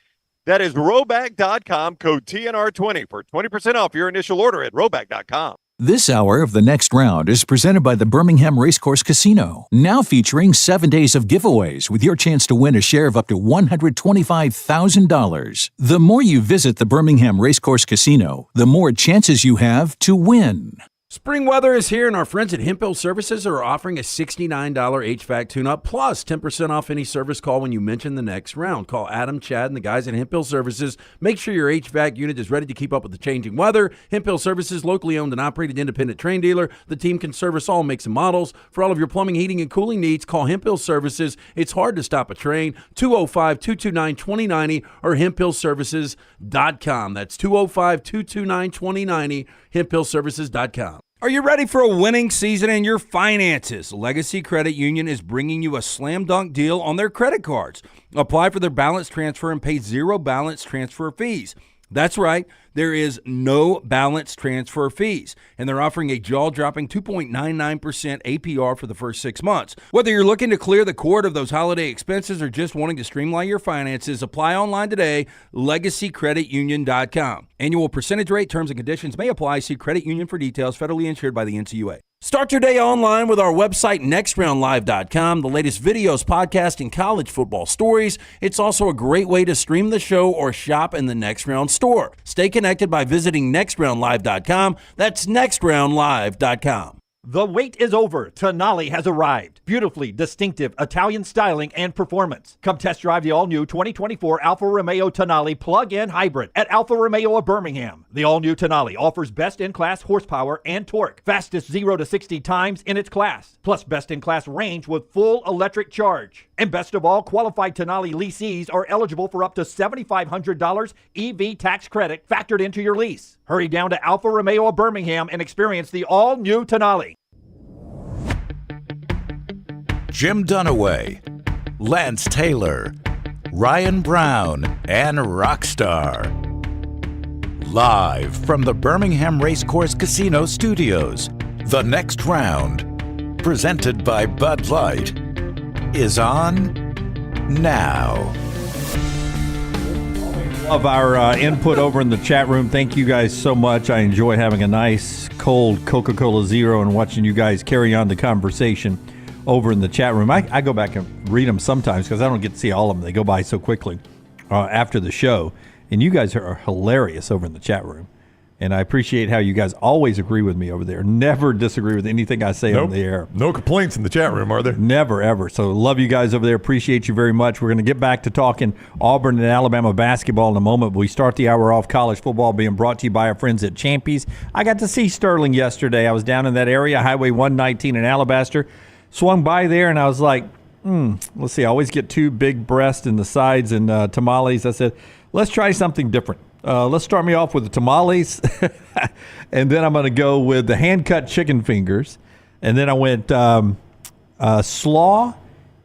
That is Roback.com, code TNR20 for 20% off your initial order at Roback.com. This hour of The Next Round is presented by the Birmingham Racecourse Casino, now featuring 7 days of giveaways with your chance to win a share of up to $125,000. The more you visit the Birmingham Racecourse Casino, the more chances you have to win. Spring weather is here, and our friends at Hemphill Services are offering a $69 HVAC tune-up plus 10% off any service call when you mention The Next Round. Call Adam, Chad, and the guys at Hemphill Services. Make sure your HVAC unit is ready to keep up with the changing weather. Hemphill Services, locally owned and operated independent train dealer. The team can service all makes and models. For all of your plumbing, heating, and cooling needs, call Hemphill Services. It's hard to stop a train. 205-229-2090 or hemphillservices.com. That's 205-229-2090, hemphillservices.com. Are you ready for a winning season in your finances? Legacy Credit Union is bringing you a slam dunk deal on their credit cards. Apply for their balance transfer and pay zero balance transfer fees. That's right, there is no balance transfer fees, and they're offering a jaw-dropping 2.99% APR for the first 6 months. Whether you're looking to clear the cord of those holiday expenses or just wanting to streamline your finances, apply online today, LegacyCreditUnion.com. Annual percentage rate, terms and conditions may apply. See Credit Union for details, federally insured by the NCUA. Start your day online with our website, nextroundlive.com, the latest videos, podcasts, and college football stories. It's also a great way to stream the show or shop in the Next Round store. Stay connected by visiting nextroundlive.com. That's nextroundlive.com. The wait is over. Tonali has arrived. Beautifully distinctive Italian styling and performance. Come test drive the all-new 2024 Alfa Romeo Tonali plug-in hybrid at Alfa Romeo of Birmingham. The all-new Tonali offers best-in-class horsepower and torque, fastest 0 to 60 times in its class, plus best-in-class range with full electric charge. And best of all, qualified Tonali leasees are eligible for up to $7,500 EV tax credit factored into your lease. Hurry down to Alfa Romeo of Birmingham and experience the all-new Tonali. Jim Dunaway, Lance Taylor, Ryan Brown, and Rockstar. Live from the Birmingham Racecourse Casino Studios, The Next Round, presented by Bud Light, is on now. Love our input over in the chat room. Thank you guys so much. I enjoy having a nice cold Coca-Cola Zero and watching you guys carry on the conversation over in the chat room. I go back and read them sometimes because I don't get to see all of them. They go by so quickly after the show. And you guys are hilarious over in the chat room. And I appreciate how you guys always agree with me over there. Never disagree with anything I say on the air. No complaints in the chat room, are there? Never, ever. So love you guys over there. Appreciate you very much. We're going to get back to talking Auburn and Alabama basketball in a moment. But we start the hour off college football being brought to you by our friends at Champies. I got to see Sterling yesterday. I was down in that area, Highway 119 in Alabaster. Swung by there, and I was like, let's see. I always get 2 big breasts in the sides and tamales. I said, let's try something different. Let's start me off with the tamales, and then I'm going to go with the hand-cut chicken fingers, and then I went slaw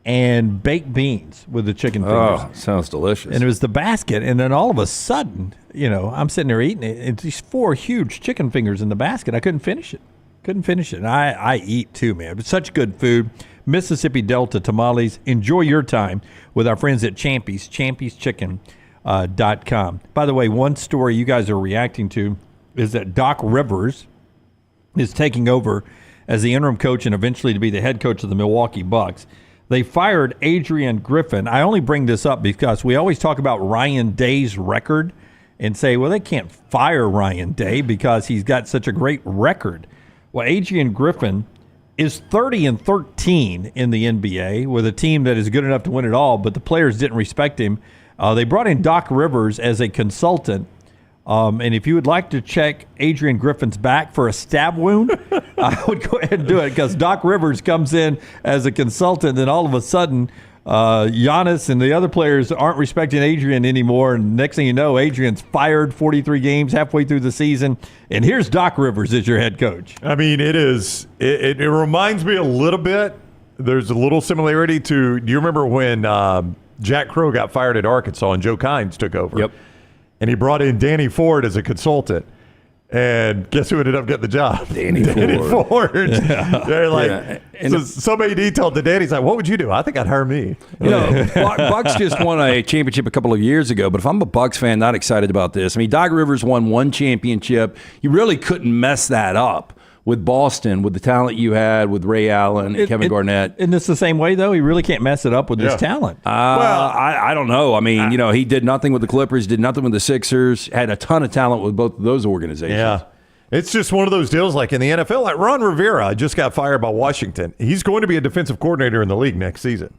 and baked beans with the chicken fingers. Oh, sounds delicious. And it was the basket, and then all of a sudden, I'm sitting there eating it, and these 4 huge chicken fingers in the basket. I couldn't finish it. And I eat too, man. It's such good food. Mississippi Delta tamales. Enjoy your time with our friends at Champies, champieschicken.com. By the way, one story you guys are reacting to is that Doc Rivers is taking over as the interim coach and eventually to be the head coach of the Milwaukee Bucks. They fired Adrian Griffin. I only bring this up because we always talk about Ryan Day's record and say, well, they can't fire Ryan Day because he's got such a great record. Well, Adrian Griffin is 30-13 in the NBA with a team that is good enough to win it all, but the players didn't respect him. They brought in Doc Rivers as a consultant, and if you would like to check Adrian Griffin's back for a stab wound, I would go ahead and do it because Doc Rivers comes in as a consultant, and all of a sudden Giannis and the other players aren't respecting Adrian anymore, and next thing you know, Adrian's fired 43 games halfway through the season, and here's Doc Rivers as your head coach. I mean, it reminds me a little bit. There's a little similarity to, do you remember when Jack Crow got fired at Arkansas and Joe Kynes took over? Yep. And he brought in Danny Ford as a consultant. And guess who ended up getting the job? Danny Ford. Yeah. They're like, somebody detailed to Danny. He's like, what would you do? I think I'd hire me. Bucks just won a championship a couple of years ago, but if I'm a Bucks fan, not excited about this. I mean, Doc Rivers won 1 championship. You really couldn't mess that up. with Boston, with the talent you had with Ray Allen and Kevin Garnett. Isn't this the same way, though? He really can't mess it up with his talent. I don't know. I mean, he did nothing with the Clippers, did nothing with the Sixers, had a ton of talent with both of those organizations. Yeah. It's just one of those deals like in the NFL. Like Ron Rivera just got fired by Washington. He's going to be a defensive coordinator in the league next season.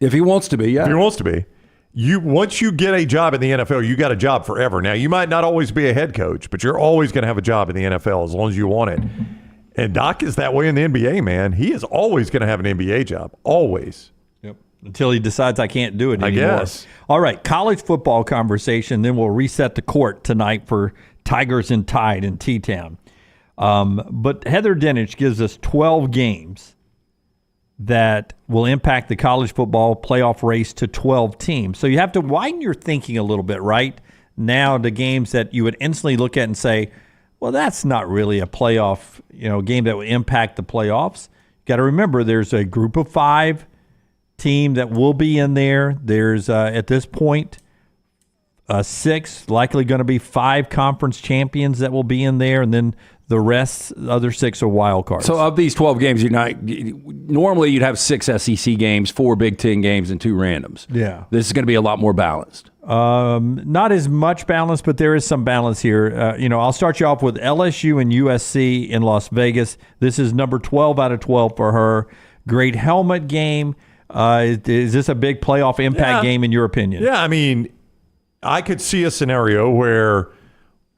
If he wants to be, yeah. If he wants to be. Once you get a job in the NFL, you got a job forever. Now, you might not always be a head coach, but you're always going to have a job in the NFL as long as you want it. And Doc is that way in the NBA, man. He is always going to have an NBA job. Always. Yep. Until he decides I can't do it I anymore. guess. All right, college football conversation. Then we'll reset the court tonight for Tigers and Tide in T-Town. But Heather Dinich gives us 12 games that will impact the college football playoff race to 12 teams. So you have to widen your thinking a little bit right now to games that you would instantly look at and say, well, that's not really a playoff, game that would impact the playoffs. You got to remember there's a group of 5 team that will be in there. There's at this point 6, likely going to be 5 conference champions that will be in there, and then the rest, the other 6 are wild cards. So of these 12 games, normally you'd have 6 SEC games, 4 Big Ten games, and 2 randoms. Yeah. This is going to be a lot more balanced. Not as much balance, but there is some balance here. I'll start you off with LSU and USC in Las Vegas. This is number 12 out of 12 for her. Great helmet game. Is this a big playoff impact game in your opinion? Yeah, I mean, I could see a scenario where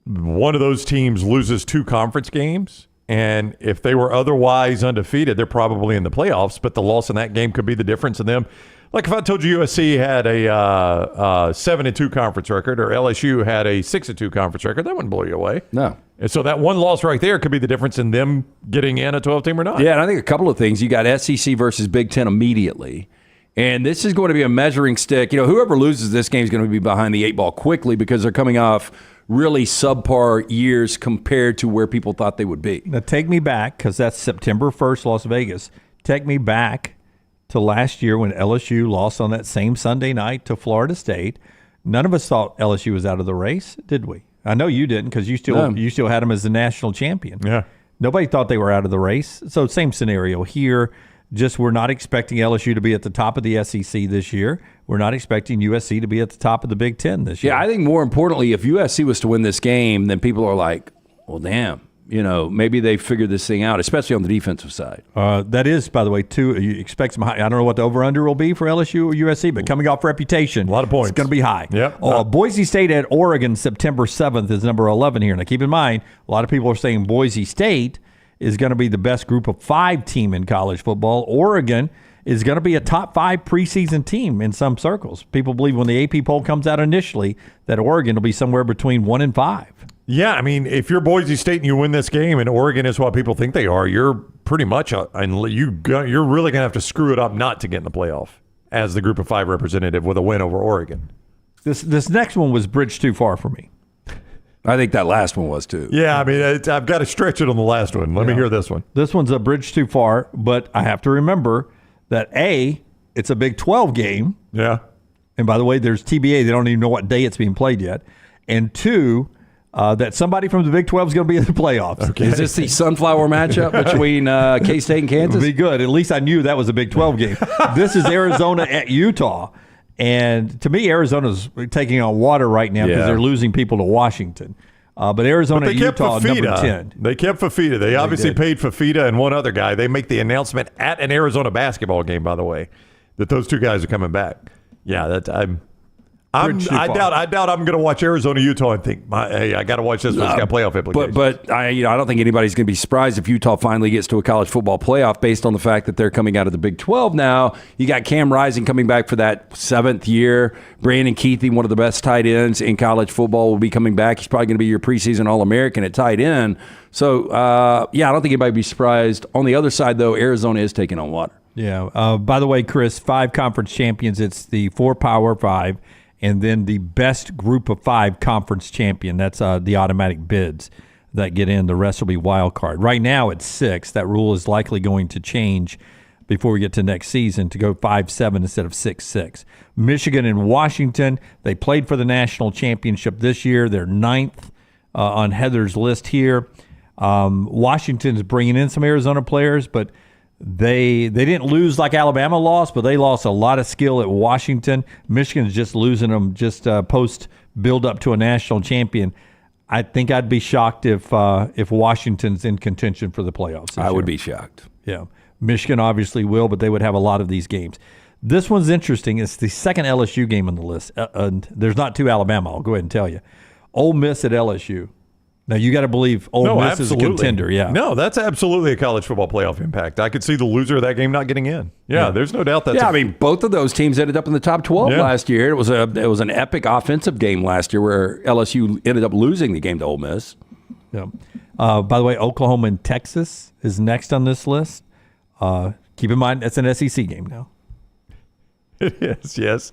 one of those teams loses 2 conference games, and if they were otherwise undefeated, they're probably in the playoffs, but the loss in that game could be the difference in them. Like if I told you USC had a 7-2 conference record or LSU had a 6-2 conference record, that wouldn't blow you away. No. And so that one loss right there could be the difference in them getting in a 12-team or not. Yeah, and I think a couple of things. You got SEC versus Big Ten immediately. And this is going to be a measuring stick. Whoever loses this game is going to be behind the 8 ball quickly because they're coming off really subpar years compared to where people thought they would be. Now take me back, because that's September 1st, Las Vegas. Take me back to last year when LSU lost on that same Sunday night to Florida State. None of us thought LSU was out of the race, did we? I know you didn't, because you still had them as the national champion. Yeah. Nobody thought they were out of the race. So same scenario here. Just we're not expecting LSU to be at the top of the SEC this year. We're not expecting USC to be at the top of the Big Ten this year. Yeah, I think more importantly, if USC was to win this game, then people are like, well, damn, maybe they figured this thing out, especially on the defensive side. That is, by the way, too, you expect some high. I don't know what the over-under will be for LSU or USC, but coming off reputation, a lot of points. It's going to be high. Yep. Boise State at Oregon, September 7th is number 11 here. Now, keep in mind, a lot of people are saying Boise State is going to be the best group of 5 team in college football. Oregon is going to be a top 5 preseason team in some circles. People believe when the AP poll comes out initially that Oregon will be somewhere between 1 and 5. Yeah, I mean, if you're Boise State and you win this game and Oregon is what people think they are, you're pretty much you're really going to have to screw it up not to get in the playoff as the group of 5 representative with a win over Oregon. This next one was bridge too far for me. I think that last one was too. Yeah, I mean, I've got to stretch it on the last one. Let me hear this one. This one's a bridge too far, but I have to remember that it's a Big 12 game. Yeah. And by the way, there's TBA. They don't even know what day it's being played yet. And 2, that somebody from the Big 12 is going to be in the playoffs. Okay. Is this the sunflower matchup between K-State and Kansas? It'd be good. At least I knew that was a Big 12 game. This is Arizona at Utah. And to me, Arizona's taking on water right now because they're losing people to Washington. But Arizona at Utah, number 10. They kept Fafita. They obviously paid Fafita and one other guy. They make the announcement at an Arizona basketball game, by the way, that those 2 guys are coming back. Yeah, I doubt I'm going to watch Arizona Utah and think, hey, I got to watch this one. It's got playoff implications. But I don't think anybody's going to be surprised if Utah finally gets to a college football playoff based on the fact that they're coming out of the Big 12 now. You got Cam Rising coming back for that 7th year. Brandon Keithy, one of the best tight ends in college football, will be coming back. He's probably going to be your preseason All-American at tight end. So, I don't think anybody would be surprised. On the other side, though, Arizona is taking on water. Yeah. By the way, Chris, 5 conference champions. It's the 4 Power 5. And then the best group of 5 conference champion. That's the automatic bids that get in. The rest will be wild card. Right now it's 6. That rule is likely going to change before we get to next season to go 5-7 instead of 6-6. Michigan and Washington, they played for the national championship this year. They're 9th on Heather's list here. Washington's bringing in some Arizona players, but they didn't lose like Alabama lost, but they lost a lot of skill at Washington. Michigan's just losing them just post build up to a national champion. I think I'd be shocked if Washington's in contention for the playoffs. I would be shocked. Yeah. Michigan obviously will, but they would have a lot of these games. This one's interesting. It's the second LSU game on the list. There's not two Alabama, I'll go ahead and tell you. Ole Miss at LSU. Now, you got to believe Ole Miss is a contender. Yeah. No, that's absolutely a college football playoff impact. I could see the loser of that game not getting in. Yeah, there's no doubt that's I mean, both of those teams ended up in the top 12 last year. It was an epic offensive game last year where LSU ended up losing the game to Ole Miss. Yeah. By the way, Oklahoma and Texas is next on this list. Keep in mind, that's an SEC game now. It is, yes.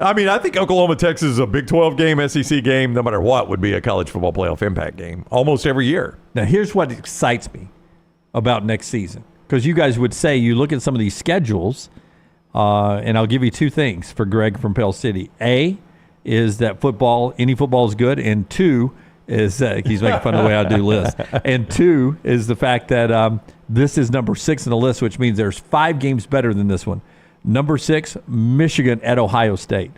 I mean, I think Oklahoma, Texas is a Big 12 game, SEC game, no matter what, would be a college football playoff impact game almost every year. Now, here's what excites me about next season. Because you guys would say, you look at some of these schedules, and I'll give you two things for Greg from Pell City. A, is that any football is good, and two, is he's making fun of the way I do lists. And two is the fact that this is number 6 in the list, which means there's 5 games better than this one. Number 6, Michigan at Ohio State.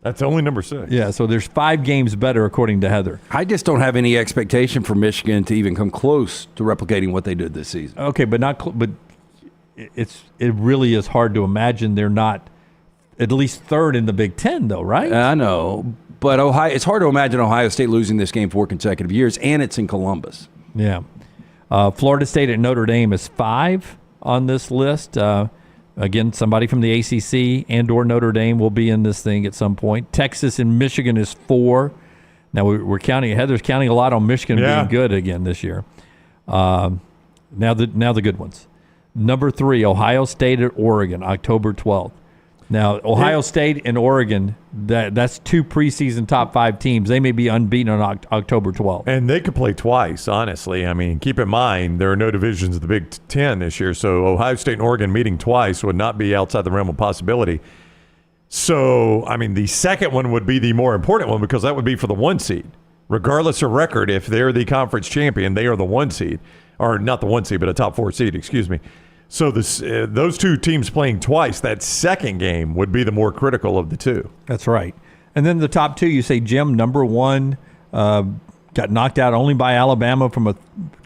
That's only number 6. Yeah, so there's 5 games better according to Heather. I just don't have any expectation for Michigan to even come close to replicating what they did this season. Okay, but it really is hard to imagine they're not at least third in the Big Ten, though, right? I know, but it's hard to imagine Ohio State losing this game 4 consecutive years, and it's in Columbus. Yeah. Florida State at Notre Dame is 5 on this list. Again, somebody from the ACC and or Notre Dame will be in this thing at some point. Texas and Michigan is 4. Now, we're counting. Heather's counting a lot on Michigan being good again this year. Now the good ones. Number 3, Ohio State at Oregon, October 12th. Now, Ohio State and Oregon, that's 2 preseason top 5 teams. They may be unbeaten on October 12th. And they could play twice, honestly. I mean, keep in mind, there are no divisions of the Big Ten this year, so Ohio State and Oregon meeting twice would not be outside the realm of possibility. So, I mean, the second one would be the more important one because that would be for the 1 seed. Regardless of record, if they're the conference champion, they are the 1 seed. Or not the 1 seed, but a top 4 seed, excuse me. So those 2 teams playing twice, that second game would be the more critical of the 2. That's right. And then the top 2, you say, Jim, number 1 got knocked out only by Alabama from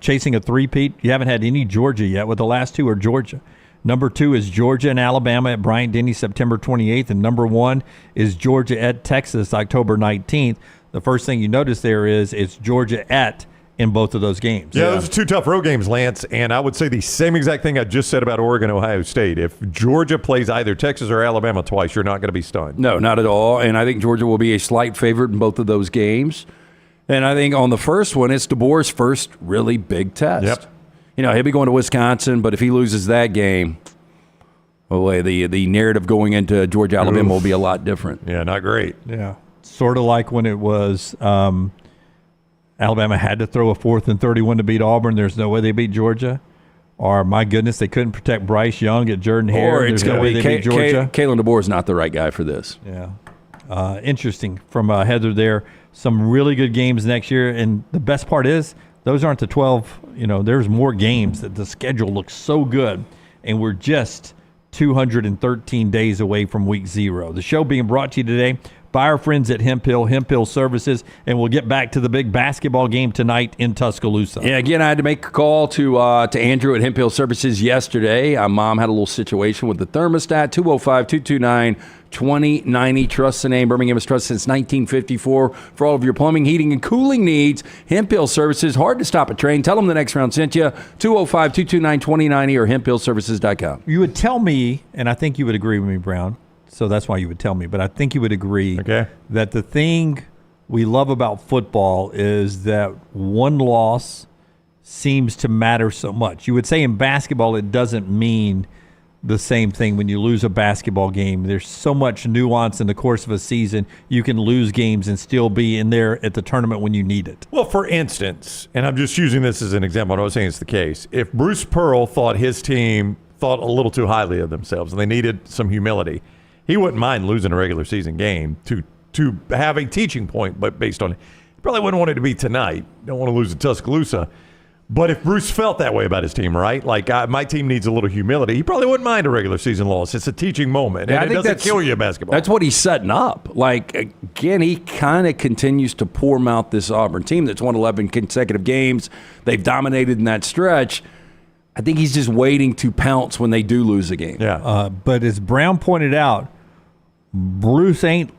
chasing a three-peat. You haven't had any Georgia yet, with the last 2 are Georgia. Number 2 is Georgia and Alabama at Bryant-Denny, September 28th. And number 1 is Georgia at Texas, October 19th. The first thing you notice there is it's Georgia at in both of those games. Yeah, those are 2 tough road games, Lance, and I would say the same exact thing I just said about Oregon, Ohio State. If Georgia plays either Texas or Alabama twice, you're not going to be stunned. No, not at all, and I think Georgia will be a slight favorite in both of those games. And I think on the first one, it's DeBoer's first really big test. Yep. You know, he'll be going to Wisconsin, but if he loses that game, the narrative going into Georgia, Alabama will be a lot different. Yeah, not great. Yeah, sort of like when it was Alabama had to throw a 4th and 31 to beat Auburn. There's no way they beat Georgia. Or, my goodness, they couldn't protect Bryce Young at Jordan-Hare. Or it's going to be Kalen DeBoer is not the right guy for this. Yeah. Interesting from Heather there. Some really good games next year. And the best part is those aren't the 12. You know, there's more games. That the schedule looks so good. And we're just 213 days away from week 0. The show being brought to you today by our friends at Hemp Hill Services, and we'll get back to the big basketball game tonight in Tuscaloosa. Yeah, again, I had to make a call to Andrew at Hemp Hill Services yesterday. Mom had a little situation with the thermostat. 205-229-2090. Trust the name. Birmingham has trusted since 1954 for all of your plumbing, heating, and cooling needs. Hemp Hill Services, hard to stop a train. Tell them the next round sent you. 205-229-2090 or hemphillservices.com. You would tell me, and I think you would agree with me, Brown, so that's why you would tell me, but I think you would agree that the thing we love about football is that one loss seems to matter so much. You would say in basketball it doesn't mean the same thing when you lose a basketball game. There's so much nuance in the course of a season. You can lose games and still be in there at the tournament when you need it. Well, for instance, and I'm just using this as an example, I'm not saying it's the case. If Bruce Pearl thought his team thought a little too highly of themselves and they needed some humility, he wouldn't mind losing a regular season game to have a teaching point, but based on You probably wouldn't want it to be tonight. Don't want to lose to Tuscaloosa. But if Bruce felt that way about his team, right? Like, my team needs a little humility, he probably wouldn't mind a regular season loss. It's a teaching moment. Yeah, and it doesn't kill you in basketball. That's what he's setting up. Like, again, he kind of continues to pour mouth this Auburn team that's won 11 consecutive games. They've dominated in that stretch. I think he's just waiting to pounce when they do lose a game. Yeah. But as Brown pointed out, Bruce doesn't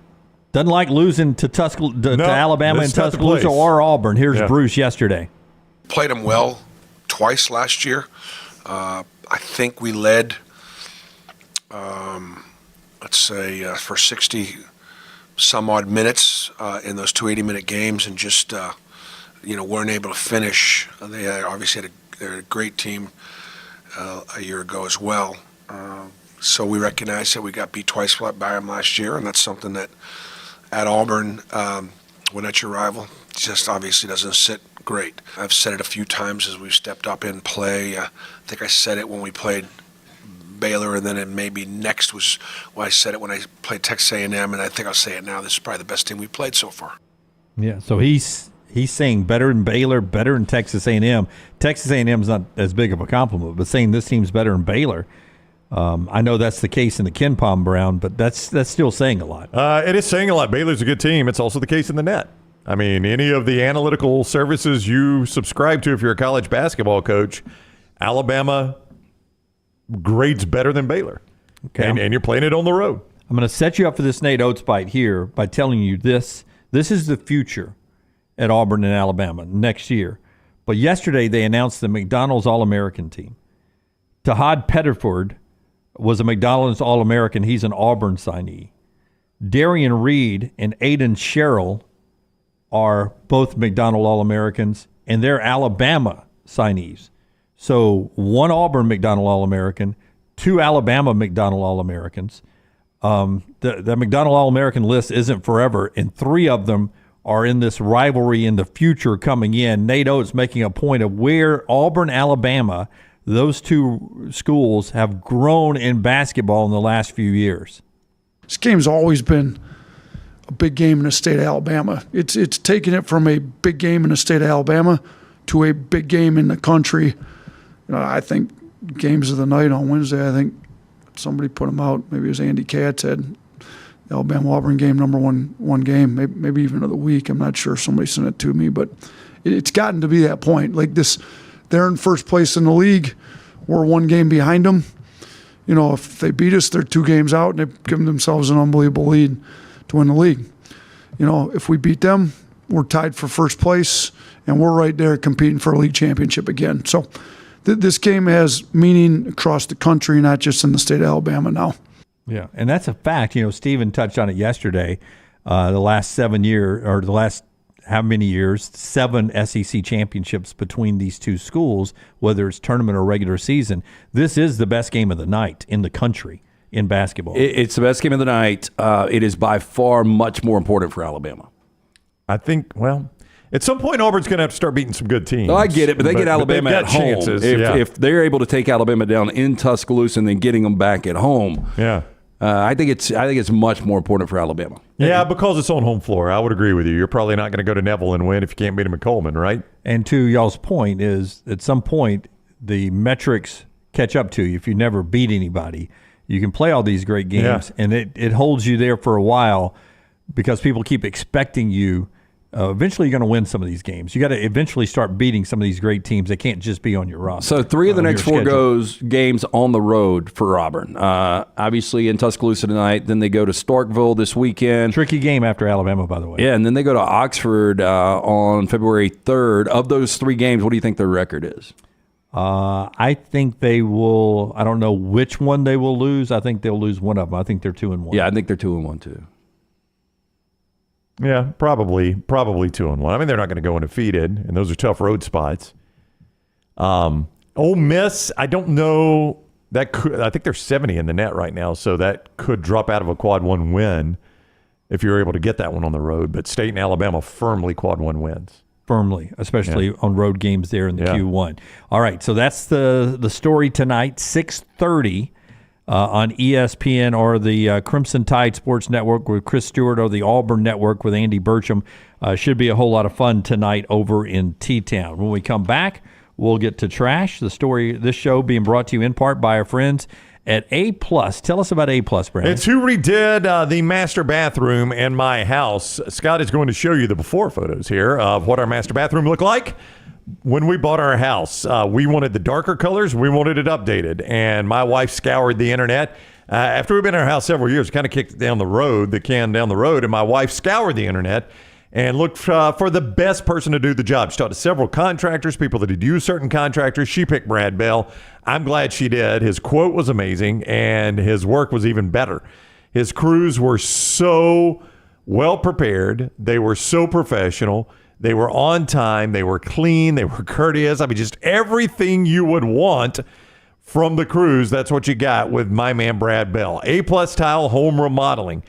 like losing to Alabama and Tuscaloosa or Auburn. Here's Bruce yesterday. Played them well twice last year. I think we led, let's say, for 60 some odd minutes in those 2 80-minute games, and just weren't able to finish. They obviously they're a great team a year ago as well. So we recognize that we got beat twice by them last year, and that's something that at Auburn, when that's your rival, just obviously doesn't sit great. I've said it a few times as we've stepped up in play. I think I said it when we played Baylor, and then maybe next was when I said it when I played Texas A&M, and I think I'll say it now. This is probably the best team we've played so far. Yeah, so he's saying better than Baylor, better than Texas A&M. Texas A&M is not as big of a compliment, but saying this team's better than Baylor. I know that's the case in the Ken Palm, Brown, but that's still saying a lot. It is saying a lot. Baylor's a good team. It's also the case in the net. I mean, any of the analytical services you subscribe to if you're a college basketball coach, Alabama grades better than Baylor. Okay. And you're playing it on the road. I'm going to set you up for this Nate Oates bite here by telling you this. This is the future at Auburn and Alabama next year. But yesterday they announced the McDonald's All-American team. Tahad Pettiford was a McDonald's All-American. He's an Auburn signee. Darian Reed and Aiden Sherrill are both McDonald All-Americans, and they're Alabama signees. So one Auburn McDonald All-American, 2 Alabama McDonald All-Americans. The McDonald All-American list isn't forever, and 3 of them are in this rivalry in the future coming in. Nate Oates making a point of where Auburn, Alabama, those 2 schools have grown in basketball in the last few years. This game's always been a big game in the state of Alabama. It's taken it from a big game in the state of Alabama to a big game in the country. I think games of the night on Wednesday, I think somebody put them out. Maybe it was Andy Katz said the Alabama-Auburn game, number one game, maybe even of the week. I'm not sure. Somebody sent it to me, but it's gotten to be that point. Like this, they're in first place in the league. We're 1 game behind them. If they beat us, they're 2 games out, and they've given themselves an unbelievable lead to win the league. If we beat them, we're tied for first place, and we're right there competing for a league championship again. So this game has meaning across the country, not just in the state of Alabama now. Yeah, and that's a fact. Stephen touched on it yesterday. The last 7 years, or the last how many years, 7 SEC championships between these 2 schools, whether it's tournament or regular season. This is the best game of the night in the country in basketball. It's the best game of the night. It is by far much more important for Alabama. I think, at some point Auburn's going to have to start beating some good teams. No, I get it, but they get Alabama at home. Chances, if they're able to take Alabama down in Tuscaloosa and then getting them back at home, I think it's much more important for Alabama. Yeah, because it's on home floor. I would agree with you. You're probably not going to go to Neville and win if you can't beat them at Coleman, right? And to y'all's point is, at some point, the metrics catch up to you. If you never beat anybody, you can play all these great games, and it holds you there for a while because people keep expecting you. Eventually, you're going to win some of these games. You got to eventually start beating some of these great teams. They can't just be on your roster. So 3 of the next 4 games on the road for Auburn. Obviously in Tuscaloosa tonight. Then they go to Starkville this weekend. Tricky game after Alabama, by the way. Yeah, and then they go to Oxford on February 3rd. Of those 3 games, what do you think their record is? I think they will. I don't know which one they will lose. I think they'll lose one of them. I think they're 2-1. Yeah, I think they're 2-1 too. Yeah, probably 2-1. I mean, they're not going to go undefeated, and those are tough road spots. Ole Miss, I don't know. I think they're 70 in the net right now, so that could drop out of a quad 1 win if you're able to get that one on the road. But State and Alabama firmly quad 1 wins. Firmly, especially on road games there in the Q1. All right, so that's the story tonight, 6:30. on ESPN or the Crimson Tide Sports Network with Chris Stewart or the Auburn Network with Andy Burcham. Should be a whole lot of fun tonight over in T-Town. When we come back, we'll get to trash. The story, this show being brought to you in part by our friends at A+. Tell us about A+, Brandon. It's who redid the master bathroom in my house. Scott is going to show you the before photos here of what our master bathroom looked like when we bought our house. We wanted the darker colors. We wanted it updated. And my wife scoured the internet. After we've been in our house several years, kind of kicked it down the road, and my wife scoured the internet and looked for the best person to do the job. She talked to several contractors, people that had used certain contractors. She picked Brad Bell. I'm glad she did. His quote was amazing, and his work was even better. His crews were so well prepared. They were so professional. They were on time. They were clean. They were courteous. I mean, just everything you would want from the crews. That's what you got with my man, Brad Bell. A+ Tile Home Remodeling.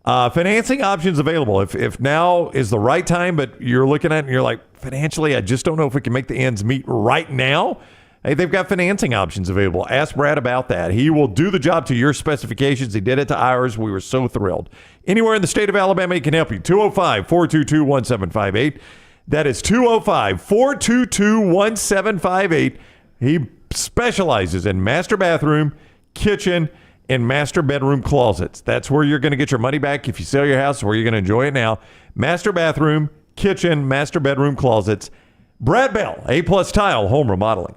Financing options available. If now is the right time, but you're looking at it and you're like, financially, I just don't know if we can make the ends meet right now. Hey, they've got financing options available. Ask Brad about that. He will do the job to your specifications. He did it to ours. We were so thrilled. Anywhere in the state of Alabama, he can help you. 205-422-1758. That is 205-422-1758. He specializes in master bathroom, kitchen, and master bedroom closets. That's where you're going to get your money back if you sell your house, where you're going to enjoy it now. Master bathroom, kitchen, master bedroom closets. Brad Bell, A+ Tile Home Remodeling.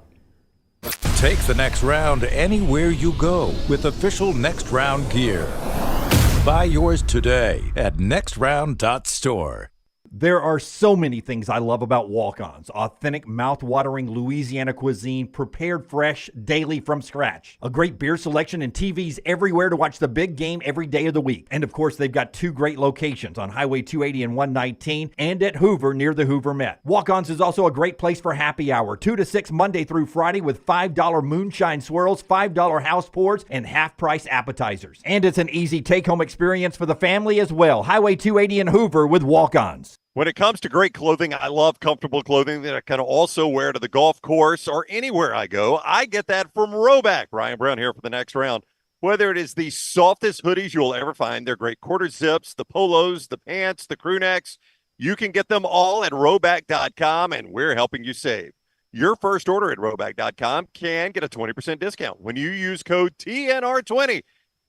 Take the next round anywhere you go with official Next Round gear. Buy yours today at nextround.store. There are so many things I love about Walk-Ons. Authentic, mouth-watering Louisiana cuisine, prepared fresh, daily from scratch. A great beer selection and TVs everywhere to watch the big game every day of the week. And of course, they've got two great locations on Highway 280 and 119 and at Hoover near the Hoover Met. Walk-Ons is also a great place for happy hour, 2 to 6 Monday through Friday with $5 moonshine swirls, $5 house pours, and half-price appetizers. And it's an easy take-home experience for the family as well. Highway 280 and Hoover with Walk-Ons. When it comes to great clothing, I love comfortable clothing that I can also wear to the golf course or anywhere I go. I get that from Roback. Ryan Brown here for the next round. Whether it is the softest hoodies you'll ever find, they're great quarter zips, the polos, the pants, the crew necks, you can get them all at Roback.com, and we're helping you save. Your first order at Roback.com can get a 20% discount when you use code TNR20.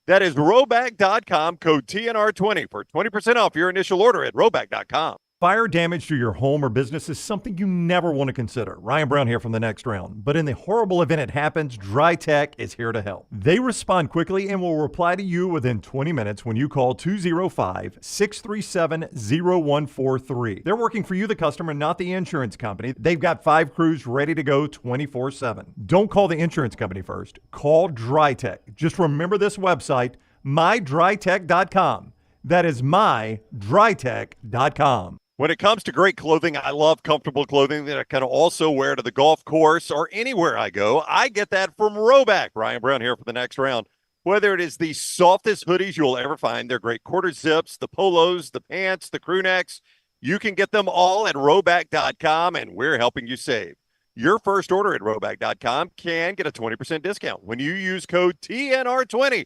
That is Roback.com, code TNR20 for 20% off your initial order at Roback.com. Fire damage to your home or business is something you never want to consider. Ryan Brown here from the next round. But in the horrible event it happens, Dry Tech is here to help. They respond quickly and will reply to you within 20 minutes when you call 205-637-0143. They're working for you, the customer, not the insurance company. They've got 5 crews ready to go 24/7. Don't call the insurance company first. Call Dry Tech. Just remember this website, mydrytech.com. That is mydrytech.com. When it comes to great clothing, I love comfortable clothing that I can also wear to the golf course or anywhere I go. I get that from Roback. Ryan Brown here for the next round. Whether it is the softest hoodies you'll ever find, they're great quarter zips, the polos, the pants, the crew necks, you can get them all at Roback.com, and we're helping you save. Your first order at Roback.com can get a 20% discount when you use code TNR20.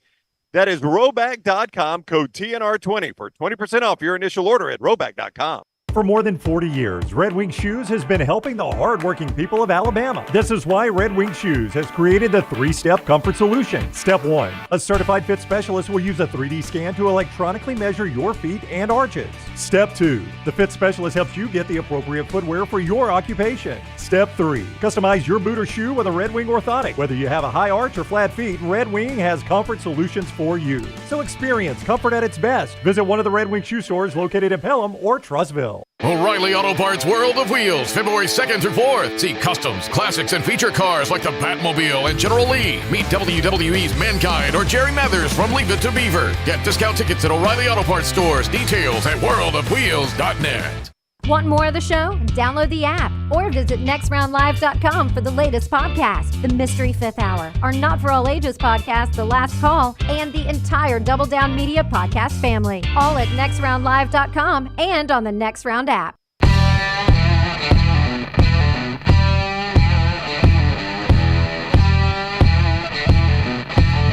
That is Roback.com, code TNR20 for 20% off your initial order at Roback.com. For more than 40 years, Red Wing Shoes has been helping the hardworking people of Alabama. This is why Red Wing Shoes has created the 3-step comfort solution. Step 1, a certified fit specialist will use a 3D scan to electronically measure your feet and arches. Step 2, the fit specialist helps you get the appropriate footwear for your occupation. Step 3, customize your boot or shoe with a Red Wing orthotic. Whether you have a high arch or flat feet, Red Wing has comfort solutions for you. So experience comfort at its best. Visit one of the Red Wing shoe stores located in Pelham or Trussville. O'Reilly Auto Parts World of Wheels, February 2nd through 4th. See customs, classics, and feature cars like the Batmobile and General Lee. Meet WWE's Mankind or Jerry Mathers from Leave It to Beaver. Get discount tickets at O'Reilly Auto Parts stores. Details at worldofwheels.net. Want more of the show? Download the app or visit nextroundlive.com for the latest podcast, The Mystery Fifth Hour, our Not For All Ages podcast, The Last Call, and the entire Double Down Media podcast family. All at nextroundlive.com and on the Next Round app.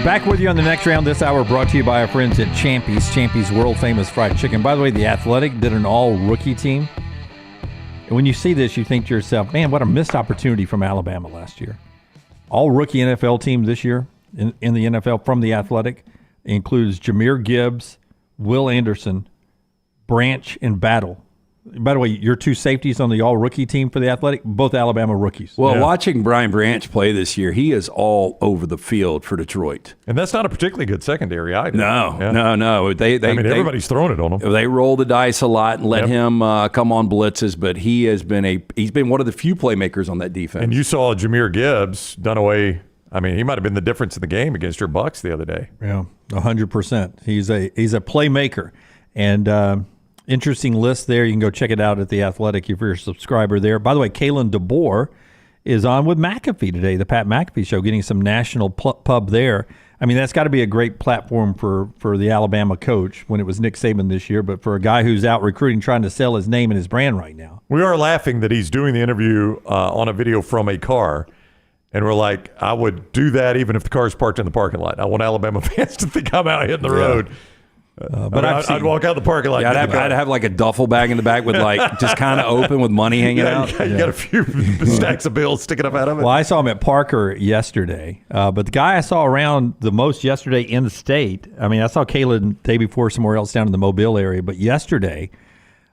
Back with you on the next round this hour, brought to you by our friends at Champy's world-famous fried chicken. By the way, the Athletic did an all-rookie team. And when you see this, you think to yourself, man, what a missed opportunity from Alabama last year. All-rookie NFL team this year in the NFL from the Athletic includes Jahmyr Gibbs, Will Anderson, Branch, and Battle. By the way, your two safeties on the all-rookie team for the Athletic, both Alabama rookies. Well, watching Brian Branch play this year, he is all over the field for Detroit. And that's not a particularly good secondary either. No. Everybody's throwing it on him. They roll the dice a lot and let him come on blitzes, but he's been one of the few playmakers on that defense. And you saw Jahmyr Gibbs done away. I mean, he might have been the difference in the game against your Bucks the other day. Yeah, 100%. He's a playmaker. And interesting list there. You can go check it out at The Athletic if you're a subscriber there. By the way, Kalen DeBoer is on with McAfee today, the Pat McAfee Show, getting some national pub there. I mean, that's got to be a great platform for the Alabama coach when it was Nick Saban this year, but for a guy who's out recruiting, trying to sell his name and his brand right now. We are laughing that he's doing the interview on a video from a car. And we're like, I would do that even if the car's parked in the parking lot. I want Alabama fans to think I'm out hitting the road. But I'd walk out the parking lot. Yeah, I'd have like a duffel bag in the back with like just kind of open with money hanging out. You got a few stacks of bills sticking up out of it. Well, I saw him at Parker yesterday. But the guy I saw around the most yesterday in the state, I mean, I saw Kalen the day before somewhere else down in the Mobile area. But yesterday,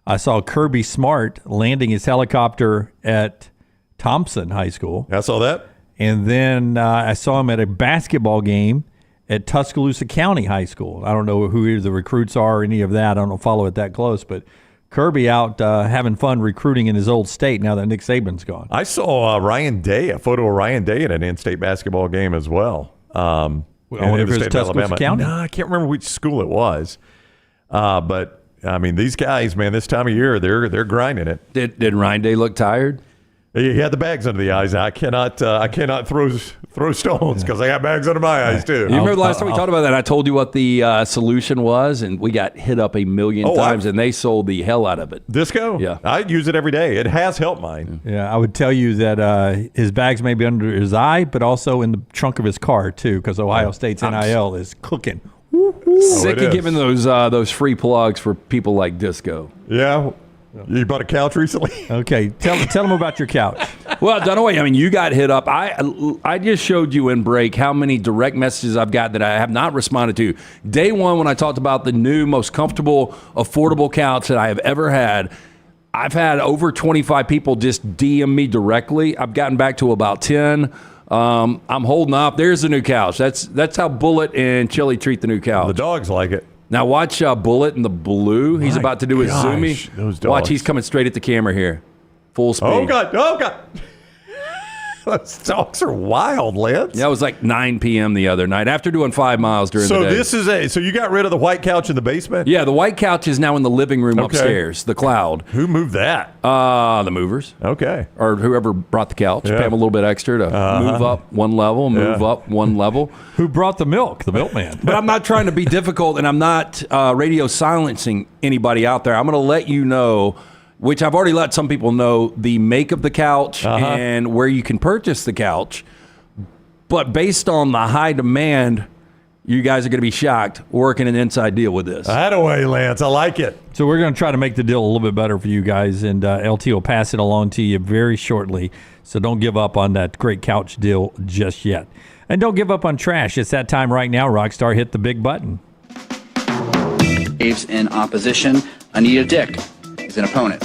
I saw Kirby Smart landing his helicopter at Thompson High School. I saw that. And then I saw him at a basketball game at Tuscaloosa County High School. I don't know who the recruits are or any of that. I don't follow it that close. But Kirby out having fun recruiting in his old state now that Nick Saban's gone. I saw Ryan Day, a photo of Ryan Day at an in-state basketball game as well. I wonder if it was Tuscaloosa County? No, I can't remember which school it was. But, I mean, these guys, man, this time of year, they're grinding it. Did Ryan Day look tired? He had the bags under the eyes. I cannot throw stones because I got bags under my eyes too. You remember the last time we talked about that? I told you what the solution was, and we got hit up a million times, and they sold the hell out of it. Disco? Yeah. I use it every day. It has helped mine. Yeah, I would tell you that his bags may be under his eye, but also in the trunk of his car too, because Ohio State's NIL is cooking. Sick of giving those free plugs for people like Disco. Yeah. You bought a couch recently? Okay, tell them about your couch. Well, Dunaway, I mean, you got hit up. I just showed you in break how many direct messages I've got that I have not responded to. Day one, when I talked about the new, most comfortable, affordable couch that I have ever had, I've had over 25 people just DM me directly. I've gotten back to about 10. I'm holding up. There's the new couch. That's how Bullet and Chili treat the new couch. The dogs like it. Now watch Bullet in the blue. He's about to do his zoomy. Those dogs. Watch, he's coming straight at the camera here. Full speed. Oh, God. Those dogs are wild, Lance. Yeah, it was like 9 p.m. the other night after doing 5 miles during the day. So you got rid of the white couch in the basement? Yeah, the white couch is now in the living room upstairs, the cloud. Who moved that? The movers. Okay. Or whoever brought the couch. Yeah. Pay them a little bit extra to move up one level, move up one level. Who brought the milk? The milkman. But I'm not trying to be difficult, and I'm not radio silencing anybody out there. I'm going to let you know, which I've already let some people know, the make of the couch and where you can purchase the couch. But based on the high demand, you guys are going to be shocked working an inside deal with this. Attaboy, Lance. I like it. So we're going to try to make the deal a little bit better for you guys, and LT will pass it along to you very shortly. So don't give up on that great couch deal just yet. And don't give up on trash. It's that time right now. Rockstar, hit the big button. Waves in opposition. Anita Dick is an opponent.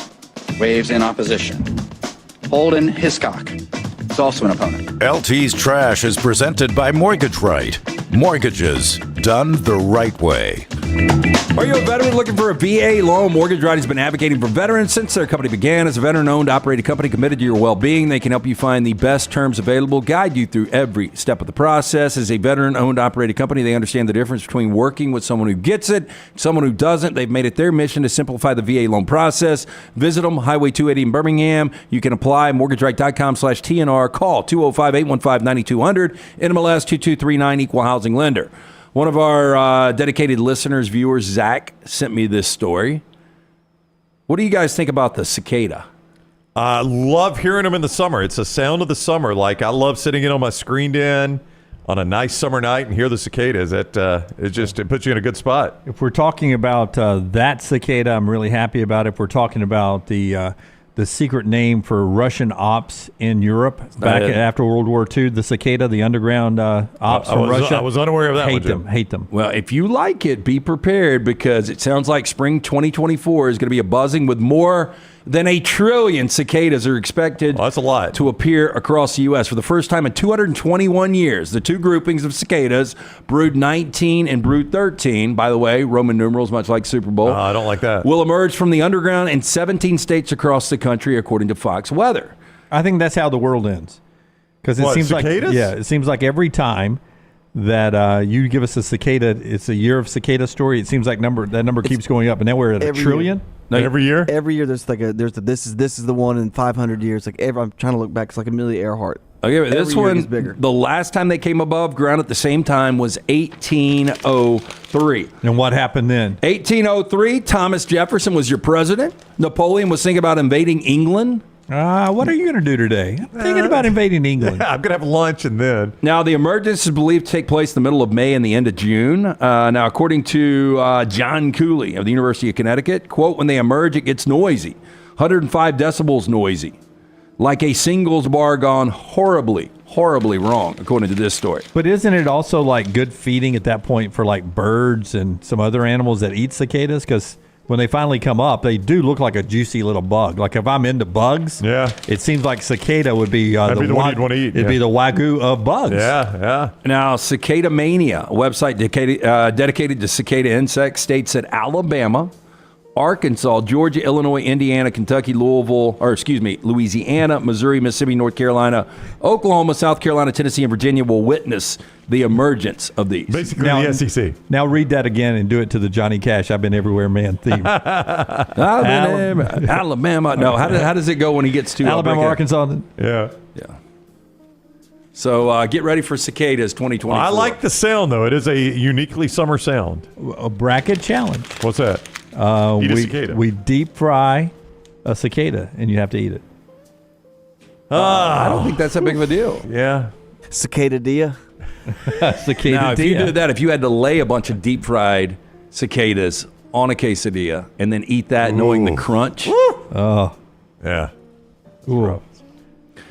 Waves in opposition. Holden Hiscock is also an opponent. LT's Trash is presented by Mortgage Right. Mortgages done the right way. Are you a veteran looking for a VA loan? Mortgage Right has been advocating for veterans since their company began. As a veteran-owned, operated company committed to your well-being, they can help you find the best terms available, guide you through every step of the process. As a veteran-owned, operated company, they understand the difference between working with someone who gets it, someone who doesn't. They've made it their mission to simplify the VA loan process. Visit them, Highway 280 in Birmingham. You can apply, mortgageright.com/TNR. Call 205-815-9200, NMLS 2239, Equal Housing Lender. One of our dedicated listeners, viewers, Zach, sent me this story. What do you guys think about the cicada? I love hearing them in the summer. It's the sound of the summer. Like, I love sitting in on my screened in on a nice summer night and hear the cicadas. It puts you in a good spot. If we're talking about that cicada, I'm really happy about it. If we're talking about the secret name for Russian ops in Europe after World War II, the cicada, the underground ops from Russia. I was unaware of that. Hate them. Well, if you like it, be prepared, because it sounds like spring 2024 is going to be a buzzing with more than 1 trillion cicadas are expected that's a lot. to appear across the U.S. For the first time in 221 years, the two groupings of cicadas, Brood 19 and Brood 13, by the way, Roman numerals, much like Super Bowl, I don't like that, will emerge from the underground in 17 states across the country, according to Fox Weather. I think that's how the world ends. Because it seems cicadas? it seems like every time that you give us a cicada, it's a year of cicada story. It seems like that number keeps going up, and now we're at 1 trillion. Every year? Every year there's this is the one in 500 years. I'm trying to look back. It's like Amelia Earhart. Okay, this one, is bigger. The last time they came above ground at the same time was 1803. And what happened then? 1803, Thomas Jefferson was your president. Napoleon was thinking about invading England. What are you going to do today? I'm thinking about invading England. I'm going to have lunch and then. Now, the emergence is believed to take place in the middle of May and the end of June. Now, according to John Cooley of the University of Connecticut, quote, when they emerge, it gets noisy. 105 decibels noisy. Like a singles bar gone horribly wrong, according to this story. But isn't it also like good feeding at that point for like birds and some other animals that eat cicadas? Because when they finally come up, they do look like a juicy little bug. Like if I'm into bugs, it seems like cicada would be the one you'd want to eat. It'd be the wagyu of bugs. Yeah. Now, Cicada Mania, a website dedicated to cicada insects, states that Alabama, Arkansas, Georgia, Illinois, Indiana, Kentucky, Louisiana, Missouri, Mississippi, North Carolina, Oklahoma, South Carolina, Tennessee, and Virginia will witness the emergence of these. Basically, the SEC. Now read that again and do it to the Johnny Cash "I've Been Everywhere" man theme. Alabama. No, how does it go when he gets to Alabama, Arkansas? Yeah. So get ready for cicadas 2024. I like the sound, though. It is a uniquely summer sound. A bracket challenge. What's that? Eat a cicada. We deep fry a cicada, and you have to eat it. I don't think that's that big of a deal. Yeah. Cicada-dia. Cicada-dia. Now, if you did that, if you had to lay a bunch of deep fried cicadas on a quesadilla and then eat that knowing the crunch. Oh. Yeah. Ooh.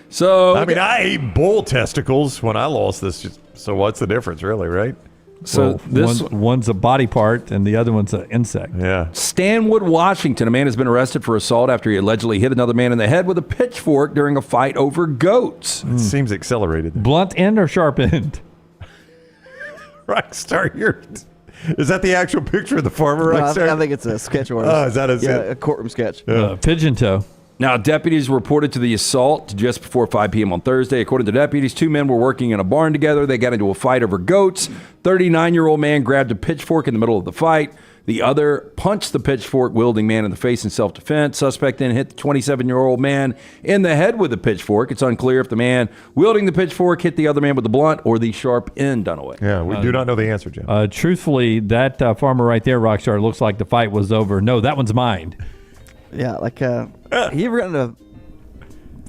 So, I mean, I ate bull testicles when I lost this. So what's the difference, really, right? So one's a body part and the other one's an insect. Yeah. Stanwood, Washington. A man has been arrested for assault after he allegedly hit another man in the head with a pitchfork during a fight over goats. It seems accelerated. Blunt end or sharp end? Rockstar, is that the actual picture of the farmer? No, I think it's a sketch artist. Oh, is that a courtroom sketch? Pigeon toe. Now, deputies reported to the assault just before 5 p.m. on Thursday. According to deputies, two men were working in a barn together. They got into a fight over goats. 39-year-old man grabbed a pitchfork in the middle of the fight. The other punched the pitchfork-wielding man in the face in self-defense. Suspect then hit the 27-year-old man in the head with a pitchfork. It's unclear if the man wielding the pitchfork hit the other man with the blunt or the sharp end, Dunaway. Yeah, we do not know the answer, Jim. Truthfully, that farmer right there, Rockstar, looks like the fight was over. No, that one's mine. Yeah, like, you ever gotten an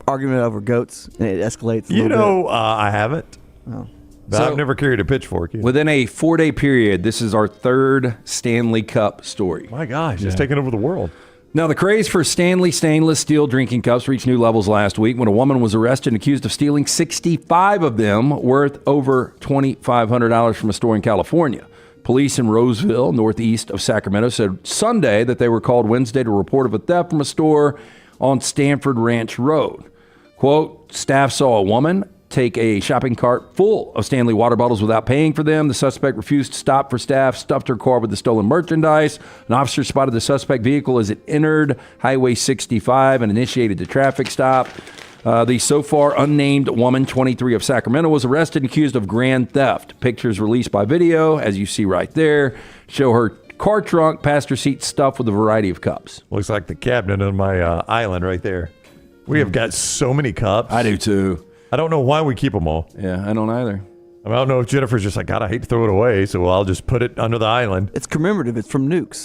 argument over goats and it escalates a little bit? I haven't. Oh. But I've never carried a pitchfork either. Within a 4-day period, this is our third Stanley Cup story. My gosh, it's taking over the world. Now, the craze for Stanley stainless steel drinking cups reached new levels last week when a woman was arrested and accused of stealing 65 of them worth over $2,500 from a store in California. Police in Roseville, northeast of Sacramento, said Sunday that they were called Wednesday to report of a theft from a store on Stanford Ranch Road. Quote, staff saw a woman take a shopping cart full of Stanley water bottles without paying for them. The suspect refused to stop for staff, stuffed her car with the stolen merchandise. An officer spotted the suspect vehicle as it entered Highway 65 and initiated the traffic stop. The so far unnamed woman, 23 of Sacramento, was arrested and accused of grand theft. Pictures released by video, as you see right there, show her car trunk, passenger seat stuffed with a variety of cups. Looks like the cabinet on my island right there. We have got so many cups. I do too. I don't know why we keep them all. Yeah, I don't either. I don't know if Jennifer's just like, God, I hate to throw it away, so I'll just put it under the island. It's commemorative. It's from Nukes.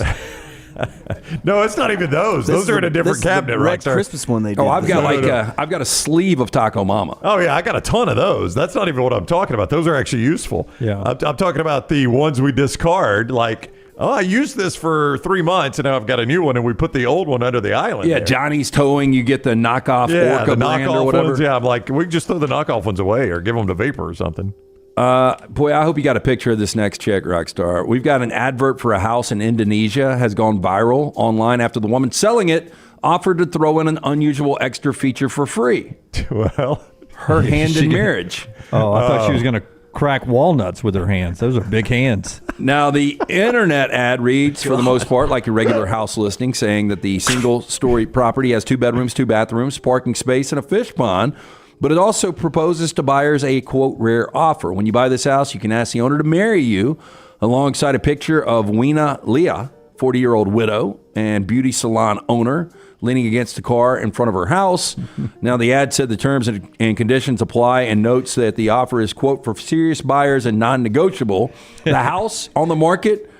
No, it's not even those. Those are in a different cabinet, Red Rockstar. Christmas one they did. Oh, I've got I've got a sleeve of Taco Mama. Oh yeah, I got a ton of those. That's not even what I'm talking about. Those are actually useful. Yeah. I'm talking about the ones we discard. Like, oh, I used this for 3 months, and now I've got a new one, and we put the old one under the island. Yeah, there. Johnny's Towing. You get the knockoff Orca the brand knockoff or whatever. ones. Yeah, I'm like, we can just throw the knockoff ones away or give them to Vapor or something. Boy, I hope you got a picture of this next check, Rockstar. We've got an advert for a house in Indonesia has gone viral online after the woman selling it offered to throw in an unusual extra feature for free. Well, her hand in marriage. Oh, I thought she was going to crack walnuts with her hands. Those are big hands. Now, the internet ad reads, for the most part, like your regular house listing, saying that the single-story property has 2 bedrooms, 2 bathrooms, parking space, and a fish pond. But it also proposes to buyers a, quote, rare offer. When you buy this house, you can ask the owner to marry you, alongside a picture of Weena Leah, 40-year-old widow and beauty salon owner, leaning against a car in front of her house. Now, the ad said the terms and conditions apply and notes that the offer is, quote, for serious buyers and non-negotiable. The house on the market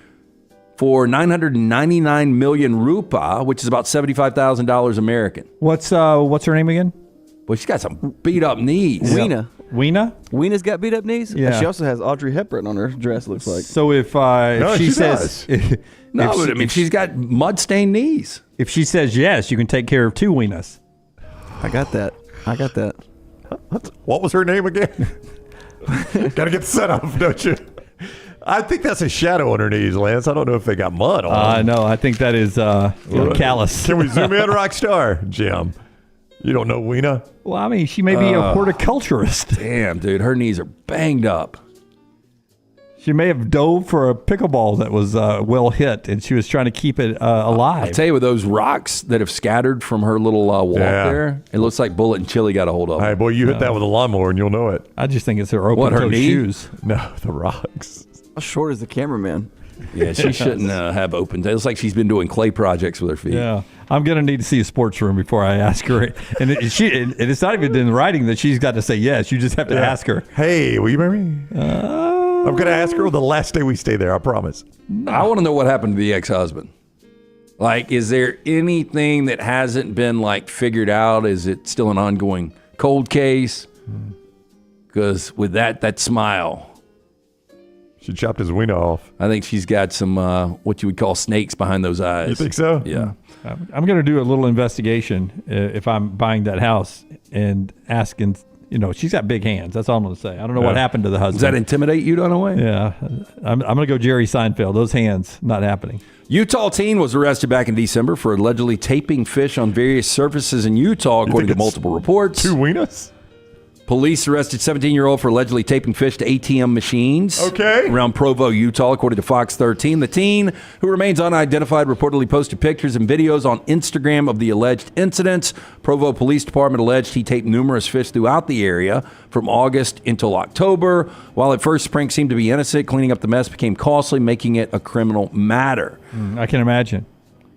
for 999 million rupiah, which is about $75,000 American. What's her name again? Well, she's got some beat up knees. Weena. Weena's got beat up knees? Yeah. She also has Audrey Hepburn on her dress, looks like. So if she says... If she's got mud-stained knees. If she says yes, you can take care of 2 Weenas. I got that. What was her name again? Got to get the set up, don't you? I think that's a shadow on her knees, Lance. I don't know if they got mud on them. No, I think that is callous. Can we zoom in, Rockstar? Jim, you don't know Weena? Well, I mean, she may be a horticulturist. Damn, dude, her knees are banged up. She may have dove for a pickleball that was well hit, and she was trying to keep it alive. I'll tell you, with those rocks that have scattered from her little walk there, it looks like Bullet and Chili got a hold of Hey, them. boy, you hit that with a lawnmower and you'll know it. I just think it's her open-toed shoes. No, the rocks. How short is the cameraman? Yeah, she shouldn't have open. It looks like she's been doing clay projects with her feet. Yeah, I'm going to need to see a sports room before I ask her. And it's not even in writing that she's got to say yes. You just have to ask her. Hey, will you marry me? I'm going to ask her the last day we stay there, I promise. I want to know what happened to the ex-husband. Like, is there anything that hasn't been, like, figured out? Is it still an ongoing cold case? Because with that smile... She chopped his wiener off. I think she's got some, what you would call snakes behind those eyes. You think so? Yeah. I'm going to do a little investigation if I'm buying that house and asking... she's got big hands. That's all I'm going to say. I don't know what happened to the husband. Does that intimidate you, Dunaway? Yeah. I'm going to go Jerry Seinfeld. Those hands, not happening. Utah teen was arrested back in December for allegedly taping fish on various surfaces in Utah, according to multiple reports. 2 wieners? Police arrested 17-year-old for allegedly taping fish to ATM machines around Provo, Utah, according to Fox 13. The teen, who remains unidentified, reportedly posted pictures and videos on Instagram of the alleged incidents. Provo Police Department alleged he taped numerous fish throughout the area from August until October. While at first prank seemed to be innocent, cleaning up the mess became costly, making it a criminal matter. I can imagine.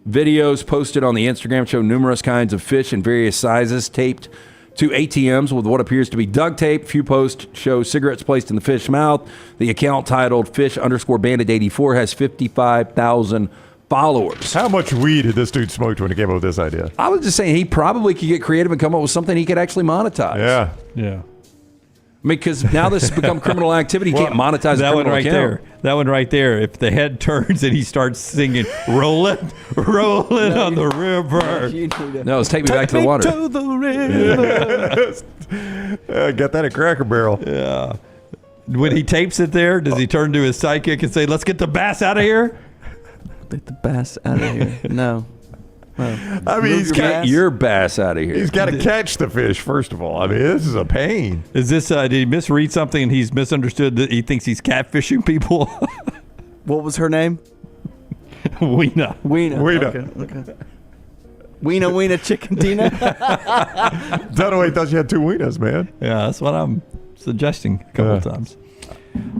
Videos posted on the Instagram show numerous kinds of fish in various sizes taped to ATMs with what appears to be duct tape. Few posts show cigarettes placed in the fish mouth. The account titled Fish_Bandit84 has 55,000 followers. How much weed had this dude smoked when he came up with this idea? I was just saying he probably could get creative and come up with something he could actually monetize. Yeah. Because now this has become criminal activity. You can't monetize that one right account. there. That one right there. If the head turns and he starts singing, rolling on the river. No, it's Take Me Back to the Water. To the river. Got that at Cracker Barrel. Yeah. When he tapes it there, does he turn to his sidekick and say, "Let's get the bass out of here"? Get the bass out of here. No. I mean, he's got your bass out of here. He's got to catch the fish, first of all. I mean, this is a pain. Is this, did he misread something and he's misunderstood that he thinks he's catfishing people? What was her name? Weena. Okay. Weena Chicken Dina. Dunaway thought you had 2 wieners, man. Yeah, that's what I'm suggesting a couple of times.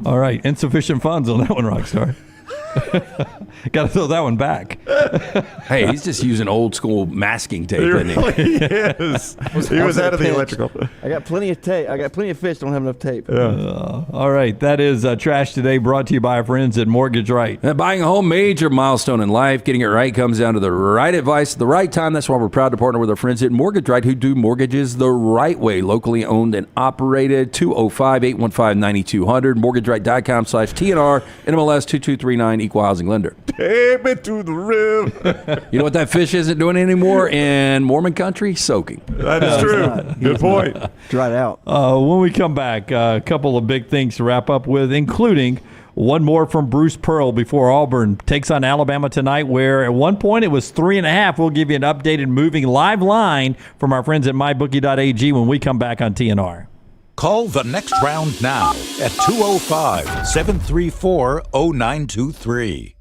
All right, insufficient funds on that one, Rockstar. Got to throw that one back. Hey, he's just using old school masking tape, isn't he? He is. He was out of the electrical. I got plenty of tape. I got plenty of fish. Don't have enough tape. All right. That is Trash Today, brought to you by our friends at Mortgage Right. Buying a home, major milestone in life. Getting it right comes down to the right advice at the right time. That's why we're proud to partner with our friends at Mortgage Right, who do mortgages the right way. Locally owned and operated. 205-815-9200. MortgageRight.com/TNR. NMLS 2239. Equal housing lender. Take me to the river. You know what that fish isn't doing anymore in Mormon country? Soaking. That is true. Good point. Dried out. When we come back, a couple of big things to wrap up with, including one more from Bruce Pearl before Auburn takes on Alabama tonight, where at one point it was 3.5. We'll give you an updated moving live line from our friends at mybookie.ag when we come back on TNR. Call the next round now at 205-734-0923.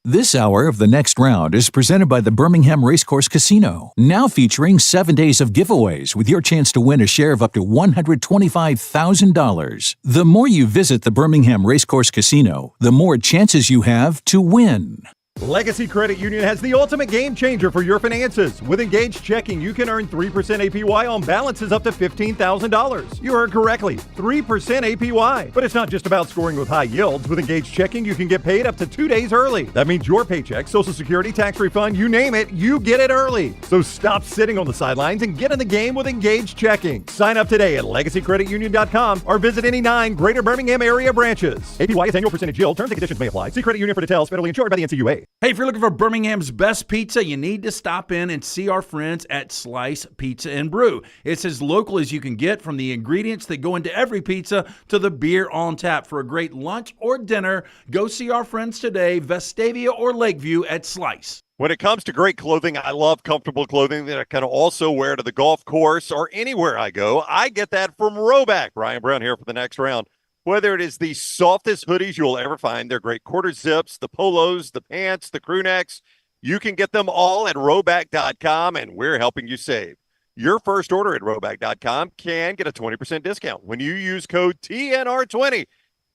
This hour of the next round is presented by the Birmingham Racecourse Casino, now featuring 7 days of giveaways with your chance to win a share of up to $125,000. The more you visit the Birmingham Racecourse Casino, the more chances you have to win. Legacy Credit Union has the ultimate game changer for your finances. With Engaged Checking, you can earn 3% APY on balances up to $15,000. You heard correctly, 3% APY. But it's not just about scoring with high yields. With Engaged Checking, you can get paid up to 2 days early. That means your paycheck, Social Security, tax refund, you name it, you get it early. So stop sitting on the sidelines and get in the game with Engaged Checking. Sign up today at LegacyCreditUnion.com or visit any 9 Greater Birmingham area branches. APY is annual percentage yield. Terms and conditions may apply. See Credit Union for details. Federally insured by the NCUA. Hey, if you're looking for Birmingham's best pizza, you need to stop in and see our friends at Slice Pizza and Brew. It's as local as you can get, from the ingredients that go into every pizza to the beer on tap. For a great lunch or dinner, go see our friends today, Vestavia or Lakeview at Slice. When it comes to great clothing, I love comfortable clothing that I can also wear to the golf course or anywhere I go. I get that from Roback. Ryan Brown here for the next round. Whether it is the softest hoodies you'll ever find, they're great quarter zips, the polos, the pants, the crew necks, you can get them all at Roback.com, and we're helping you save. Your first order at Roback.com can get a 20% discount when you use code TNR20.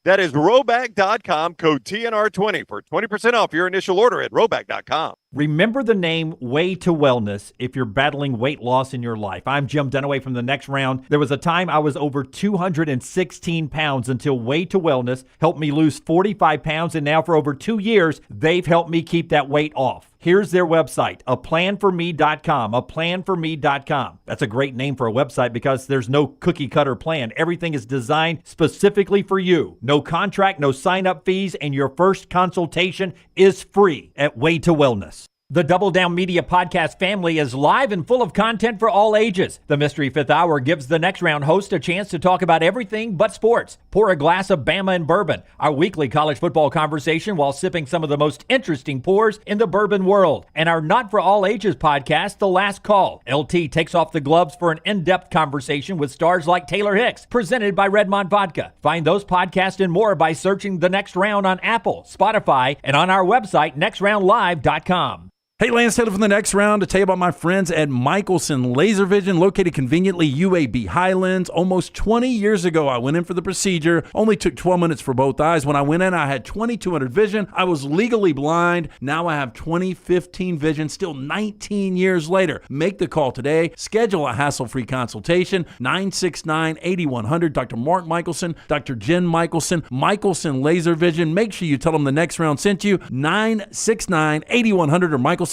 That is Roback.com, code TNR20 for 20% off your initial order at Roback.com. Remember the name Way to Wellness if you're battling weight loss in your life. I'm Jim Dunaway from the next round. There was a time I was over 216 pounds until Way to Wellness helped me lose 45 pounds, and now for over 2 years, they've helped me keep that weight off. Here's their website, aplanforme.com, aplanforme.com. That's a great name for a website because there's no cookie cutter plan. Everything is designed specifically for you. No contract, no sign-up fees, and your first consultation is free at Way to Wellness. The Double Down Media podcast family is live and full of content for all ages. The Mystery Fifth Hour gives the next round host a chance to talk about everything but sports. Pour a glass of Bama and bourbon, our weekly college football conversation while sipping some of the most interesting pours in the bourbon world. And our Not For All Ages podcast, The Last Call. LT takes off the gloves for an in-depth conversation with stars like Taylor Hicks, presented by Redmond Vodka. Find those podcasts and more by searching The Next Round on Apple, Spotify, and on our website, nextroundlive.com. Hey, Lance Taylor from the next round to tell you about my friends at Michelson Laser Vision, located conveniently UAB Highlands. Almost 20 years ago, I went in for the procedure. Only took 12 minutes for both eyes. When I went in, I had 2200 vision. I was legally blind. Now I have 20/15 vision, still 19 years later. Make the call today. Schedule a hassle-free consultation. 969-8100. Dr. Mark Michelson, Dr. Jen Michelson, Michelson Laser Vision. Make sure you tell them the next round sent you. 969-8100 or MichelsonLaserVision.com.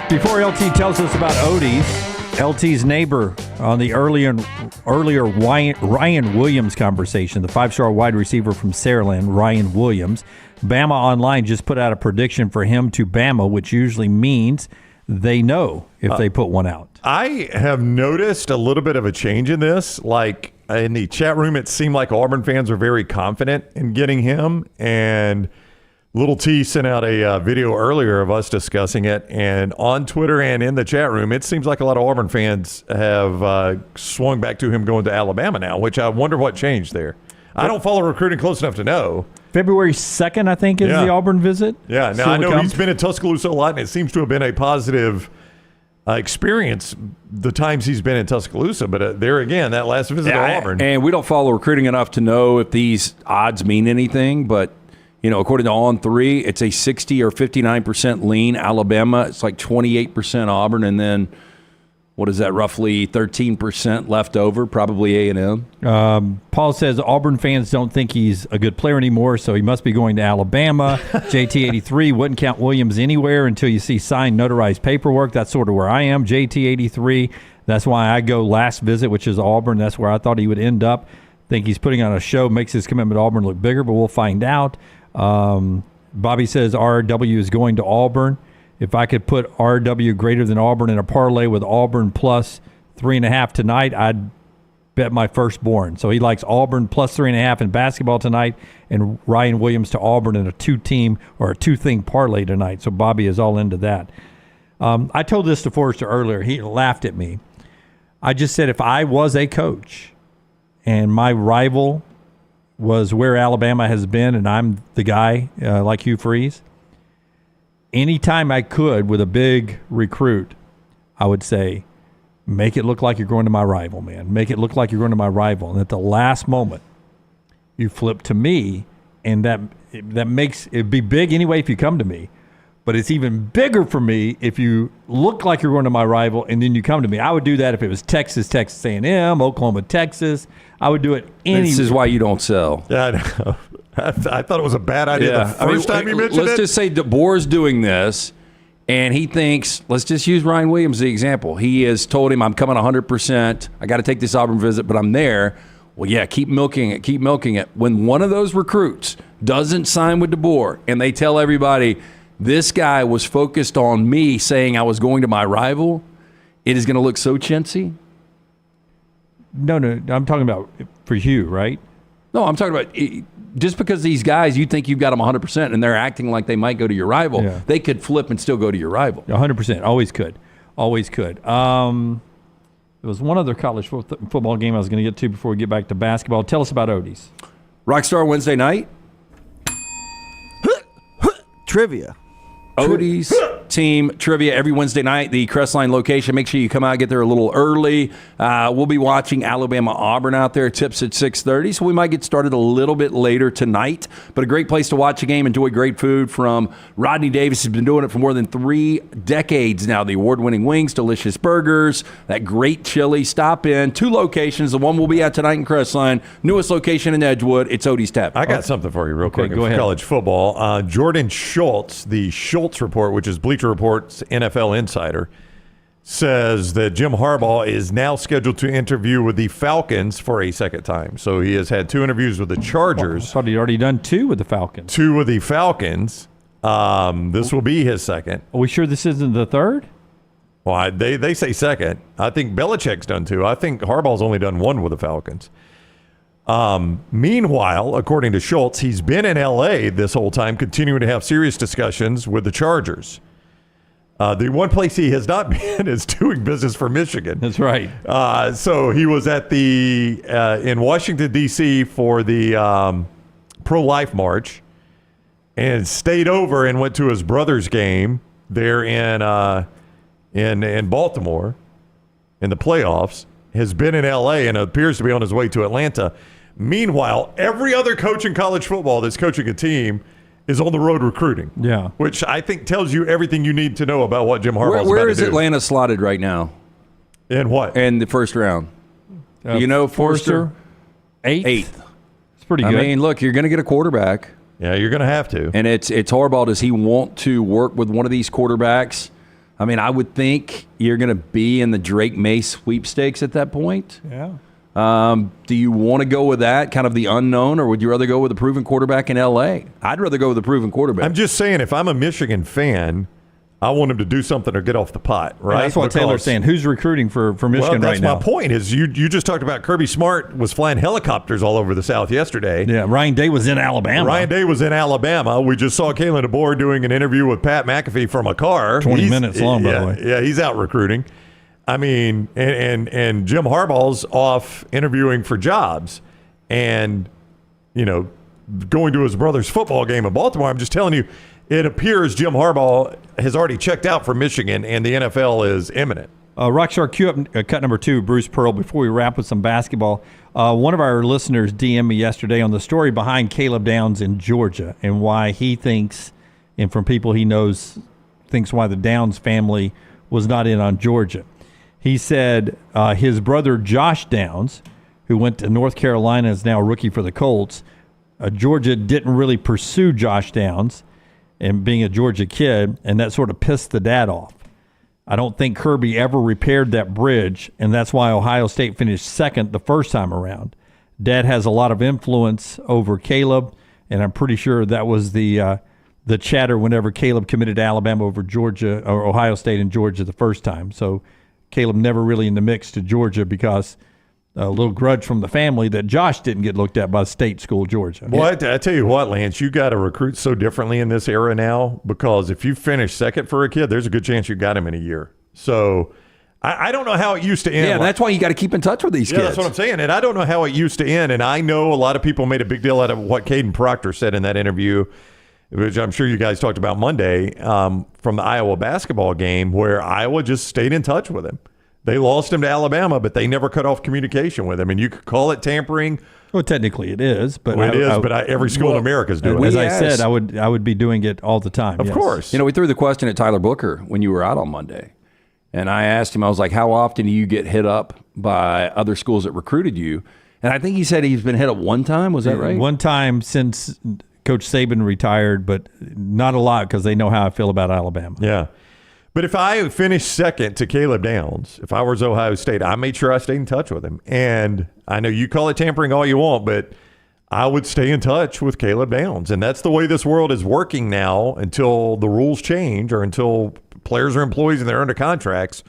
Before LT tells us about Odie's, LT's neighbor on the earlier Ryan Williams conversation, the 5-star wide receiver from Saraland, Ryan Williams. Bama Online just put out a prediction for him to Bama, which usually means they know if they put one out. I have noticed a little bit of a change in this. Like in the chat room, it seemed like Auburn fans are very confident in getting him. And Little T sent out a video earlier of us discussing it. And on Twitter and in the chat room, it seems like a lot of Auburn fans have swung back to him going to Alabama now, which I wonder what changed there. I don't follow recruiting close enough to know. February 2nd, I think, is the Auburn visit. Yeah, now I know he's been in Tuscaloosa a lot, and it seems to have been a positive experience the times he's been in Tuscaloosa. But there again, that last visit to Auburn. And we don't follow recruiting enough to know if these odds mean anything. But, according to On3, it's a 60 or 59% lean Alabama. It's like 28% Auburn. And then, what is that, roughly 13% left over, probably A&M. Paul says Auburn fans don't think he's a good player anymore, so he must be going to Alabama. JT83 wouldn't count Williams anywhere until you see signed, notarized paperwork. That's sort of where I am. JT83, that's why I go last visit, which is Auburn. That's where I thought he would end up. Think he's putting on a show, makes his commitment to Auburn look bigger, but we'll find out. Bobby says RW is going to Auburn. If I could put RW greater than Auburn in a parlay with Auburn plus 3.5 tonight, I'd bet my firstborn. So he likes Auburn plus 3.5 in basketball tonight, and Ryan Williams to Auburn in a two-team or a two-thing parlay tonight. So Bobby is all into that. I told this to Forrester earlier. He laughed at me. I just said if I was a coach and my rival was where Alabama has been and I'm the guy like Hugh Freeze, anytime I could with a big recruit, I would say, make it look like you're going to my rival, man. Make it look like you're going to my rival. And at the last moment, you flip to me, and that makes it be big anyway if you come to me. But it's even bigger for me if you look like you're going to my rival and then you come to me. I would do that if it was Texas A&M, Oklahoma, Texas. I would do it anyway. This is why you don't sell. Yeah, I know. I thought it was a bad idea the first time you mentioned it. Let's just say DeBoer's doing this, and he thinks, let's just use Ryan Williams as the example. He has told him, I'm coming 100%. I got to take this Auburn visit, but I'm there. Well, yeah, keep milking it. When one of those recruits doesn't sign with DeBoer, and they tell everybody, this guy was focused on me saying I was going to my rival, it is going to look so chintzy. No, I'm talking about for Hugh, right? No, I'm talking about just because these guys, you think you've got them 100% and they're acting like they might go to your rival, they could flip and still go to your rival. 100%. Always could. There was one other college football game I was going to get to before we get back to basketball. Tell us about Odie's. Rockstar Wednesday night. Trivia. Odie's team trivia every Wednesday night, the Crestline location. Make sure you come out, get there a little early. We'll be watching Alabama-Auburn out there. Tips at 6:30, so we might get started a little bit later tonight. But a great place to watch a game, enjoy great food from Rodney Davis. Has been doing it for more than 3 decades now. The award-winning wings, delicious burgers, that great chili. Stop in. 2 locations. The one we'll be at tonight in Crestline. Newest location in Edgewood. It's Odie's Tap. I got something for you real quick. Go ahead. College football. Jordan Schultz, the Schultz Report, which is Bleacher Report's NFL insider, says that Jim Harbaugh is now scheduled to interview with the Falcons for a second time. So he has had 2 interviews with the Chargers. I thought he'd already done 2 with the Falcons. 2 with the Falcons. This will be his second. Are we sure this isn't the third? Well, they say second. I think Belichick's done 2. I think Harbaugh's only done 1 with the Falcons. Meanwhile, according to Schultz, he's been in L.A. this whole time, continuing to have serious discussions with the Chargers. The one place he has not been is doing business for Michigan. That's right. So he was at in Washington, D.C. for the pro-life march and stayed over and went to his brother's game there in Baltimore in the playoffs. Has been in L.A. and appears to be on his way to Atlanta. Meanwhile, every other coach in college football that's coaching a team is on the road recruiting. Yeah. Which I think tells you everything you need to know about what Jim Harbaugh's about to do. Where is Atlanta slotted right now? In what? In the first round. You know, Forster? 8th. It's pretty good. I mean, look, you're going to get a quarterback. Yeah, you're going to have to. And it's Harbaugh. Does he want to work with one of these quarterbacks? I mean, I would think you're going to be in the Drake May sweepstakes at that point. Yeah. Do you want to go with that, kind of the unknown, or would you rather go with a proven quarterback in L.A.? I'd rather go with a proven quarterback. I'm just saying, if I'm a Michigan fan, I want him to do something or get off the pot, right? Yeah, that's what Taylor's saying. Who's recruiting for Michigan right now? That's my point. Is you just talked about Kirby Smart was flying helicopters all over the South yesterday. Yeah, Ryan Day was in Alabama. We just saw Kalen DeBoer doing an interview with Pat McAfee from a car. 20 minutes long, by the way. Yeah, he's out recruiting. I mean, and Jim Harbaugh's off interviewing for jobs and, going to his brother's football game in Baltimore. I'm just telling you, it appears Jim Harbaugh has already checked out for Michigan, and the NFL is imminent. Rockstar, cue up cut number 2, Bruce Pearl, before we wrap with some basketball. One of our listeners DM'd me yesterday on the story behind Caleb Downs in Georgia and why he thinks, and from people he knows, thinks why the Downs family was not in on Georgia. He said his brother Josh Downs, who went to North Carolina, is now a rookie for the Colts. Georgia didn't really pursue Josh Downs and being a Georgia kid, and that sort of pissed the dad off. I don't think Kirby ever repaired that bridge, and that's why Ohio State finished second the first time around. Dad has a lot of influence over Caleb, and I'm pretty sure that was the chatter whenever Caleb committed to Alabama over Georgia or Ohio State and Georgia the first time. So Caleb never really in the mix to Georgia because a little grudge from the family that Josh didn't get looked at by state school Georgia. Well, I tell you what, Lance, you got to recruit so differently in this era now because if you finish second for a kid, there's a good chance you got him in a year. So I don't know how it used to end. Yeah, that's why you got to keep in touch with these kids. That's what I'm saying. And I don't know how it used to end. And I know a lot of people made a big deal out of what Caden Proctor said in that interview, which I'm sure you guys talked about Monday, from the Iowa basketball game where Iowa just stayed in touch with him. They lost him to Alabama, but they never cut off communication with him. And you could call it tampering. Well, technically it is. But every school in America is doing it. As I said, I would be doing it all the time. Of course. We threw the question at Tyler Booker when you were out on Monday. And I asked him, I was like, how often do you get hit up by other schools that recruited you? And I think he said he's been hit up one time. Was that right? One time since Coach Saban retired, but not a lot because they know how I feel about Alabama. Yeah. But if I finished second to Caleb Downs, if I was Ohio State, I made sure I stayed in touch with him. And I know you call it tampering all you want, but I would stay in touch with Caleb Downs. And that's the way this world is working now until the rules change or until players are employees and they're under contracts.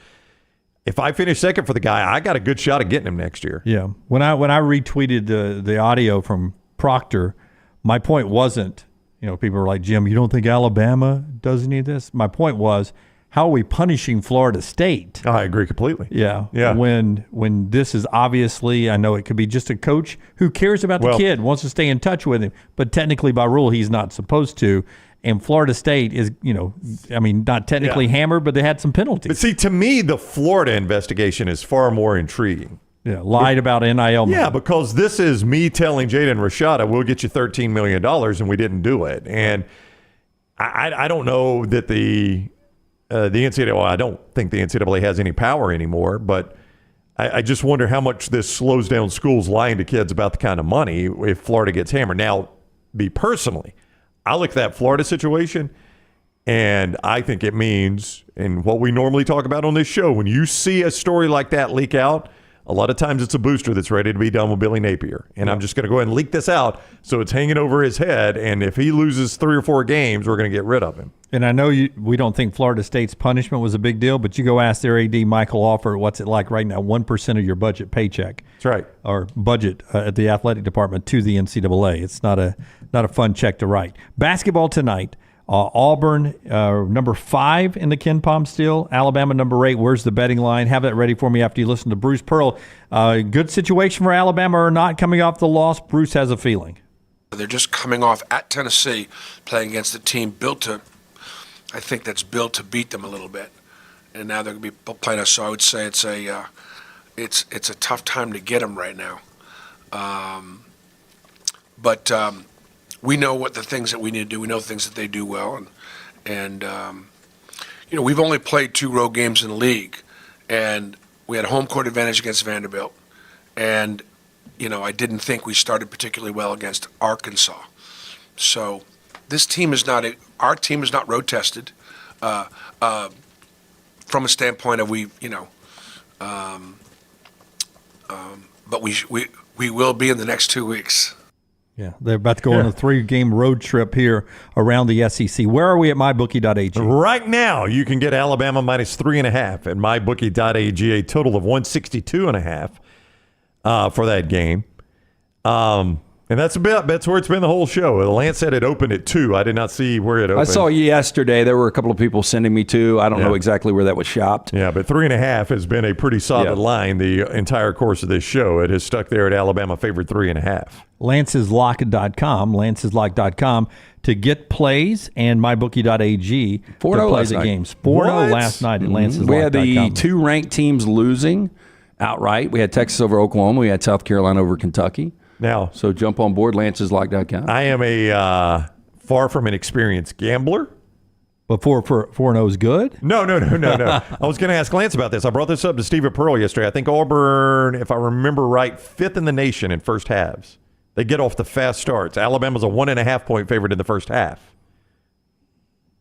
If I finish second for the guy, I got a good shot at getting him next year. Yeah. When I retweeted the audio from Proctor, my point wasn't, people were like, Jim, you don't think Alabama does any of this? My point was, how are we punishing Florida State? I agree completely. Yeah. Yeah. When this is obviously, I know it could be just a coach who cares about the kid, wants to stay in touch with him, but technically by rule he's not supposed to. And Florida State is, not technically hammered, but they had some penalties. But see, to me, the Florida investigation is far more intriguing. Yeah, lied about NIL money. Yeah, because this is me telling Jaden Rashada, we'll get you $13 million, and we didn't do it. And I don't know that the NCAA, well, I don't think the NCAA has any power anymore, but I just wonder how much this slows down schools lying to kids about the kind of money if Florida gets hammered. Now, personally, I look at that Florida situation, and I think it means, and what we normally talk about on this show, when you see a story like that leak out, a lot of times it's a booster that's ready to be done with Billy Napier. And I'm just going to go ahead and leak this out so it's hanging over his head, and if he loses 3 or 4 games, we're going to get rid of him. And I know we don't think Florida State's punishment was a big deal, but you go ask their AD, Michael Offer, what's it like right now, 1% of your budget paycheck. That's right. Or budget at the athletic department to the NCAA. It's not a fun check to write. Basketball tonight. Auburn, number 5 in the Ken Palm Steel. Alabama, number 8. Where's the betting line? Have that ready for me after you listen to Bruce Pearl. Good situation for Alabama or not coming off the loss? Bruce has a feeling. They're just coming off at Tennessee, playing against a team built to beat them a little bit. And now they're going to be playing us. So I would say it's a tough time to get them right now. But we know what the things that we need to do. We know the things that they do well, and we've only played 2 road games in the league, and we had a home court advantage against Vanderbilt, and I didn't think we started particularly well against Arkansas. So this team is not our team is not road tested from a standpoint of but we will be in the next 2 weeks. Yeah, they're about to go on a 3-game road trip here around the SEC. Where are we at mybookie.ag? Right now, you can get Alabama minus 3.5 at mybookie.ag, a total of 162.5 for that game. And that's where it's been the whole show. Lance said it opened at 2. I did not see where it opened. I saw yesterday there were a couple of people sending me 2. I don't know exactly where that was shopped. Yeah, but 3.5 has been a pretty solid line the entire course of this show. It has stuck there at Alabama favored 3.5. Lanceslock.com to get plays and mybookie.ag to play the games. 4-0 last night at Lanceslock.com. We had the 2 ranked teams losing outright. We had Texas over Oklahoma. We had South Carolina over Kentucky. Now, so jump on board, Lanceslock.com. I am a far from an experienced gambler. But 4-0 is good? No. I was going to ask Lance about this. I brought this up to Steve Pearl yesterday. I think Auburn, if I remember right, 5th in the nation in first halves. They get off the fast starts. Alabama's a 1.5-point favorite in the first half.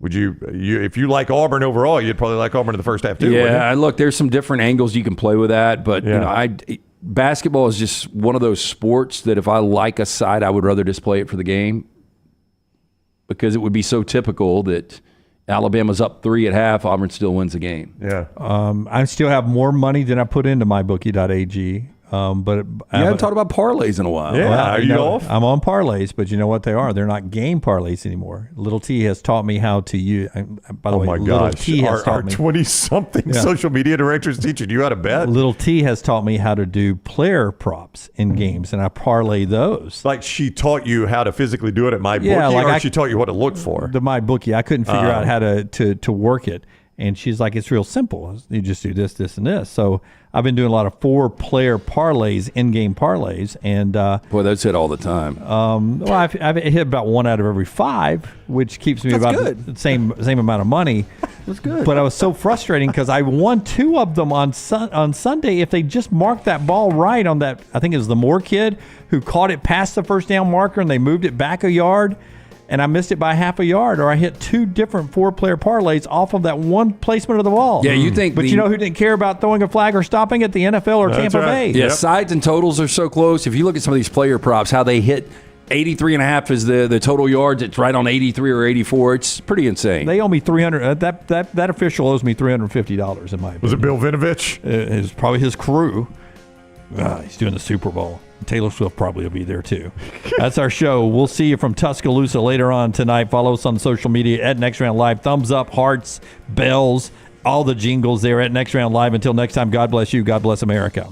Would you if you like Auburn overall, you'd probably like Auburn in the first half too. Yeah, look, there's some different angles you can play with that, but basketball is just one of those sports that if I like a side, I would rather just play it for the game, because it would be so typical that Alabama's up 3 at half, Auburn still wins the game. Yeah. I still have more money than I put into mybookie.ag. But you haven't talked about parlays in a while. Yeah, are you off? I'm on parlays, but you know what they are? They're not game parlays anymore. Little T has taught me how to use. By the way, Little T has taught me. Our 20-something social media directors teaching you how to bet. Little T has taught me how to do player props in games, and I parlay those. Like she taught you how to physically do it at MyBookie, or she taught you what to look for? The MyBookie. I couldn't figure out how to work it. And she's like, it's real simple. You just do this, this, and this. So I've been doing a lot of 4-player parlays, in-game parlays, and boy, that's hit all the time. Well, I've hit about 1 out of every 5, which keeps me about the same amount of money. That's good. But I was so frustrating because I won 2 of them on Sunday. If they just marked that ball right on that, I think it was the Moore kid who caught it past the first down marker and they moved it back a yard. And I missed it by half a yard, or I hit 2 different 4-player parlays off of that one placement of the ball. Yeah, you think, but you know who didn't care about throwing a flag or stopping it? The NFL or Tampa Bay. Yeah, sides and totals are so close. If you look at some of these player props, how they hit 83.5 is the total yards. It's right on 83 or 84. It's pretty insane. They owe me $300. That official owes me $350 in my opinion. Was it Bill Vinovich? It was probably his crew. He's doing the Super Bowl. Taylor Swift probably will be there too. That's our show. We'll see you from Tuscaloosa later on tonight. Follow us on social media at Next Round Live. Thumbs up, hearts, bells, all the jingles there at Next Round Live. Until next time, God bless you. God bless America.